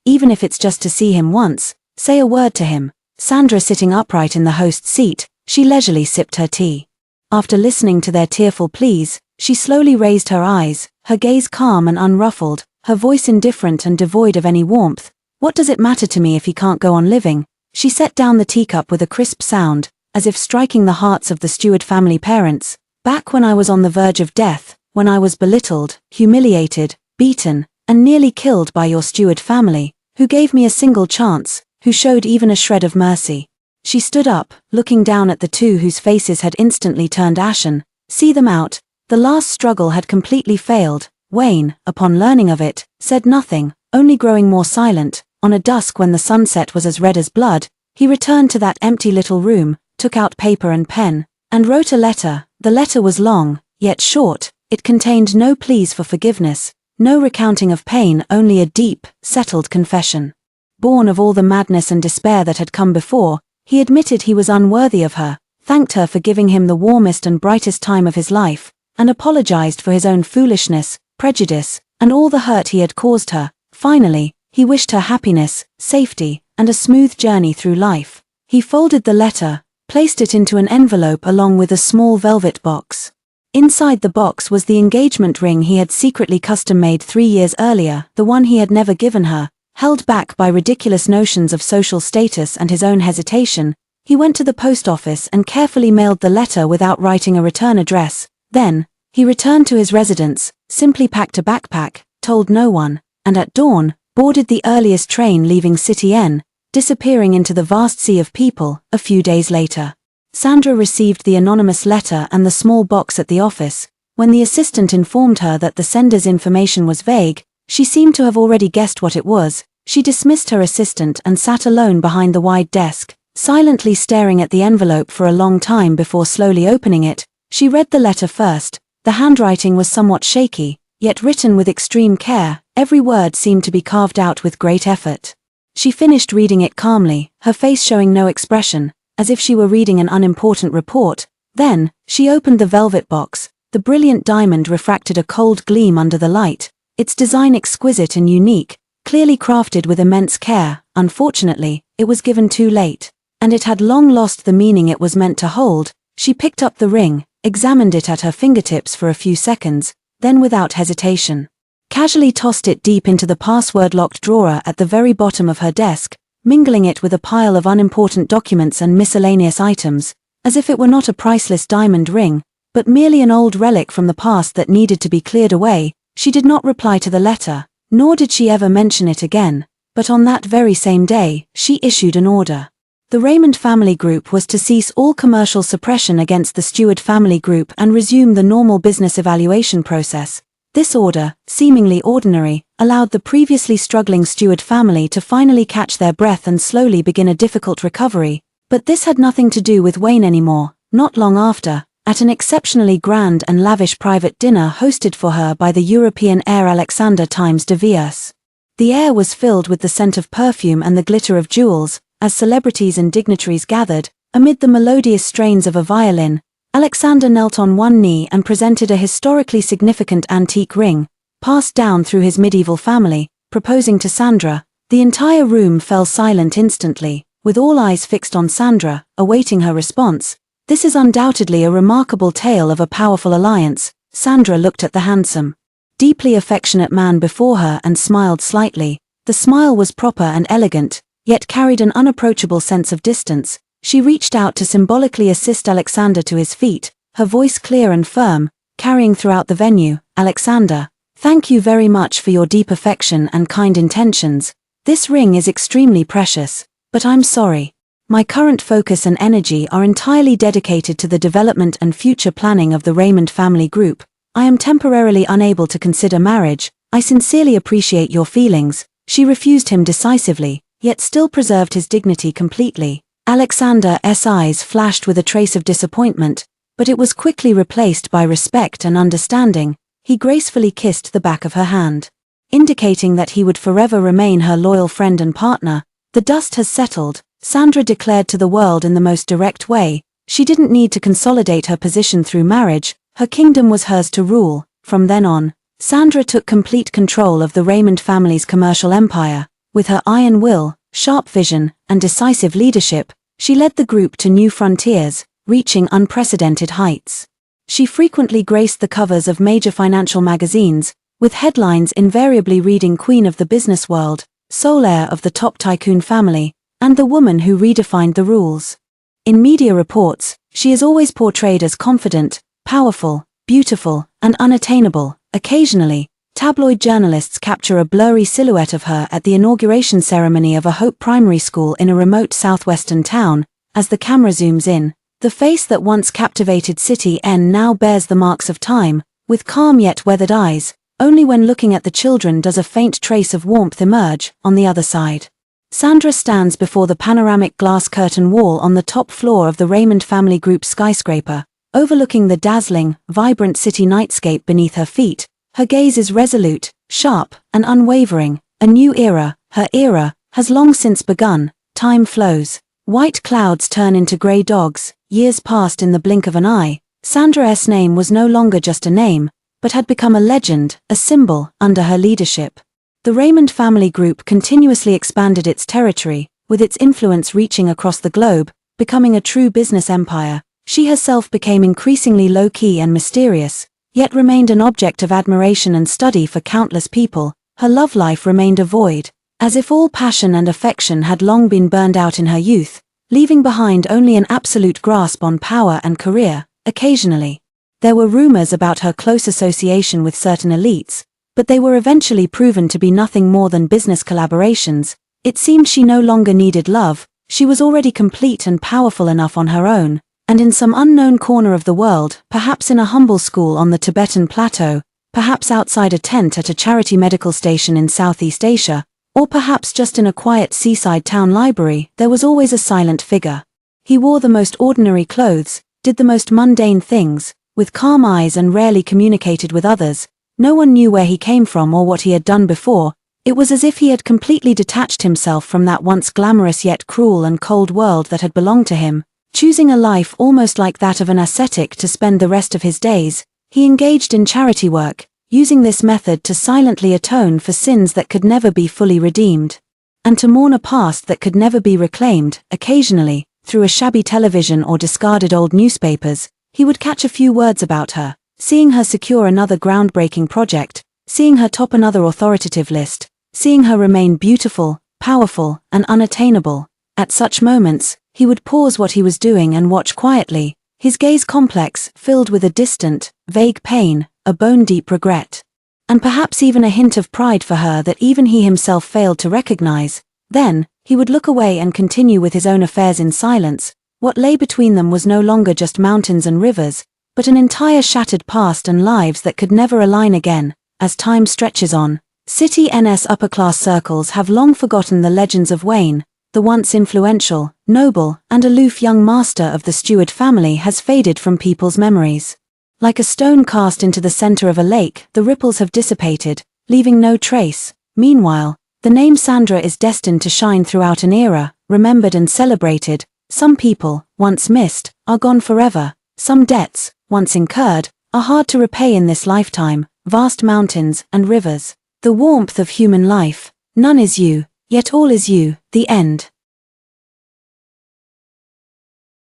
Speaker 1: it's just to see him once, say a word to him. Sandra, sitting upright in the host's seat, she leisurely sipped her tea. After listening to their tearful pleas, she slowly raised her eyes, her gaze calm and unruffled, her voice indifferent and devoid of any warmth. What does it matter to me if he can't go on living? She set down the teacup with a crisp sound, as if striking the hearts of the Stewart family parents. Back when I was on the verge of death, when I was belittled, humiliated, beaten, and nearly killed by your Stewart family, who gave me a single chance, who showed even a shred of mercy. She stood up, looking down at the two whose faces had instantly turned ashen. See them out. The last struggle had completely failed. Wayne, upon learning of it, said nothing, only growing more silent. On a dusk when the sunset was as red as blood, he returned to that empty little room, took out paper and pen, and wrote a letter. The letter was long, yet short. It contained no pleas for forgiveness, no recounting of pain, only a deep, settled confession. Born of all the madness and despair that had come before, he admitted he was unworthy of her, thanked her for giving him the warmest and brightest time of his life, and apologized for his own foolishness, prejudice, and all the hurt he had caused her. Finally, he wished her happiness, safety, and a smooth journey through life. He folded the letter, placed it into an envelope along with a small velvet box. Inside the box was the engagement ring he had secretly custom-made 3 years earlier, the one he had never given her. Held back by ridiculous notions of social status and his own hesitation, he went to the post office and carefully mailed the letter without writing a return address. Then, he returned to his residence, simply packed a backpack, told no one, and at dawn, boarded the earliest train leaving City N, disappearing into the vast sea of people. A few days later, Sandra received the anonymous letter and the small box at the office. When the assistant informed her that the sender's information was vague, she seemed to have already guessed what it was. She dismissed her assistant and sat alone behind the wide desk, silently staring at the envelope for a long time before slowly opening it. She read the letter first. The handwriting was somewhat shaky, yet written with extreme care. Every word seemed to be carved out with great effort. She finished reading it calmly, her face showing no expression, as if she were reading an unimportant report. Then, she opened the velvet box. The brilliant diamond refracted a cold gleam under the light, its design exquisite and unique, clearly crafted with immense care. Unfortunately, it was given too late, and it had long lost the meaning it was meant to hold. She picked up the ring, examined it at her fingertips for a few seconds, then without hesitation, casually tossed it deep into the password-locked drawer at the very bottom of her desk, mingling it with a pile of unimportant documents and miscellaneous items, as if it were not a priceless diamond ring, but merely an old relic from the past that needed to be cleared away. She did not reply to the letter, nor did she ever mention it again, but on that very same day, she issued an order. The Raymond family group was to cease all commercial suppression against the Stewart family group and resume the normal business evaluation process. This order, seemingly ordinary, allowed the previously struggling Stewart family to finally catch their breath and slowly begin a difficult recovery. But this had nothing to do with Wayne anymore. Not long after, at an exceptionally grand and lavish private dinner hosted for her by the European heir Alexander Times de Vries. The air was filled with the scent of perfume and the glitter of jewels, as celebrities and dignitaries gathered. Amid the melodious strains of a violin, Alexander knelt on one knee and presented a historically significant antique ring, passed down through his medieval family, proposing to Sandra. The entire room fell silent instantly, with all eyes fixed on Sandra, awaiting her response. This is undoubtedly a remarkable tale of a powerful alliance. Sandra looked at the handsome, deeply affectionate man before her and smiled slightly. The smile was proper and elegant, yet carried an unapproachable sense of distance. She reached out to symbolically assist Alexander to his feet, her voice clear and firm, carrying throughout the venue. Alexander, thank you very much for your deep affection and kind intentions. This ring is extremely precious, but I'm sorry. My current focus and energy are entirely dedicated to the development and future planning of the Raymond family group. I am temporarily unable to consider marriage. I sincerely appreciate your feelings. She refused him decisively, yet still preserved his dignity completely. Alexander's eyes flashed with a trace of disappointment, but it was quickly replaced by respect and understanding. He gracefully kissed the back of her hand, indicating that he would forever remain her loyal friend and partner. The dust has settled, Sandra declared to the world in the most direct way. She didn't need to consolidate her position through marriage. Her kingdom was hers to rule. From then on, Sandra took complete control of the Raymond family's commercial empire. With her iron will, sharp vision, and decisive leadership, she led the group to new frontiers, reaching unprecedented heights. She frequently graced the covers of major financial magazines, with headlines invariably reading Queen of the Business World, sole heir of the top tycoon family, and the woman who redefined the rules. In media reports, she is always portrayed as confident, powerful, beautiful, and unattainable. Occasionally, tabloid journalists capture a blurry silhouette of her at the inauguration ceremony of a Hope Primary School in a remote southwestern town. As the camera zooms in, the face that once captivated City N now bears the marks of time, with calm yet weathered eyes. Only when looking at the children does a faint trace of warmth emerge. On the other side, Sandra stands before the panoramic glass curtain wall on the top floor of the Raymond Family Group skyscraper, overlooking the dazzling, vibrant city nightscape beneath her feet. Her gaze is resolute, sharp, and unwavering. A new era, her era, has long since begun. Time flows. White clouds turn into grey dogs. Years passed in the blink of an eye. Sandra's name was no longer just a name, but had become a legend, a symbol, under her leadership. The Raymond family group continuously expanded its territory, with its influence reaching across the globe, becoming a true business empire. She herself became increasingly low-key and mysterious, yet remained an object of admiration and study for countless people. Her love life remained a void, as if all passion and affection had long been burned out in her youth, leaving behind only an absolute grasp on power and career. Occasionally, there were rumors about her close association with certain elites, but they were eventually proven to be nothing more than business collaborations. It seemed she no longer needed love. She was already complete and powerful enough on her own. And in some unknown corner of the world, perhaps in a humble school on the Tibetan plateau, perhaps outside a tent at a charity medical station in Southeast Asia, or perhaps just in a quiet seaside town library, there was always a silent figure. He wore the most ordinary clothes, did the most mundane things, with calm eyes, and rarely communicated with others. No one knew where he came from or what he had done before. It was as if he had completely detached himself from that once glamorous yet cruel and cold world that had belonged to him. Choosing a life almost like that of an ascetic to spend the rest of his days, he engaged in charity work, using this method to silently atone for sins that could never be fully redeemed, and to mourn a past that could never be reclaimed. Occasionally, through a shabby television or discarded old newspapers, he would catch a few words about her, seeing her secure another groundbreaking project, seeing her top another authoritative list, seeing her remain beautiful, powerful, and unattainable. At such moments, he would pause what he was doing and watch quietly, his gaze complex, filled with a distant, vague pain, a bone-deep regret, and perhaps even a hint of pride for her that even he himself failed to recognize. Then, he would look away and continue with his own affairs in silence. What lay between them was no longer just mountains and rivers, but an entire shattered past and lives that could never align again. As time stretches on, City NS upper-class circles have long forgotten the legends of Wayne, the once influential, noble, and aloof young master of the Stewart family has faded from people's memories. Like a stone cast into the center of a lake, the ripples have dissipated, leaving no trace. Meanwhile, the name Sandra is destined to shine throughout an era, remembered and celebrated. Some people, once missed, are gone forever. Some debts, once incurred, are hard to repay in this lifetime. Vast mountains and rivers. The warmth of human life. None is you, yet all is you. The end.